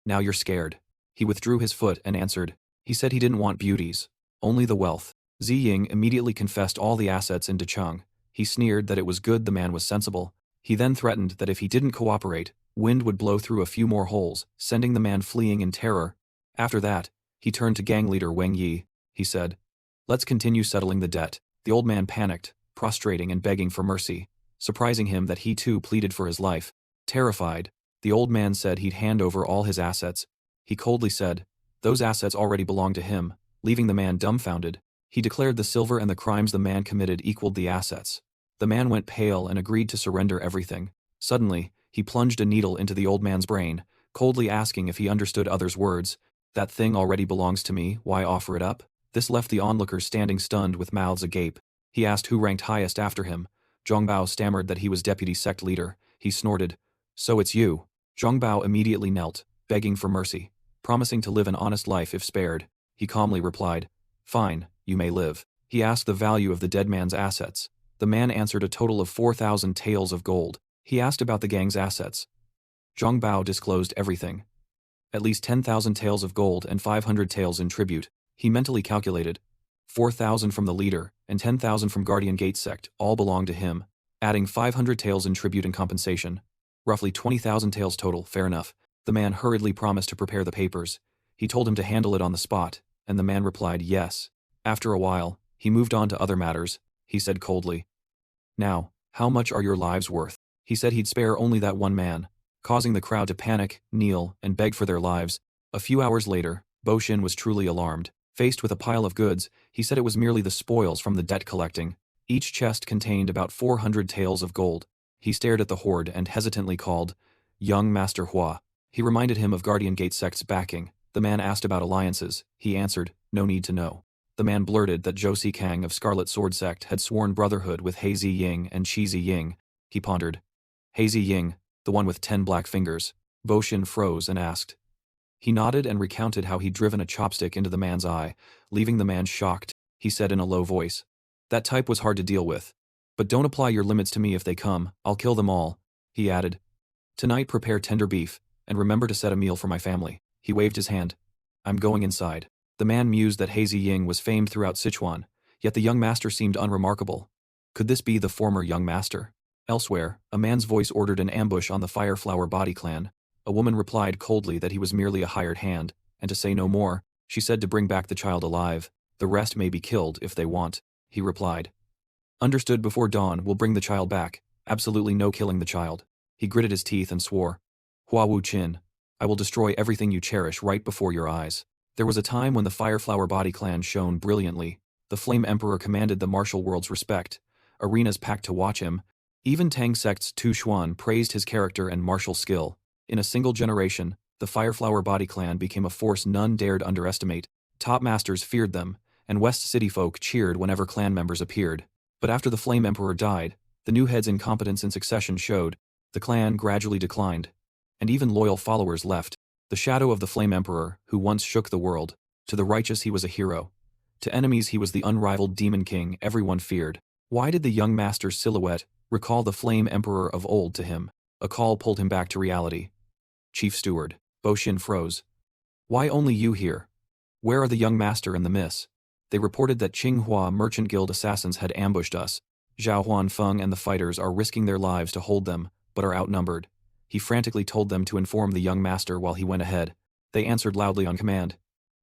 Now you're scared. He withdrew his foot and answered. He said he didn't want beauties, only the wealth. Ziying immediately confessed all the assets in Decheng. He sneered that it was good the man was sensible. He then threatened that if he didn't cooperate, wind would blow through a few more holes, sending the man fleeing in terror. After that, he turned to gang leader Wang Yi. He said, Let's continue settling the debt. The old man panicked, prostrating and begging for mercy, surprising him that he too pleaded for his life. Terrified, the old man said he'd hand over all his assets. He coldly said, Those assets already belong to him, leaving the man dumbfounded. He declared the silver and the crimes the man committed equaled the assets. The man went pale and agreed to surrender everything. Suddenly, he plunged a needle into the old man's brain, coldly asking if he understood others' words. That thing already belongs to me, why offer it up? This left the onlookers standing stunned with mouths agape. He asked who ranked highest after him. Zhongbao stammered that he was deputy sect leader. He snorted, So it's you. Zhongbao immediately knelt, begging for mercy, promising to live an honest life if spared. He calmly replied, Fine, you may live. He asked the value of the dead man's assets. The man answered a total of 4,000 taels of gold. He asked about the gang's assets. Zhongbao disclosed everything. At least 10,000 taels of gold and 500 taels in tribute. He mentally calculated. 4,000 from the leader and 10,000 from Guardian Gate sect all belonged to him, adding 500 taels in tribute and compensation. Roughly 20,000 taels total, fair enough. The man hurriedly promised to prepare the papers. He told him to handle it on the spot, and the man replied yes. After a while, he moved on to other matters. He said coldly, Now, How much are your lives worth? He said he'd spare only that one man, causing the crowd to panic, kneel, and beg for their lives. A few hours later, Bo Xin was truly alarmed. Faced with a pile of goods, he said it was merely the spoils from the debt collecting. Each chest contained about 400 taels of gold. He stared at the hoard and hesitantly called, "Young Master Hua." He reminded him of Guardian Gate Sect's backing. The man asked about alliances. He answered, "No need to know." The man blurted that Zhou Si Kang of Scarlet Sword Sect had sworn brotherhood with He Zi Ying and Qi Zi Ying. He pondered. He Zi Ying, the one with 10 black fingers. Bo Xin froze and asked. He nodded and recounted how he'd driven a chopstick into the man's eye, leaving the man shocked. He said in a low voice, "That type was hard to deal with. But don't apply your limits to me if they come, I'll kill them all." He added, "Tonight prepare tender beef, and remember to set a meal for my family." He waved his hand. "I'm going inside." The man mused that He Zi Ying was famed throughout Sichuan, yet the young master seemed unremarkable. Could this be the former young master? Elsewhere, a man's voice ordered an ambush on the Fireflower Body clan. A woman replied coldly that he was merely a hired hand, and to say no more, she said to bring back the child alive. "The rest may be killed if they want," he replied. "Understood, before dawn, we'll bring the child back. Absolutely no killing the child." He gritted his teeth and swore, "Hua Wu Qin, I will destroy everything you cherish right before your eyes." There was a time when the Fireflower Body clan shone brilliantly. The Flame Emperor commanded the martial world's respect. Arenas packed to watch him. Even Tang Sect's Tu Xuan praised his character and martial skill. In a single generation, the Fireflower Body clan became a force none dared underestimate. Top masters feared them, and West City folk cheered whenever clan members appeared. But after the Flame Emperor died, the new head's incompetence in succession showed. The clan gradually declined, and even loyal followers left. The shadow of the Flame Emperor, who once shook the world. To the righteous he was a hero. To enemies he was the unrivaled demon king everyone feared. Why did the young master's silhouette recall the Flame Emperor of old to him? A call pulled him back to reality. "Chief Steward." Bo Xin froze. "Why only you here? Where are the young master and the miss?" They reported that Qinghua Merchant Guild assassins had ambushed us. Zhao Huanfeng and the fighters are risking their lives to hold them, but are outnumbered. He frantically told them to inform the young master while he went ahead. They answered loudly on command.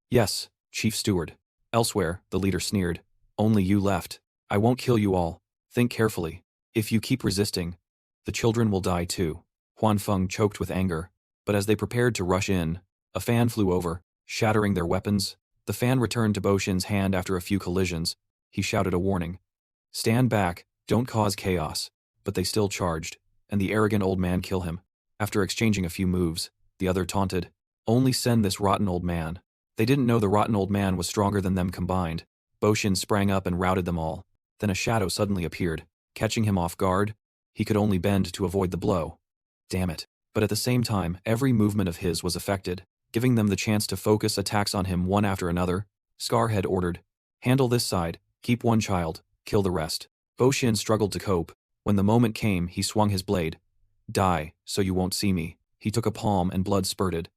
"Yes, Chief Steward." Elsewhere, the leader sneered. "Only you left. I won't kill you all. Think carefully. If you keep resisting, the children will die too." Huanfeng choked with anger. But as they prepared to rush in, a fan flew over, shattering their weapons. The fan returned to Bo Xin's hand after a few collisions. He shouted a warning. "Stand back, don't cause chaos." But they still charged, and the arrogant old man killed him. After exchanging a few moves, the other taunted, "Only send this rotten old man." They didn't know the rotten old man was stronger than them combined. Bo Xin sprang up and routed them all. Then a shadow suddenly appeared, catching him off guard. He could only bend to avoid the blow. Damn it. But at the same time, every movement of his was affected, giving them the chance to focus attacks on him one after another. Scarhead ordered, "Handle this side, keep one child, kill the rest." Bo Xin struggled to cope. When the moment came, he swung his blade. "Die, so you won't see me." He took a palm and blood spurted.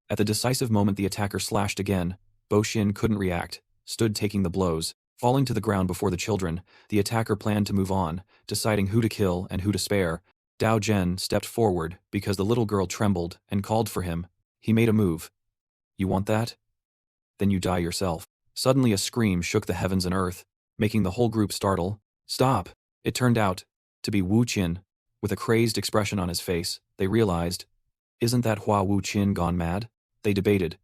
At the decisive moment the attacker slashed again. Bo Xin couldn't react, stood taking the blows. Falling to the ground before the children, the attacker planned to move on, deciding who to kill and who to spare. Dao Zhen stepped forward because the little girl trembled and called for him. He made a move. "You want that? Then you die yourself." Suddenly a scream shook the heavens and earth, making the whole group startle. "Stop!" It turned out to be Wu Qin. With a crazed expression on his face, they realized, isn't that Hua Wu Qin gone mad? They debated.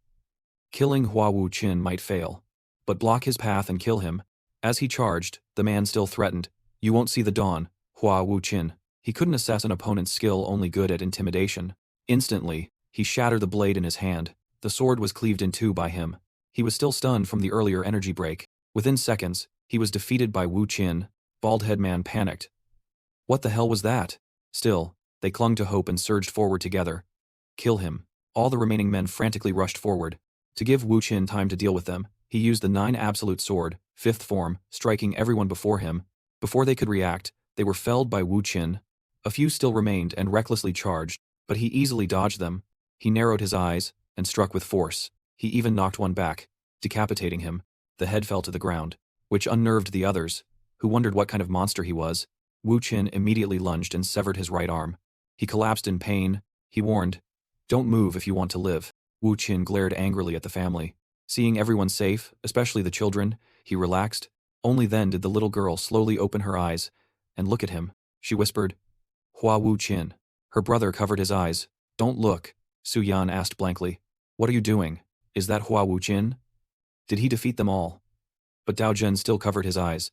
Killing Hua Wu Qin might fail, but block his path and kill him. As he charged, the man still threatened, "You won't see the dawn, Hua Wu Qin." He couldn't assess an opponent's skill only good at intimidation. Instantly, he shattered the blade in his hand. The sword was cleaved in two by him. He was still stunned from the earlier energy break. Within seconds, he was defeated by Wu Qin. Bald-head man panicked. What the hell was that? Still, they clung to hope and surged forward together. Kill him. All the remaining men frantically rushed forward. To give Wu Qin time to deal with them, he used the 9 absolute sword, 5th form, striking everyone before him. Before they could react, they were felled by Wu Qin. A few still remained and recklessly charged, but he easily dodged them. He narrowed his eyes and struck with force. He even knocked one back, decapitating him. The head fell to the ground, which unnerved the others, who wondered what kind of monster he was. Wu Qin immediately lunged and severed his right arm. He collapsed in pain. He warned, "Don't move if you want to live." Wu Qin glared angrily at the family. Seeing everyone safe, especially the children, he relaxed. Only then did the little girl slowly open her eyes and look at him. she whispered. Hua Wu Qin. Her brother covered his eyes. Don't look, Su Yan asked blankly. What are you doing? Is that Hua Wu Qin? Did he defeat them all? But Dao Zhen still covered his eyes.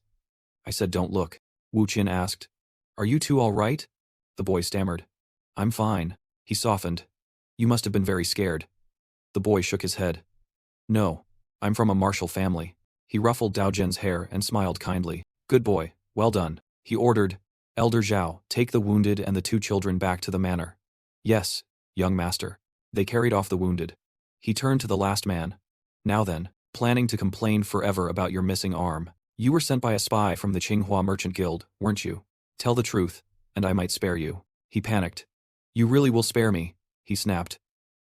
I said don't look, Wu Qin asked. Are you two all right? The boy stammered. I'm fine. He softened. You must have been very scared. The boy shook his head. No, I'm from a martial family. He ruffled Dao Zhen's hair and smiled kindly. Good boy, well done. He ordered, Elder Zhao, take the wounded and the two children back to the manor. Yes, young master. They carried off the wounded. He turned to the last man. Now then, planning to complain forever about your missing arm. You were sent by a spy from the Qinghua Merchant Guild, weren't you? Tell the truth, and I might spare you. He panicked. You really will spare me, he snapped.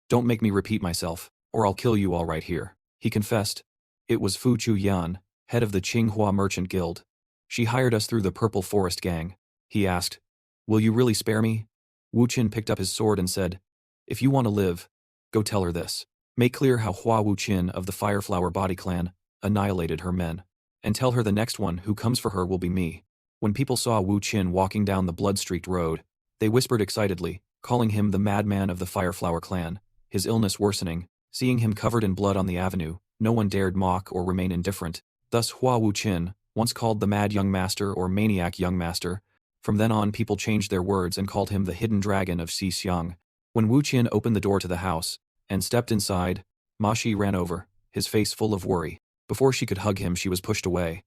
Don't make me repeat myself, or I'll kill you all right here. He confessed. It was Fu Chu Yan, head of the Qinghua Merchant Guild. She hired us through the Purple Forest Gang. He asked, will you really spare me? Wu Qin picked up his sword and said, if you want to live, go tell her this. Make clear how Hua Wu Qin of the Fireflower Body Clan annihilated her men. And tell her the next one who comes for her will be me. When people saw Wu Qin walking down the blood-streaked road, they whispered excitedly, calling him the madman of the Fireflower clan. His illness worsening, seeing him covered in blood on the avenue, no one dared mock or remain indifferent. Thus Hua Wu Qin, once called the Mad Young Master or Maniac Young Master, from then on people changed their words and called him the Hidden Dragon of Xixiang. When Wu Qin opened the door to the house and stepped inside, Ma Shi ran over, his face full of worry. Before she could hug him, she was pushed away.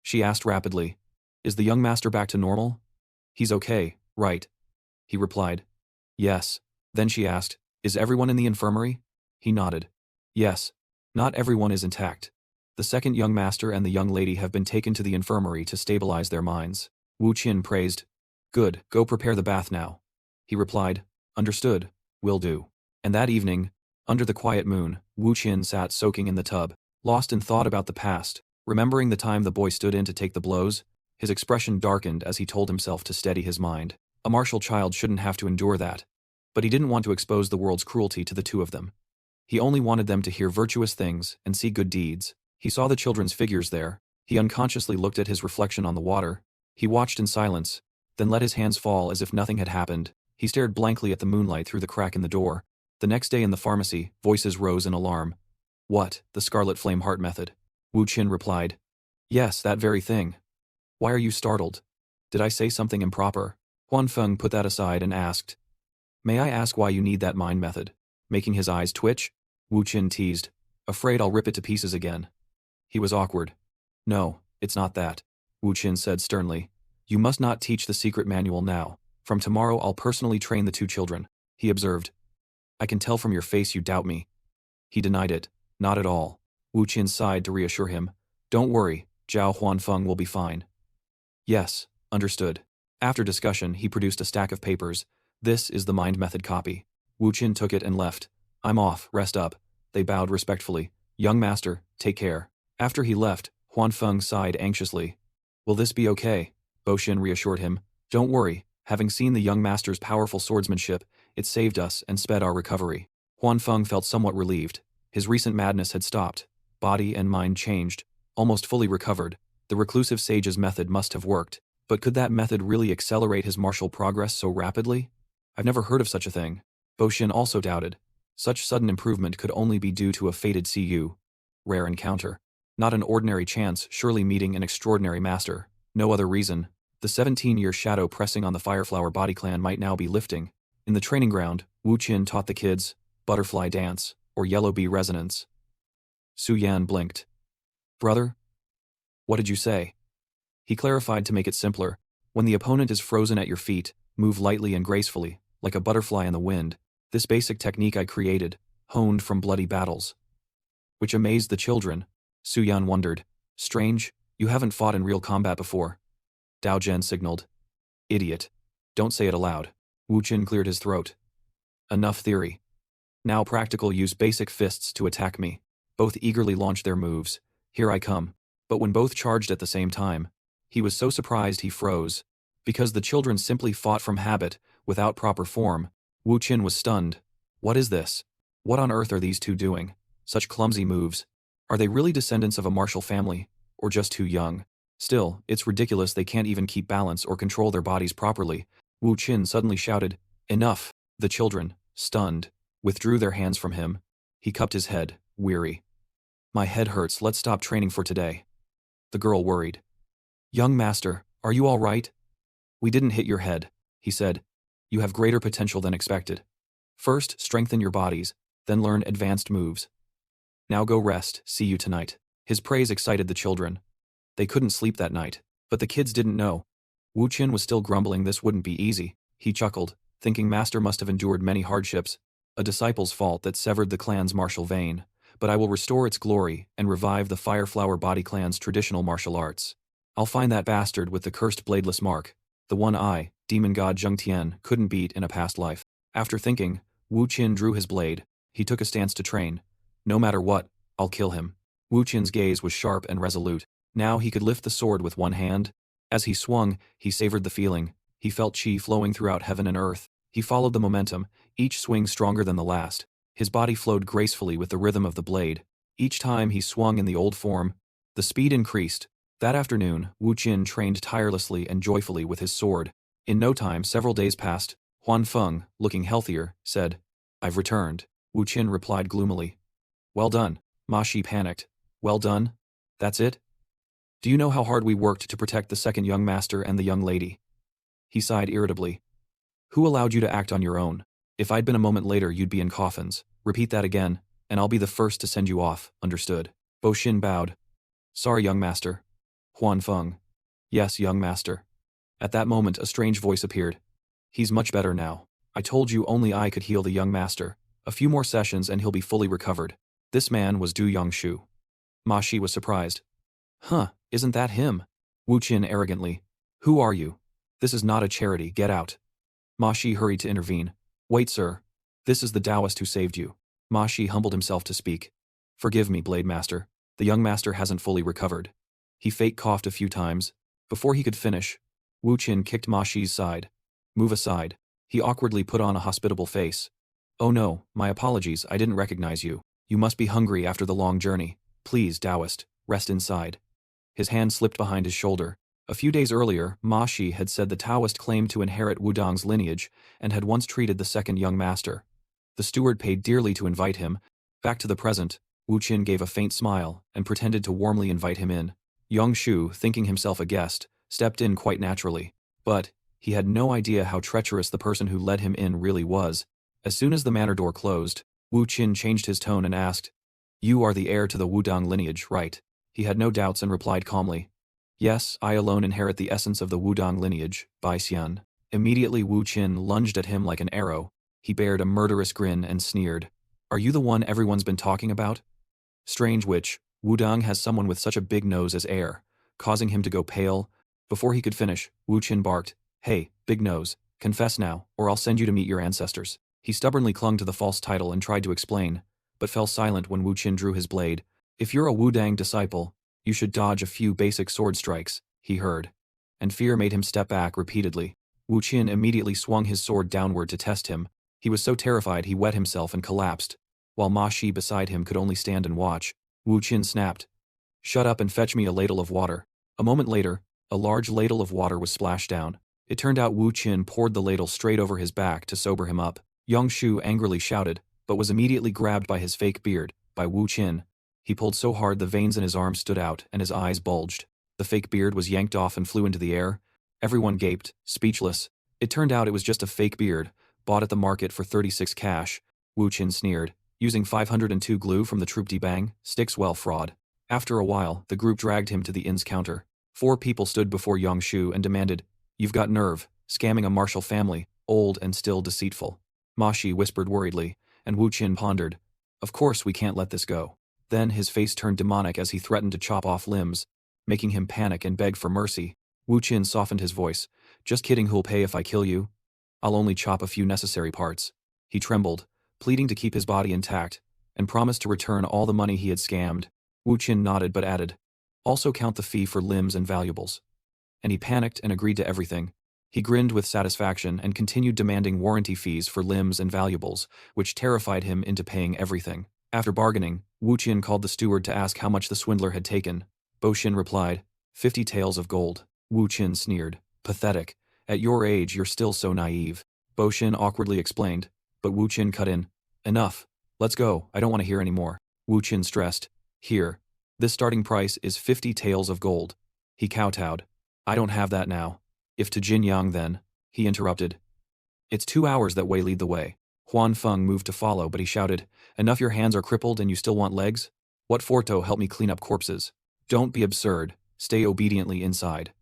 She asked rapidly, is the young master back to normal? He's okay, right? He replied. Yes. Then she asked, is everyone in the infirmary? He nodded. Yes. Not everyone is intact. The second young master and the young lady have been taken to the infirmary to stabilize their minds. Wu Qin praised. Good, go prepare the bath now. He replied, understood, will do. And that evening, under the quiet moon, Wu Qin sat soaking in the tub, lost in thought about the past, remembering the time the boy stood in to take the blows. His expression darkened as he told himself to steady his mind. A martial child shouldn't have to endure that. But he didn't want to expose the world's cruelty to the two of them. He only wanted them to hear virtuous things and see good deeds. He saw the children's figures there. He unconsciously looked at his reflection on the water. He watched in silence, then let his hands fall as if nothing had happened. He stared blankly at the moonlight through the crack in the door. The next day in the pharmacy, voices rose in alarm. What, the Scarlet Flame Heart method? Wu Qin replied. Yes, that very thing. Why are you startled? Did I say something improper? Huan Feng put that aside and asked. May I ask why you need that mind method? Making his eyes twitch? Wu Qin teased. Afraid I'll rip it to pieces again. He was awkward. No, it's not that, Wu Qin said sternly. You must not teach the secret manual now. From tomorrow I'll personally train the two children. He observed. I can tell from your face you doubt me. He denied it. Not at all. Wu Qin sighed to reassure him. Don't worry, Zhao Huanfeng will be fine. Yes, understood. After discussion, he produced a stack of papers. This is the mind method copy. Wu Qin took it and left. I'm off, rest up. They bowed respectfully. Young master, take care. After he left, Huanfeng sighed anxiously. Will this be okay? Bo Xin reassured him. Don't worry, having seen the young master's powerful swordsmanship, it saved us and sped our recovery. Huanfeng felt somewhat relieved. His recent madness had stopped. Body and mind changed, almost fully recovered. The reclusive sage's method must have worked. But could that method really accelerate his martial progress so rapidly? I've never heard of such a thing. Bo Xin also doubted. Such sudden improvement could only be due to a fated CU. Rare encounter. Not an ordinary chance, surely meeting an extraordinary master. No other reason. The 17-year shadow pressing on the Fireflower Body Clan might now be lifting. In the training ground, Wu Qin taught the kids butterfly dance, or yellow bee resonance. Su Yan blinked. Brother? What did you say? He clarified to make it simpler. When the opponent is frozen at your feet, move lightly and gracefully, like a butterfly in the wind. This basic technique I created, honed from bloody battles. Which amazed the children. Su Yan wondered. Strange, you haven't fought in real combat before. Dao Zhen signaled. Idiot. Don't say it aloud. Wu Qin cleared his throat. Enough theory. Now practical, use basic fists to attack me. Both eagerly launched their moves. Here I come. But when both charged at the same time, he was so surprised he froze. Because the children simply fought from habit, without proper form. Wu Qin was stunned. What is this? What on earth are these two doing? Such clumsy moves. Are they really descendants of a martial family, or just too young? Still, it's ridiculous they can't even keep balance or control their bodies properly. Wu Qin suddenly shouted, "Enough!" The children, stunned, withdrew their hands from him. He cupped his head, weary. "My head hurts, let's stop training for today." The girl worried. "Young master, are you all right?" "We didn't hit your head," he said. "You have greater potential than expected. First, strengthen your bodies, then learn advanced moves. Now go rest, see you tonight." His praise excited the children. They couldn't sleep that night, but the kids didn't know. Wu Qin was still grumbling this wouldn't be easy. He chuckled, thinking master must have endured many hardships. A disciple's fault that severed the clan's martial vein, but I will restore its glory and revive the Fireflower Body clan's traditional martial arts. I'll find that bastard with the cursed bladeless mark, the one I, demon god Zheng Tian, couldn't beat in a past life. After thinking, Wu Qin drew his blade. He took a stance to train. No matter what, I'll kill him. Wu Qin's gaze was sharp and resolute. Now he could lift the sword with one hand. As he swung, he savored the feeling. He felt chi flowing throughout heaven and earth. He followed the momentum, each swing stronger than the last. His body flowed gracefully with the rhythm of the blade. Each time he swung in the old form, the speed increased. That afternoon, Wu Qin trained tirelessly and joyfully with his sword. In no time, several days passed. Huan Feng, looking healthier, said, "I've returned." Wu Qin replied gloomily. "Well done." Ma Shi panicked. "Well done? That's it? Do you know how hard we worked to protect the second young master and the young lady?" He sighed irritably. "Who allowed you to act on your own? If I'd been a moment later you'd be in coffins. Repeat that again, and I'll be the first to send you off, understood?" Bo Xin bowed. "Sorry, young master." Huan Feng. "Yes, young master." At that moment a strange voice appeared. "He's much better now. I told you only I could heal the young master. A few more sessions and he'll be fully recovered." This man was Du Yongshu. Ma Shi was surprised. "Huh, isn't that him?" Wu Qin arrogantly. "Who are you? This is not a charity, get out." Ma Shi hurried to intervene. "Wait, sir. This is the Taoist who saved you." Ma Shi humbled himself to speak. "Forgive me, Blade Master. The young master hasn't fully recovered." He fake coughed a few times. Before he could finish, Wu Qin kicked Ma Shi's side. "Move aside." He awkwardly put on a hospitable face. "Oh no, my apologies, I didn't recognize you. You must be hungry after the long journey. Please, Taoist, rest inside." His hand slipped behind his shoulder. A few days earlier, Ma Shi had said the Taoist claimed to inherit Wudong's lineage and had once treated the second young master. The steward paid dearly to invite him. Back to the present, Wu Qin gave a faint smile and pretended to warmly invite him in. Yongshu, thinking himself a guest, stepped in quite naturally. But he had no idea how treacherous the person who let him in really was. As soon as the manor door closed, Wu Qin changed his tone and asked, "You are the heir to the Wudong lineage, right?" He had no doubts and replied calmly, "Yes, I alone inherit the essence of the Wudong lineage, Bai Xian." Immediately Wu Qin lunged at him like an arrow. He bared a murderous grin and sneered, "Are you the one everyone's been talking about?" Strange which, Wudong has someone with such a big nose as heir, causing him to go pale. Before he could finish, Wu Qin barked, "Hey, big nose, confess now, or I'll send you to meet your ancestors." He stubbornly clung to the false title and tried to explain, but fell silent when Wu Qin drew his blade. "If you're a Wudang disciple, you should dodge a few basic sword strikes," he heard. And fear made him step back repeatedly. Wu Qin immediately swung his sword downward to test him. He was so terrified he wet himself and collapsed, while Ma Shi beside him could only stand and watch. Wu Qin snapped, "Shut up and fetch me a ladle of water." A moment later, a large ladle of water was splashed down. It turned out Wu Qin poured the ladle straight over his back to sober him up. Yongshu angrily shouted, but was immediately grabbed by his fake beard, by Wu Qin. He pulled so hard the veins in his arms stood out and his eyes bulged. The fake beard was yanked off and flew into the air. Everyone gaped, speechless. It turned out it was just a fake beard, bought at the market for 36 cash. Wu Qin sneered, "Using 502 glue from the Troop Di Bang, sticks well fraud." After a while, the group dragged him to the inn's counter. 4 people stood before Yongshu and demanded, "You've got nerve, scamming a martial family, old and still deceitful." Ma Shi whispered worriedly, and Wu Qin pondered, "Of course we can't let this go." Then his face turned demonic as he threatened to chop off limbs, making him panic and beg for mercy. Wu Qin softened his voice, "Just kidding, who'll pay if I kill you? I'll only chop a few necessary parts." He trembled, pleading to keep his body intact, and promised to return all the money he had scammed. Wu Qin nodded but added, "Also count the fee for limbs and valuables." And he panicked and agreed to everything. He grinned with satisfaction and continued demanding warranty fees for limbs and valuables, which terrified him into paying everything. After bargaining, Wu Qin called the steward to ask how much the swindler had taken. Bo Xin replied, 50 taels of gold. Wu Qin sneered. Pathetic. At your age you're still so naive. Bo Xin awkwardly explained, but Wu Qin cut in. Enough. Let's go, I don't want to hear any more. Wu Qin stressed. Here. This starting price is 50 taels of gold. He kowtowed. I don't have that now. If to Jin Yang then. He interrupted. It's 2 hours that way lead the way. Huan Feng moved to follow, but he shouted, Enough your hands are crippled and you still want legs? What for to help me clean up corpses? Don't be absurd, stay obediently inside.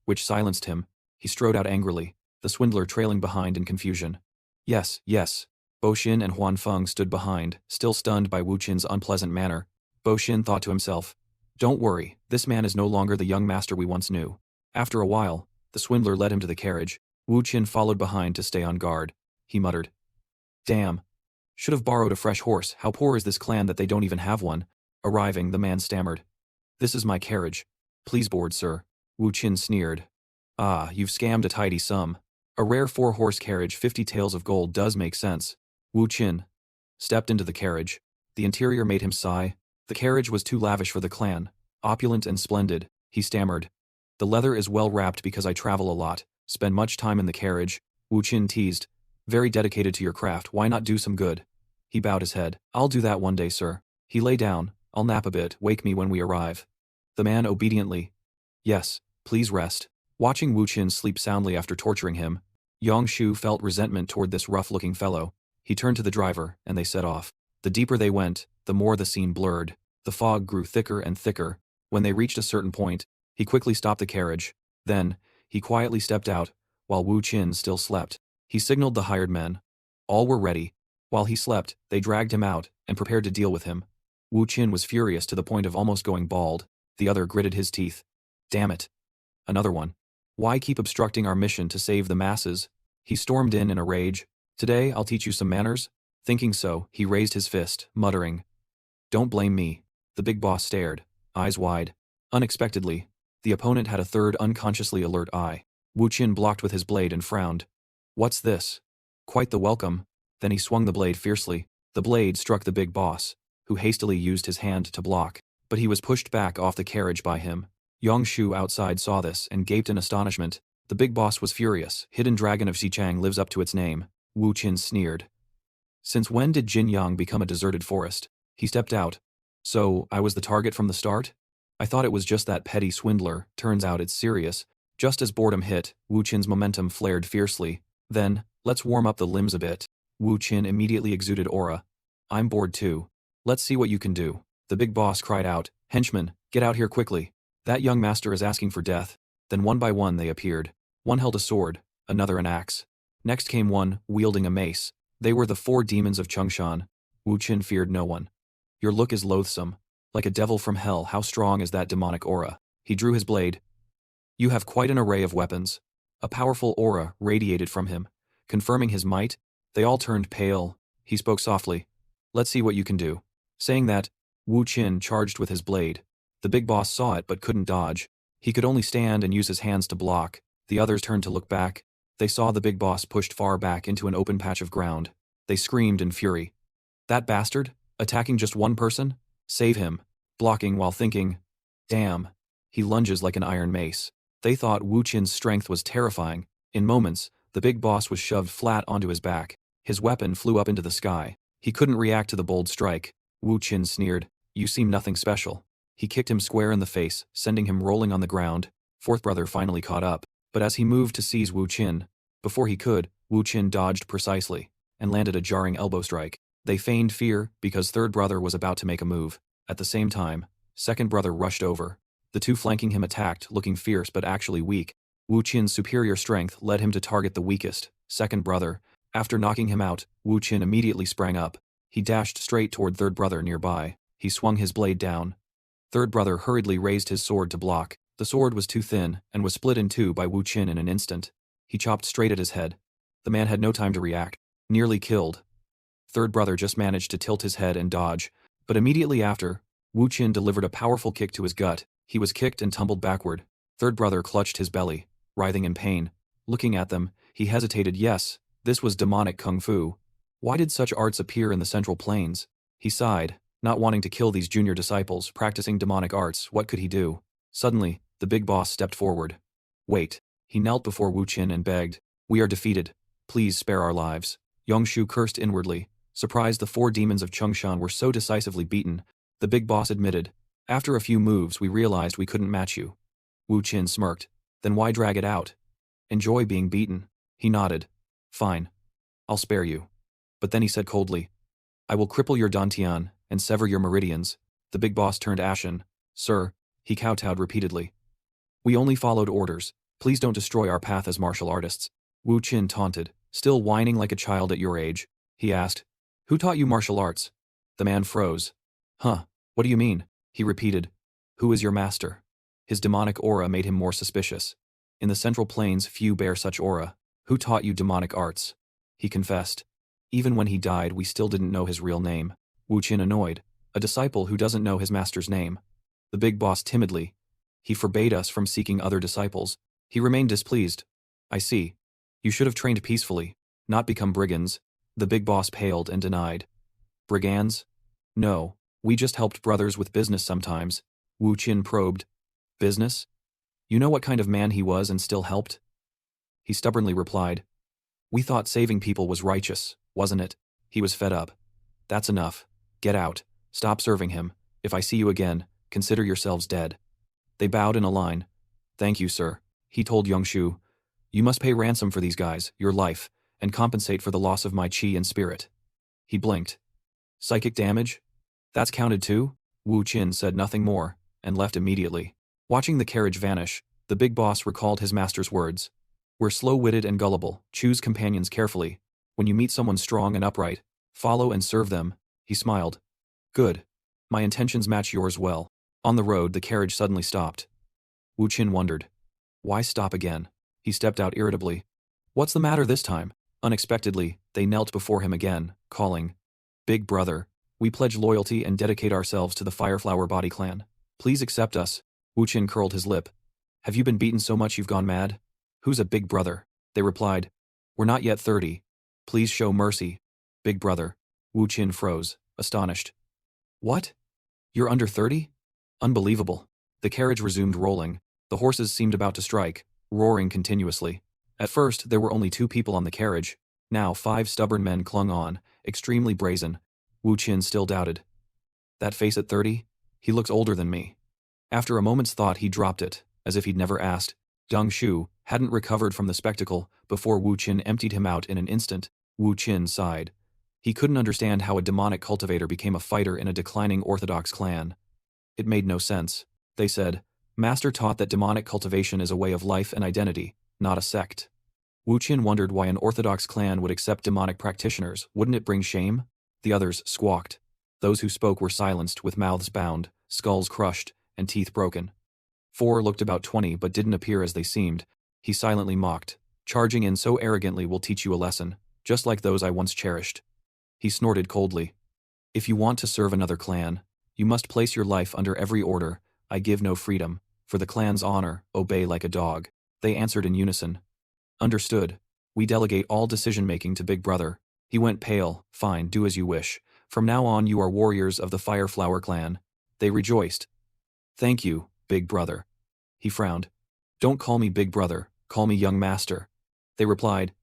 Which silenced him. He strode out angrily, the swindler trailing behind in confusion. Yes, yes. Bo Xin and Huan Feng stood behind, still stunned by Wu Qin's unpleasant manner. Bo Xin thought to himself, Don't worry, this man is no longer the young master we once knew. After a while, the swindler led him to the carriage. Wu Qin followed behind to stay on guard. He muttered. Damn. Should have borrowed a fresh horse, how poor is this clan that they don't even have one? Arriving, the man stammered. This is my carriage. Please board, sir. Wu Qin sneered. Ah, you've scammed a tidy sum. A rare 4-horse carriage, 50 taels of gold does make sense. Wu Qin stepped into the carriage. The interior made him sigh. The carriage was too lavish for the clan. Opulent and splendid, he stammered. The leather is well wrapped because I travel a lot, spend much time in the carriage. Wu Qin teased. Very dedicated to your craft, why not do some good? He bowed his head. I'll do that one day, sir. He lay down. I'll nap a bit, wake me when we arrive. The man obediently. Yes, please rest. Watching Wu Qin sleep soundly after torturing him, Yang Shu felt resentment toward this rough-looking fellow. He turned to the driver, and they set off. The deeper they went, the more the scene blurred. The fog grew thicker and thicker. When they reached a certain point, he quickly stopped the carriage. Then, he quietly stepped out, while Wu Qin still slept. He signaled the hired men. All were ready. While he slept, they dragged him out and prepared to deal with him. Wu Qin was furious to the point of almost going bald. The other gritted his teeth. Damn it. Another one. Why keep obstructing our mission to save the masses? He stormed in a rage. Today, I'll teach you some manners. Thinking so, he raised his fist, muttering. Don't blame me. The big boss stared, eyes wide. Unexpectedly, the opponent had a third unconsciously alert eye. Wu Qin blocked with his blade and frowned. What's this? Quite the welcome. Then he swung the blade fiercely. The blade struck the big boss, who hastily used his hand to block, but he was pushed back off the carriage by him. Yang Shu outside saw this and gaped in astonishment. The big boss was furious. Hidden Dragon of Xichang lives up to its name. Wu Qin sneered. Since when did Jin Yang become a deserted forest? He stepped out. So, I was the target from the start? I thought it was just that petty swindler. Turns out it's serious. Just as boredom hit, Wu Qin's momentum flared fiercely. Then, let's warm up the limbs a bit. Wu Qin immediately exuded aura. I'm bored too. Let's see what you can do. The big boss cried out. Henchman, get out here quickly. That young master is asking for death. Then one by one they appeared. One held a sword, another an axe. Next came one, wielding a mace. They were the 4 demons of Changshan. Wu Qin feared no one. Your look is loathsome. Like a devil from hell, how strong is that demonic aura? He drew his blade. You have quite an array of weapons. A powerful aura radiated from him, confirming his might. They all turned pale. He spoke softly. Let's see what you can do. Saying that, Wu Qin charged with his blade. The big boss saw it but couldn't dodge. He could only stand and use his hands to block. The others turned to look back. They saw the big boss pushed far back into an open patch of ground. They screamed in fury. That bastard? Attacking just one person? Save him. Blocking while thinking. Damn. He lunges like an iron mace. They thought Wu Qin's strength was terrifying. In moments, the big boss was shoved flat onto his back. His weapon flew up into the sky. He couldn't react to the bold strike. Wu Qin sneered. You seem nothing special. He kicked him square in the face, sending him rolling on the ground. Fourth brother finally caught up, but as he moved to seize Wu Qin, before he could, Wu Qin dodged precisely, and landed a jarring elbow strike. They feigned fear, because third brother was about to make a move. At the same time, second brother rushed over. The two flanking him attacked, looking fierce but actually weak. Wu Qin's superior strength led him to target the weakest, second brother. After knocking him out, Wu Qin immediately sprang up. He dashed straight toward third brother nearby. He swung his blade down. Third brother hurriedly raised his sword to block. The sword was too thin, and was split in two by Wu Qin in an instant. He chopped straight at his head. The man had no time to react. Nearly killed. Third brother just managed to tilt his head and dodge, but immediately after, Wu Qin delivered a powerful kick to his gut. He was kicked and tumbled backward. Third brother clutched his belly, writhing in pain. Looking at them, he hesitated. Yes, this was demonic kung fu. Why did such arts appear in the Central Plains? He sighed, not wanting to kill these junior disciples practicing demonic arts. What could he do? Suddenly, The big boss stepped forward. Wait. He knelt before Wu Qin and begged. We are defeated. Please spare our lives. Yongshu cursed inwardly, surprised the 4 demons of Chengshan were so decisively beaten. The big boss admitted. After a few moves we realized we couldn't match you. Wu Qin smirked. Then why drag it out? Enjoy being beaten. He nodded. Fine. I'll spare you. But then he said coldly. I will cripple your dantian and sever your meridians. The big boss turned ashen. Sir, he kowtowed repeatedly. We only followed orders. Please don't destroy our path as martial artists. Wu Qin taunted. Still whining like a child at your age? He asked. Who taught you martial arts? The man froze. Huh, what do you mean? He repeated. Who is your master? His demonic aura made him more suspicious. In the Central Plains few bear such aura. Who taught you demonic arts? He confessed. Even when he died we still didn't know his real name. Wu Qin annoyed. A disciple who doesn't know his master's name. The big boss timidly. He forbade us from seeking other disciples. He remained displeased. I see. You should have trained peacefully, not become brigands. The big boss paled and denied. Brigands? No, we just helped brothers with business sometimes. Wu Qin probed. Business? You know what kind of man he was and still helped? He stubbornly replied. We thought saving people was righteous, wasn't it? He was fed up. That's enough. Get out. Stop serving him. If I see you again, consider yourselves dead. They bowed in a line. Thank you, sir. He told Yongshu. You must pay ransom for these guys, your life, and compensate for the loss of my chi and spirit. He blinked. Psychic damage? That's counted too? Wu Qin said nothing more, and left immediately. Watching the carriage vanish, the big boss recalled his master's words. We're slow-witted and gullible, choose companions carefully. When you meet someone strong and upright, follow and serve them. He smiled. Good. My intentions match yours well. On the road, the carriage suddenly stopped. Wu Qin wondered. Why stop again? He stepped out irritably. What's the matter this time? Unexpectedly, they knelt before him again, calling. Big brother, we pledge loyalty and dedicate ourselves to the Fireflower Body Clan. Please accept us. Wu Qin curled his lip. Have you been beaten so much you've gone mad? Who's a big brother? They replied. We're not yet 30. Please show mercy. Big brother. Wu Qin froze, astonished. What? You're under 30? Unbelievable. The carriage resumed rolling. The horses seemed about to strike, roaring continuously. At first, there were only 2 people on the carriage. Now 5 stubborn men clung on, extremely brazen. Wu Qin still doubted. That face at 30? He looks older than me. After a moment's thought he dropped it, as if he'd never asked. Deng Shu hadn't recovered from the spectacle before Wu Qin emptied him out in an instant. Wu Qin sighed. He couldn't understand how a demonic cultivator became a fighter in a declining orthodox clan. It made no sense. They said, Master taught that demonic cultivation is a way of life and identity, not a sect. Wu Qin wondered why an orthodox clan would accept demonic practitioners. Wouldn't it bring shame? The others squawked. Those who spoke were silenced with mouths bound, skulls crushed, and teeth broken. 4 looked about 20 but didn't appear as they seemed. He silently mocked. Charging in so arrogantly will teach you a lesson, just like those I once cherished. He snorted coldly. If you want to serve another clan, you must place your life under every order. I give no freedom. For the clan's honor, obey like a dog. They answered in unison. Understood. We delegate all decision-making to Big Brother. He went pale. Fine, do as you wish. From now on you are warriors of the Fireflower clan. They rejoiced. Thank you, Big Brother. He frowned. Don't call me Big Brother, call me Young Master. They replied.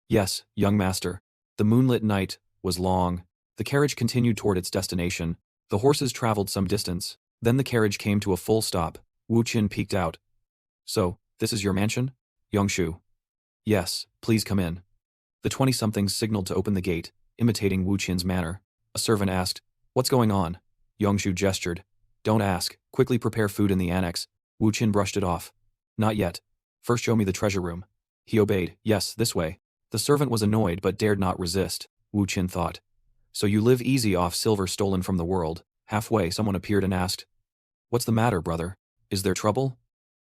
Yes, Young Master. The moonlit night was long. The carriage continued toward its destination. The horses traveled some distance. Then the carriage came to a full stop. Wu Qin peeked out. So, this is your mansion? Yongshu. Yes, please come in. The 20-somethings signaled to open the gate, imitating Wu Qin's manner. A servant asked, What's going on? Yongshu gestured. Don't ask. Quickly prepare food in the annex. Wu Qin brushed it off. Not yet. First show me the treasure room. He obeyed. Yes, this way. The servant was annoyed but dared not resist. Wu Qin thought. So you live easy off silver stolen from the world. Halfway, someone appeared and asked, What's the matter, brother? Is there trouble?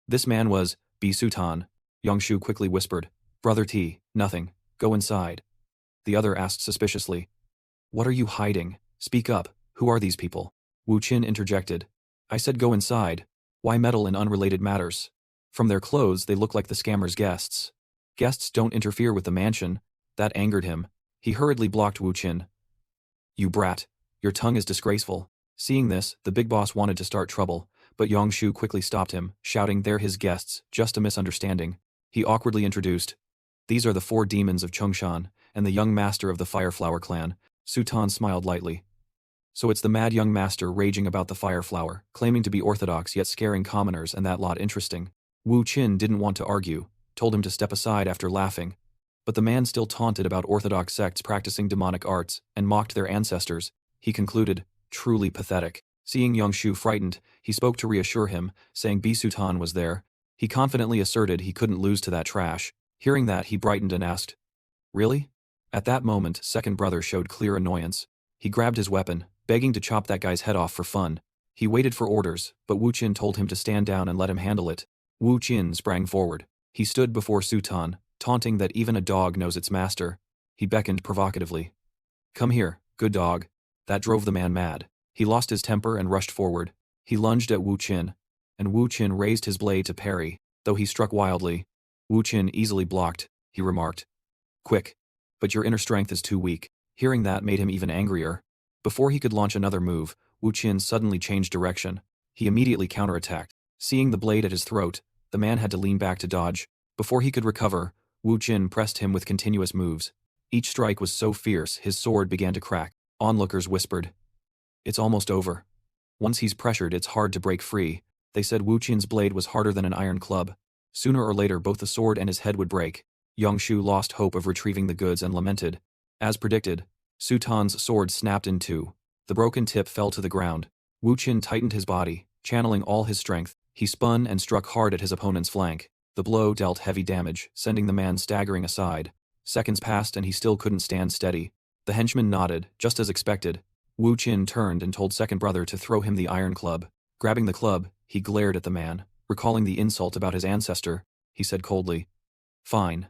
This man was Vuton. Yongshu quickly whispered. Brother T, nothing. Go inside. The other asked suspiciously. What are you hiding? Speak up. Who are these people? Wu Qin interjected. I said go inside. Why meddle in unrelated matters? From their clothes they look like the scammer's guests. Guests don't interfere with the mansion. That angered him. He hurriedly blocked Wu Qin. You brat. Your tongue is disgraceful. Seeing this, the big boss wanted to start trouble, but Yangshu quickly stopped him, shouting, "They're his guests, just a misunderstanding." He awkwardly introduced, "These are the 4 demons of Chongshan, and the young master of the Fireflower clan." Sutan smiled lightly. "So it's the mad young master raging about the Fireflower, claiming to be orthodox yet scaring commoners, and that lot interesting." Wu Qin didn't want to argue, told him to step aside after laughing. But the man still taunted about orthodox sects practicing demonic arts, and mocked their ancestors. He concluded, "Truly pathetic." Seeing Yangshu frightened, he spoke to reassure him, saying Bisutan was there. He confidently asserted he couldn't lose to that trash. Hearing that, he brightened and asked, "Really?" At that moment, second brother showed clear annoyance. He grabbed his weapon, begging to chop that guy's head off for fun. He waited for orders, but Wu Qin told him to stand down and let him handle it. Wu Qin sprang forward. He stood before Sutan, taunting that even a dog knows its master. He beckoned provocatively. "Come here, good dog." That drove the man mad. He lost his temper and rushed forward. He lunged at Wu Qin, and Wu Qin raised his blade to parry, though he struck wildly. Wu Qin easily blocked, he remarked. "Quick, but your inner strength is too weak." Hearing that made him even angrier. Before he could launch another move, Wu Qin suddenly changed direction. He immediately counterattacked. Seeing the blade at his throat, the man had to lean back to dodge. Before he could recover, Wu Qin pressed him with continuous moves. Each strike was so fierce his sword began to crack. Onlookers whispered, "It's almost over. Once he's pressured, it's hard to break free." They said Wu Qin's blade was harder than an iron club. Sooner or later both the sword and his head would break. Yangshu lost hope of retrieving the goods and lamented. As predicted, Sutan's sword snapped in two. The broken tip fell to the ground. Wu Qin tightened his body, channeling all his strength. He spun and struck hard at his opponent's flank. The blow dealt heavy damage, sending the man staggering aside. Seconds passed and he still couldn't stand steady. The henchman nodded, just as expected. Wu Qin turned and told second brother to throw him the iron club. Grabbing the club, he glared at the man. Recalling the insult about his ancestor, he said coldly, "Fine.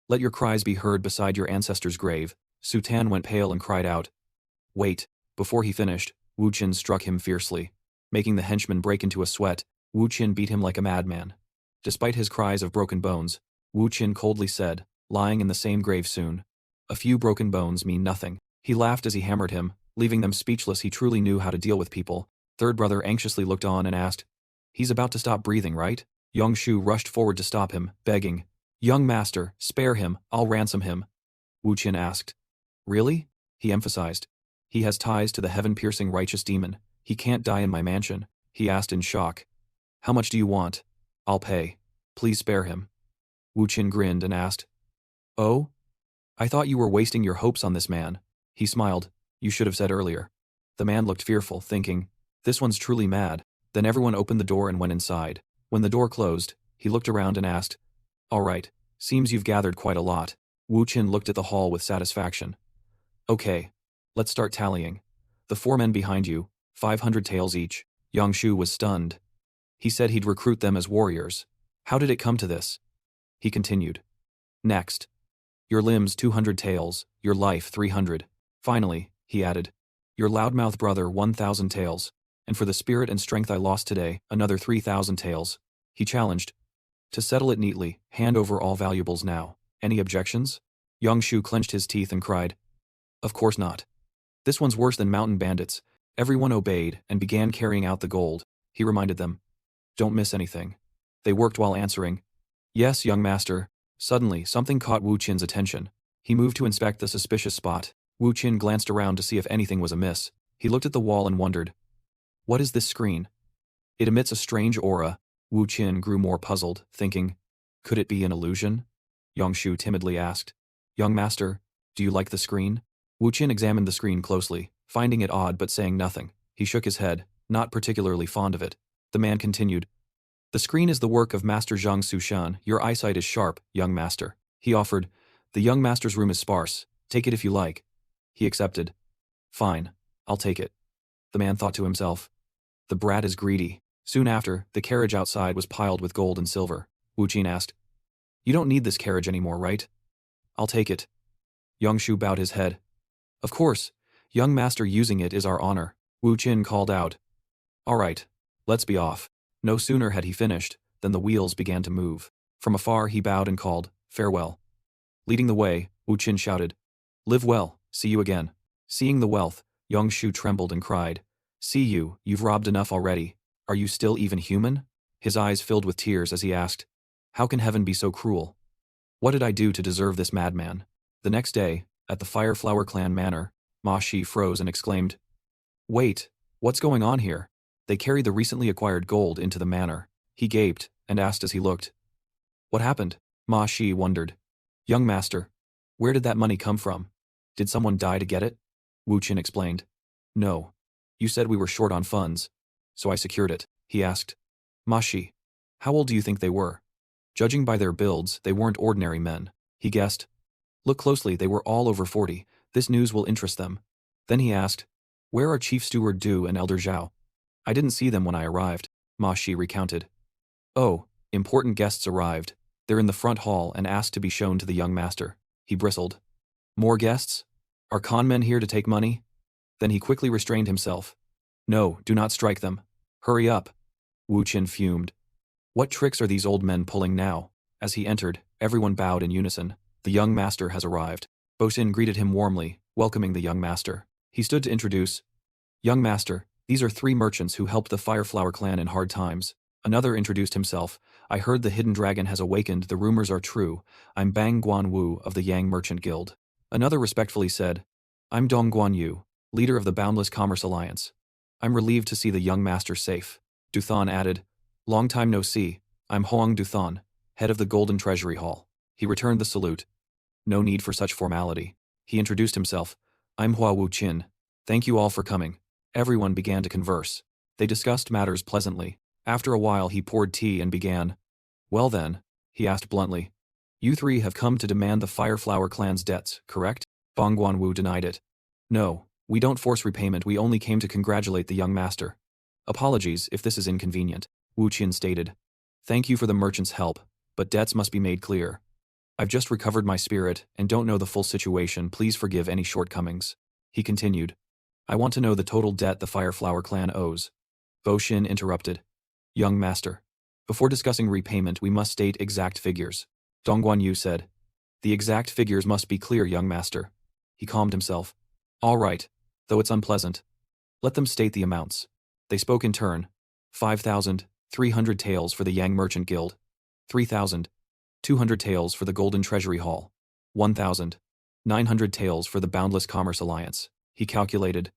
Let your cries be heard beside your ancestor's grave." Sutan went pale and cried out, "Wait." Before he finished, Wu Qin struck him fiercely. Making the henchman break into a sweat, Wu Qin beat him like a madman. Despite his cries of broken bones, Wu Qin coldly said, "Lying in the same grave soon. A few broken bones mean nothing." He laughed as he hammered him, leaving them speechless. He truly knew how to deal with people. Third brother anxiously looked on and asked, "He's about to stop breathing, right?" Yangshu rushed forward to stop him, begging, "Young master, spare him, I'll ransom him." Wu Qin asked, "Really?" He emphasized, "He has ties to the heaven-piercing righteous demon. He can't die in my mansion." He asked in shock, "How much do you want?" "I'll pay. Please spare him." Wu Qin grinned and asked, "Oh? I thought you were wasting your hopes on this man." He smiled, "You should have said earlier." The man looked fearful, thinking, "This one's truly mad." Then everyone opened the door and went inside. When the door closed, he looked around and asked, "All right, seems you've gathered quite a lot." Wu Qin looked at the hall with satisfaction. "Okay, let's start tallying. The 4 men behind you, 500 taels each." Yangshu was stunned. He said he'd recruit them as warriors. How did it come to this? He continued. "Next. Your limbs 200 taels, your life 300. Finally," he added, "your loudmouth brother 1,000 taels. And for the spirit and strength I lost today, another 3,000 taels." He challenged. "To settle it neatly, hand over all valuables now. Any objections?" Yangshu clenched his teeth and cried, "Of course not. This one's worse than mountain bandits." Everyone obeyed and began carrying out the gold. He reminded them, "Don't miss anything." They worked while answering, "Yes, young master." Suddenly, something caught Wu Qin's attention. He moved to inspect the suspicious spot. Wu Qin glanced around to see if anything was amiss. He looked at the wall and wondered, "What is this screen? It emits a strange aura." Wu Qin grew more puzzled, thinking, "Could it be an illusion?" Yangshu timidly asked, "Young master, do you like the screen?" Wu Qin examined the screen closely, finding it odd but saying nothing. He shook his head, not particularly fond of it. The man continued, "The screen is the work of Master Zhang Sushan. Your eyesight is sharp, young master." He offered, "The young master's room is sparse. Take it if you like." He accepted. "Fine, I'll take it." The man thought to himself, "The brat is greedy." Soon after, the carriage outside was piled with gold and silver. Wu Qin asked, "You don't need this carriage anymore, right?" "I'll take it." Yangshu bowed his head. "Of course, young master, using it is our honor." Wu Qin called out, "All right, let's be off." No sooner had he finished than the wheels began to move. From afar he bowed and called, "Farewell." Leading the way, Wu Qin shouted, "Live well, see you again." Seeing the wealth, Yangshu trembled and cried, "See you, you've robbed enough already." Are you still even human? His eyes filled with tears as he asked, how can heaven be so cruel? What did I do to deserve this madman? The next day, at the Fireflower clan manor, Ma Shi froze and exclaimed, wait, what's going on here? They carried the recently acquired gold into the manor. He gaped and asked as he looked, what happened? Ma Shi wondered. Young master, where did that money come from? Did someone die to get it? Wu Qin explained. No. You said we were short on funds, so I secured it. He asked, Ma Shi, how old do you think they were? Judging by their builds, they weren't ordinary men. He guessed. Look closely, they were all over 40. This news will interest them. Then he asked, where are Chief Steward Du and Elder Zhao? I didn't see them when I arrived, Ma Shi recounted. Oh, important guests arrived. They're in the front hall and asked to be shown to the young master. He bristled. More guests? Are con men here to take money? Then he quickly restrained himself. No, do not strike them. Hurry up. Wu Qin fumed. What tricks are these old men pulling now? As he entered, everyone bowed in unison. The young master has arrived. Bo Xin greeted him warmly, welcoming the young master. He stood to introduce. Young master, these are 3 merchants who helped the Fireflower clan in hard times. Another introduced himself. I heard the hidden dragon has awakened, the rumors are true. I'm Bang Guan Wu of the Yang Merchant Guild. Another respectfully said, I'm Dong Guan Yu, leader of the Boundless Commerce Alliance. I'm relieved to see the young master safe. Duthon added, long time no see. I'm Hoang Duthon, head of the Golden Treasury Hall. He returned the salute. No need for such formality. He introduced himself. I'm Hua Wu Qin. Thank you all for coming. Everyone began to converse. They discussed matters pleasantly. After a while he poured tea and began. Well then, he asked bluntly. You 3 have come to demand the Fireflower clan's debts, correct? Bang Guan Wu denied it. No, we don't force repayment, we only came to congratulate the young master. Apologies if this is inconvenient, Wu Qin stated. Thank you for the merchant's help, but debts must be made clear. I've just recovered my spirit and don't know the full situation, please forgive any shortcomings. He continued. I want to know the total debt the Fireflower clan owes. Bo Xin interrupted. Young master, before discussing repayment we must state exact figures. Dongguan Yu said. The exact figures must be clear, young master. He calmed himself. All right, though it's unpleasant. Let them state the amounts. They spoke in turn. 5,300 taels for the Yang Merchant Guild. 3,200 taels for the Golden Treasury Hall. 1,900 taels for the Boundless Commerce Alliance. He calculated.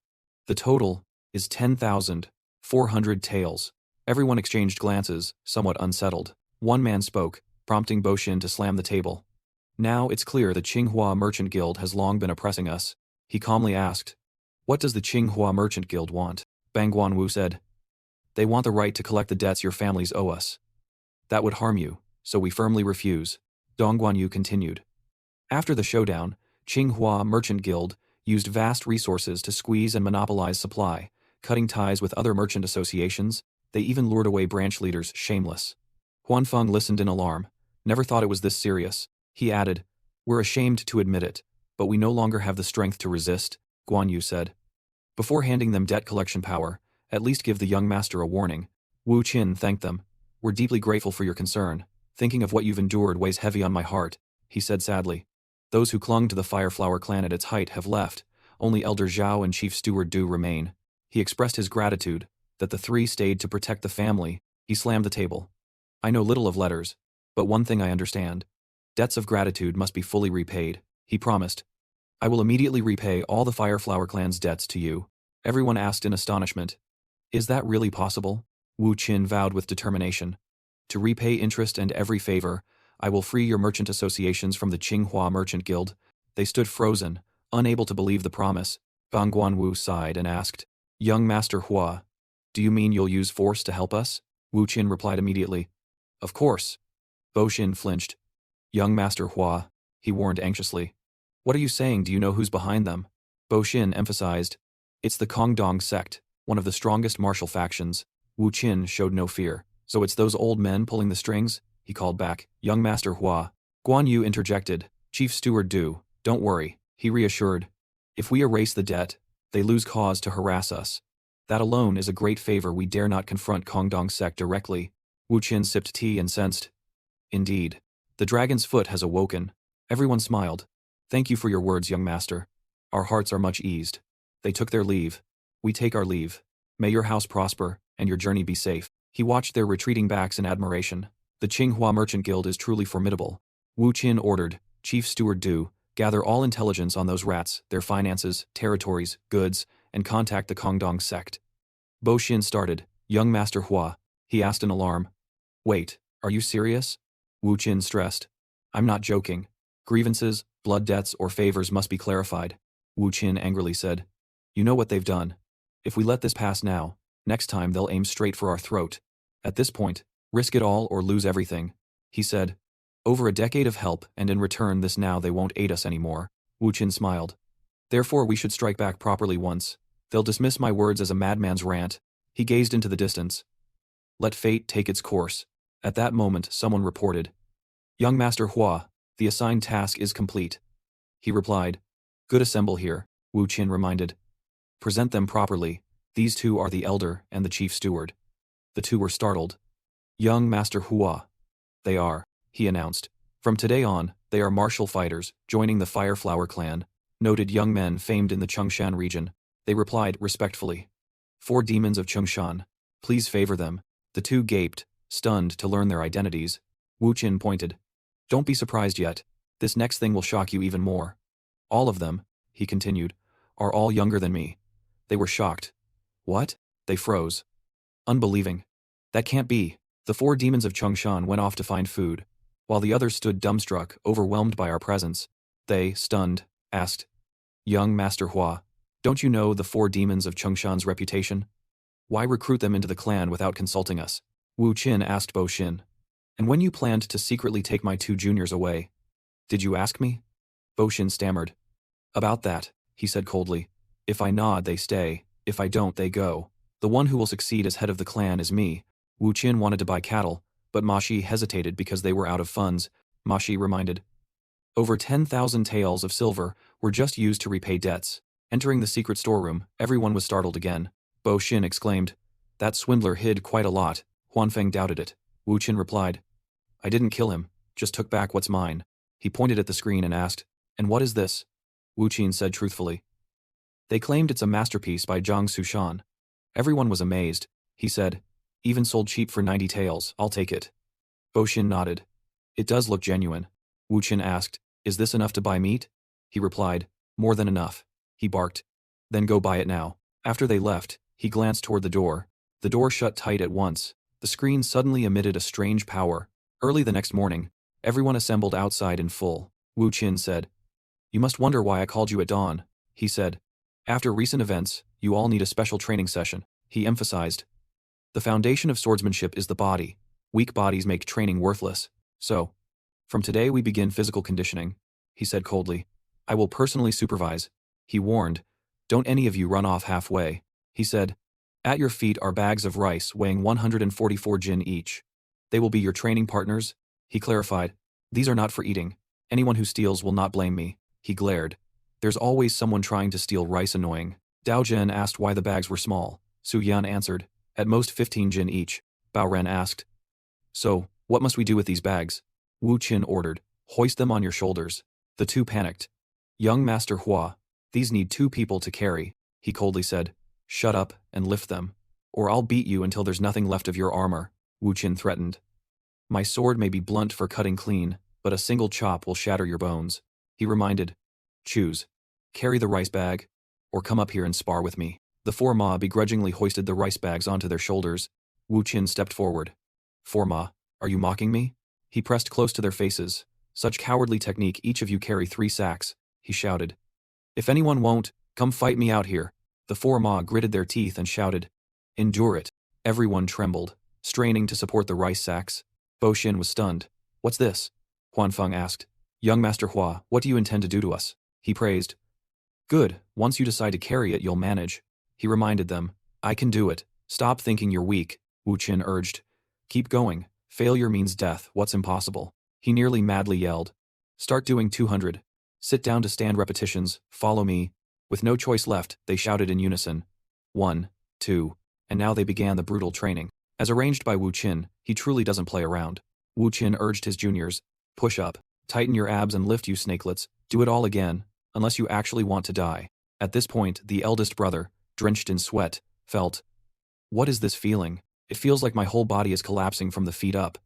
The total is 10,400 taels. Everyone exchanged glances, somewhat unsettled. One man spoke, prompting Bo Xin to slam the table. Now it's clear the Qinghua Merchant Guild has long been oppressing us. He calmly asked. What does the Qinghua Merchant Guild want? Bang Guan Wu said. They want the right to collect the debts your families owe us. That would harm you, so we firmly refuse. Dong Guan Yu continued. After the showdown, Qinghua Merchant Guild used vast resources to squeeze and monopolize supply, cutting ties with other merchant associations. They even lured away branch leaders, shameless. Huanfeng listened in alarm. Never thought it was this serious. He added, we're ashamed to admit it, but we no longer have the strength to resist, Guan Yu said. Before handing them debt collection power, at least give the young master a warning. Wu Qin thanked them. We're deeply grateful for your concern. Thinking of what you've endured weighs heavy on my heart, he said sadly. Those who clung to the Fireflower clan at its height have left. Only Elder Zhao and Chief Steward Du remain. He expressed his gratitude that the 3 stayed to protect the family. He slammed the table. I know little of letters, but one thing I understand. Debts of gratitude must be fully repaid, he promised. I will immediately repay all the Fireflower clan's debts to you. Everyone asked in astonishment. Is that really possible? Wu Qin vowed with determination. To repay interest and every favor, I will free your merchant associations from the Qinghua Merchant Guild. They stood frozen, unable to believe the promise. Bang Guan Wu sighed and asked, Young Master Hua, do you mean you'll use force to help us? Wu Qin replied immediately. Of course. Bo Xin flinched. Young Master Hua, he warned anxiously. What are you saying? Do you know who's behind them? Bo Xin emphasized. It's the Kongdong sect, one of the strongest martial factions. Wu Qin showed no fear. So it's those old men pulling the strings? He called back. Young Master Hua. Guan Yu interjected. Chief Steward Du, don't worry, he reassured. If we erase the debt, they lose cause to harass us. That alone is a great favor. We dare not confront Kongdong sect directly. Wu Qin sipped tea and sensed. Indeed. The dragon's foot has awoken. Everyone smiled. Thank you for your words, young master. Our hearts are much eased. They took their leave. We take our leave. May your house prosper, and your journey be safe. He watched their retreating backs in admiration. The Qinghua Merchant Guild is truly formidable. Wu Qin ordered, Chief Steward Du, gather all intelligence on those rats, their finances, territories, goods, and contact the Kongdong sect. Bo Xin started, young Master Hua. He asked in alarm. Wait, are you serious? Wu Qin stressed. I'm not joking. Grievances, blood debts, or favors must be clarified. Wu Qin angrily said. You know what they've done. If we let this pass now, next time they'll aim straight for our throat. At this point, risk it all or lose everything. He said. Over a decade of help, and in return this now they won't aid us anymore. Wu Qin smiled. Therefore we should strike back properly once. They'll dismiss my words as a madman's rant. He gazed into the distance. Let fate take its course. At that moment someone reported. Young Master Hua, the assigned task is complete. He replied. Good, assemble here, Wu Qin reminded. Present them properly. These two are the elder and the chief steward. The two were startled. Young Master Hua. They are, he announced. From today on, they are martial fighters, joining the Fireflower clan, noted young men famed in the Chongshan region. They replied respectfully. 4 demons of Chongshan. Please favor them. The two gaped, stunned to learn their identities. Wu Qin pointed. Don't be surprised yet. This next thing will shock you even more. All of them, he continued, are all younger than me. They were shocked. What? They froze. Unbelieving. That can't be. The 4 demons of Chongshan went off to find food, while the others stood dumbstruck, overwhelmed by our presence. They, stunned, asked, Young Master Hua, don't you know the 4 demons of Chongshan's reputation? Why recruit them into the clan without consulting us? Wu Qin asked Bo Xin. And when you planned to secretly take my 2 juniors away? Did you ask me? Bo Xin stammered. About that, he said coldly. If I nod, they stay. If I don't, they go. The one who will succeed as head of the clan is me. Wu Qin wanted to buy cattle, but Ma Shi hesitated because they were out of funds. Ma Shi reminded. Over 10,000 taels of silver were just used to repay debts. Entering the secret storeroom, everyone was startled again. Bo Xin exclaimed. That swindler hid quite a lot. Huanfeng doubted it. Wu Qin replied. I didn't kill him, just took back what's mine. He pointed at the screen and asked, And what is this? Wu Qin said truthfully. They claimed it's a masterpiece by Zhang Sushan. Everyone was amazed. He said, Even sold cheap for 90 taels, I'll take it. Bo Xin nodded. It does look genuine. Wu Qin asked, Is this enough to buy meat? He replied, More than enough. He barked. Then go buy it now. After they left, he glanced toward the door. The door shut tight at once. The screen suddenly emitted a strange power. Early the next morning, everyone assembled outside in full. Wu Qin said, You must wonder why I called you at dawn, he said. After recent events, you all need a special training session, he emphasized. The foundation of swordsmanship is the body. Weak bodies make training worthless. So, from today we begin physical conditioning, he said coldly. I will personally supervise. He warned, Don't any of you run off halfway, he said. At your feet are bags of rice weighing 144 jin each. They will be your training partners, he clarified. These are not for eating. Anyone who steals will not blame me, he glared. There's always someone trying to steal rice, annoying. Dao Zhen asked why the bags were small. Su Yan answered, At most 15 jin each. Bao Ren asked. So, what must we do with these bags? Wu Qin ordered, Hoist them on your shoulders. The two panicked. Young Master Hua, these need 2 people to carry, he coldly said. Shut up and lift them, or I'll beat you until there's nothing left of your armor, Wu Qin threatened. My sword may be blunt for cutting clean, but a single chop will shatter your bones, he reminded. Choose. Carry the rice bag, or come up here and spar with me. The 4 Ma begrudgingly hoisted the rice bags onto their shoulders. Wu Qin stepped forward. 4 Ma, are you mocking me? He pressed close to their faces. Such cowardly technique, each of you carry 3 sacks, he shouted. If anyone won't, come fight me out here. The 4 Ma gritted their teeth and shouted. Endure it. Everyone trembled, straining to support the rice sacks. Bo Xin was stunned. What's this? Huanfeng asked. Young Master Hua, what do you intend to do to us? He praised. Good, once you decide to carry it you'll manage. He reminded them. I can do it. Stop thinking you're weak, Wu Qin urged. Keep going. Failure means death, what's impossible? He nearly madly yelled. Start doing 200. Sit down to stand repetitions, follow me. With no choice left, they shouted in unison. 1, 2, and now they began the brutal training. As arranged by Wu Qin, he truly doesn't play around. Wu Qin urged his juniors. Push up, tighten your abs and lift, you snakelets. Do it all again, unless you actually want to die. At this point, the eldest brother, drenched in sweat, felt What is this feeling? It feels like my whole body is collapsing from the feet up.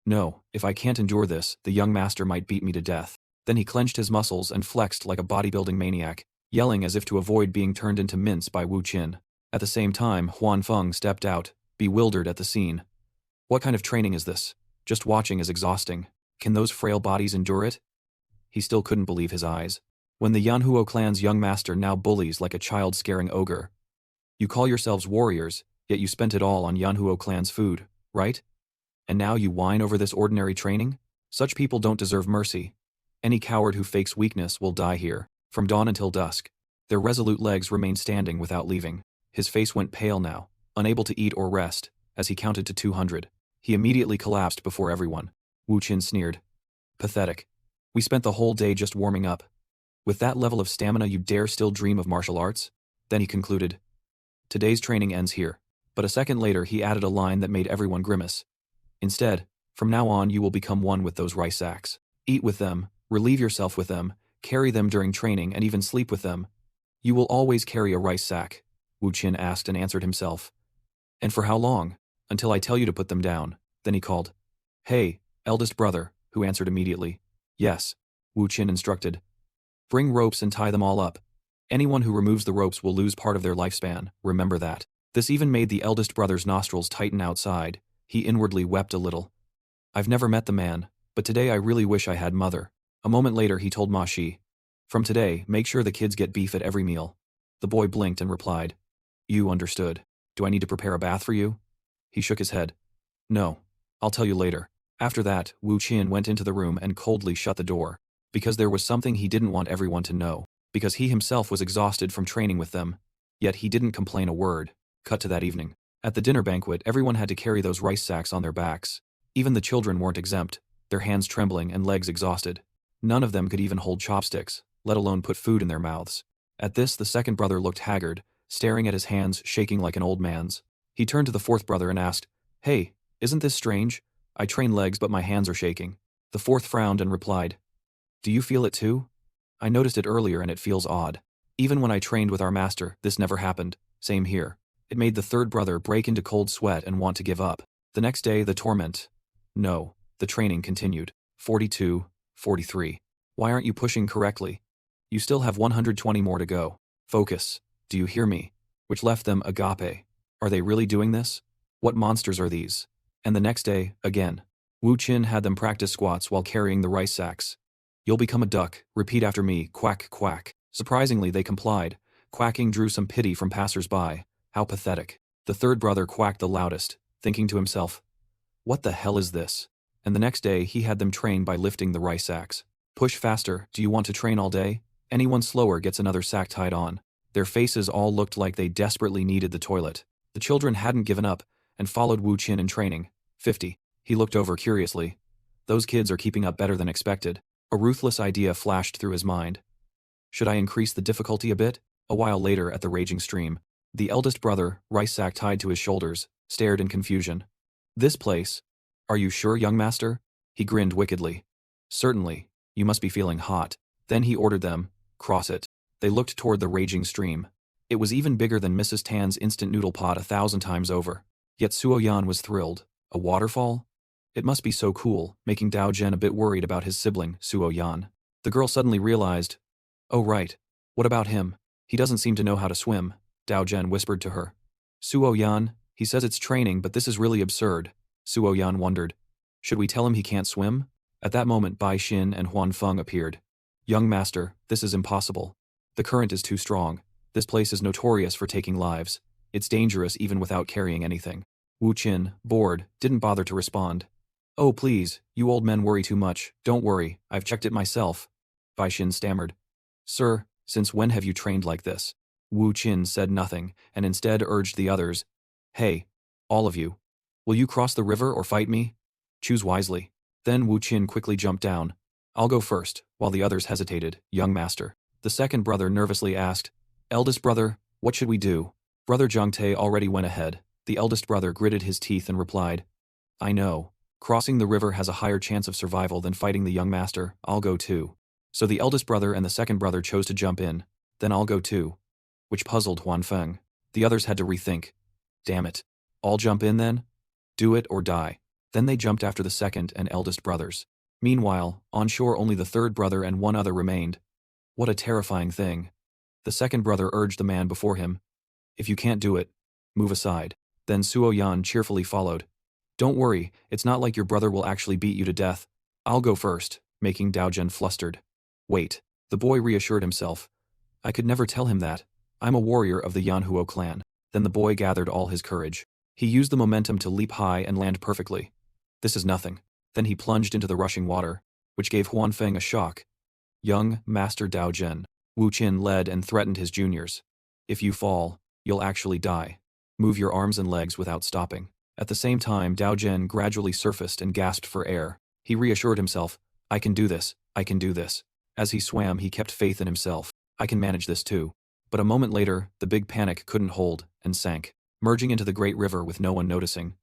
No, if I can't endure this, the young master might beat me to death. Then he clenched his muscles and flexed like a bodybuilding maniac, yelling as if to avoid being turned into mince by Wu Qin. At the same time, Huan Feng stepped out, bewildered at the scene. What kind of training is this? Just watching is exhausting. Can those frail bodies endure it? He still couldn't believe his eyes. When the Yanhuo clan's young master now bullies like a child scaring ogre. You call yourselves warriors, yet you spent it all on Yanhuo clan's food, right? And now you whine over this ordinary training? Such people don't deserve mercy. Any coward who fakes weakness will die here, from dawn until dusk. Their resolute legs remained standing without leaving. His face went pale now, unable to eat or rest, as he counted to 200. He immediately collapsed before everyone. Wu Qin sneered. Pathetic. We spent the whole day just warming up. With that level of stamina you dare still dream of martial arts? Then he concluded. Today's training ends here. But a second later he added a line that made everyone grimace. Instead, from now on you will become one with those rice sacks. Eat with them, relieve yourself with them, carry them during training and even sleep with them. You will always carry a rice sack, Wu Qin asked and answered himself. And for how long? Until I tell you to put them down. Then he called. Hey, eldest brother, who answered immediately. Yes, Wu Qin instructed. Bring ropes and tie them all up. Anyone who removes the ropes will lose part of their lifespan, remember that. This even made the eldest brother's nostrils tighten outside. He inwardly wept a little. I've never met the man, but today I really wish I had mother. A moment later he told Ma Shi. From today, make sure the kids get beef at every meal. The boy blinked and replied. You understood. Do I need to prepare a bath for you? He shook his head. No. I'll tell you later. After that, Wu Qin went into the room and coldly shut the door. Because there was something he didn't want everyone to know. Because he himself was exhausted from training with them. Yet he didn't complain a word. Cut to that evening. At the dinner banquet, everyone had to carry those rice sacks on their backs. Even the children weren't exempt, their hands trembling and legs exhausted. None of them could even hold chopsticks, let alone put food in their mouths. At this, the second brother looked haggard, staring at his hands shaking like an old man's. He turned to the fourth brother and asked, Hey, isn't this strange? I train legs but my hands are shaking. The fourth frowned and replied, Do you feel it too? I noticed it earlier and it feels odd. Even when I trained with our master, this never happened. Same here. It made the third brother break into cold sweat and want to give up. The next day, the torment. No, the training continued. 42, 43. Why aren't you pushing correctly? You still have 120 more to go. Focus. Do you hear me? Which left them agape. Are they really doing this? What monsters are these? And the next day, again. Wu Qin had them practice squats while carrying the rice sacks. You'll become a duck, repeat after me, quack, quack. Surprisingly, they complied. Quacking drew some pity from passers-by. How pathetic. The third brother quacked the loudest, thinking to himself, What the hell is this? And the next day he had them train by lifting the rice sacks. Push faster, do you want to train all day? Anyone slower gets another sack tied on. Their faces all looked like they desperately needed the toilet. The children hadn't given up, and followed Wu Qin in training. 50. He looked over curiously. Those kids are keeping up better than expected. A ruthless idea flashed through his mind. Should I increase the difficulty a bit? A while later at the raging stream. The eldest brother, rice sack tied to his shoulders, stared in confusion. This place? Are you sure, young master? He grinned wickedly. Certainly. You must be feeling hot. Then he ordered them, cross it. They looked toward the raging stream. It was even bigger than Mrs. Tan's instant noodle pot 1,000 times over. Yet Suo Yan was thrilled. A waterfall? It must be so cool, making Dao Zhen a bit worried about his sibling, Suo Yan. The girl suddenly realized, Oh right. What about him? He doesn't seem to know how to swim, Dao Zhen whispered to her. Suo Yan, he says it's training but this is really absurd. Suo Yan wondered. Should we tell him he can't swim? At that moment Bai Xin and Huan Feng appeared. Young master, this is impossible. The current is too strong. This place is notorious for taking lives. It's dangerous even without carrying anything. Wu Qin, bored, didn't bother to respond. Oh please, you old men worry too much. Don't worry, I've checked it myself. Bai Xin stammered. Sir, since when have you trained like this? Wu Qin said nothing, and instead urged the others. Hey, all of you. Will you cross the river or fight me? Choose wisely. Then Wu Qin quickly jumped down. I'll go first, while the others hesitated, young master. The second brother nervously asked, Eldest brother, what should we do? Brother Zhangte already went ahead. The eldest brother gritted his teeth and replied, I know. Crossing the river has a higher chance of survival than fighting the young master. I'll go too. So the eldest brother and the second brother chose to jump in. Then I'll go too. Which puzzled Huan Feng. The others had to rethink. Damn it. All jump in then? Do it or die. Then they jumped after the second and eldest brothers. Meanwhile, on shore only the third brother and one other remained. What a terrifying thing. The second brother urged the man before him. If you can't do it, move aside. Then Suo Yan cheerfully followed. Don't worry, it's not like your brother will actually beat you to death. I'll go first, making Daojen flustered. Wait, the boy reassured himself. I could never tell him that. I'm a warrior of the Yanhuo clan. Then the boy gathered all his courage. He used the momentum to leap high and land perfectly. This is nothing. Then he plunged into the rushing water, which gave Huanfeng a shock. Young Master Daojen. Wu Qin led and threatened his juniors. If you fall, you'll actually die. Move your arms and legs without stopping. At the same time, Daojen gradually surfaced and gasped for air. He reassured himself, I can do this, I can do this. As he swam, he kept faith in himself. I can manage this too. But a moment later, the big panic couldn't hold and sank, merging into the great river with no one noticing.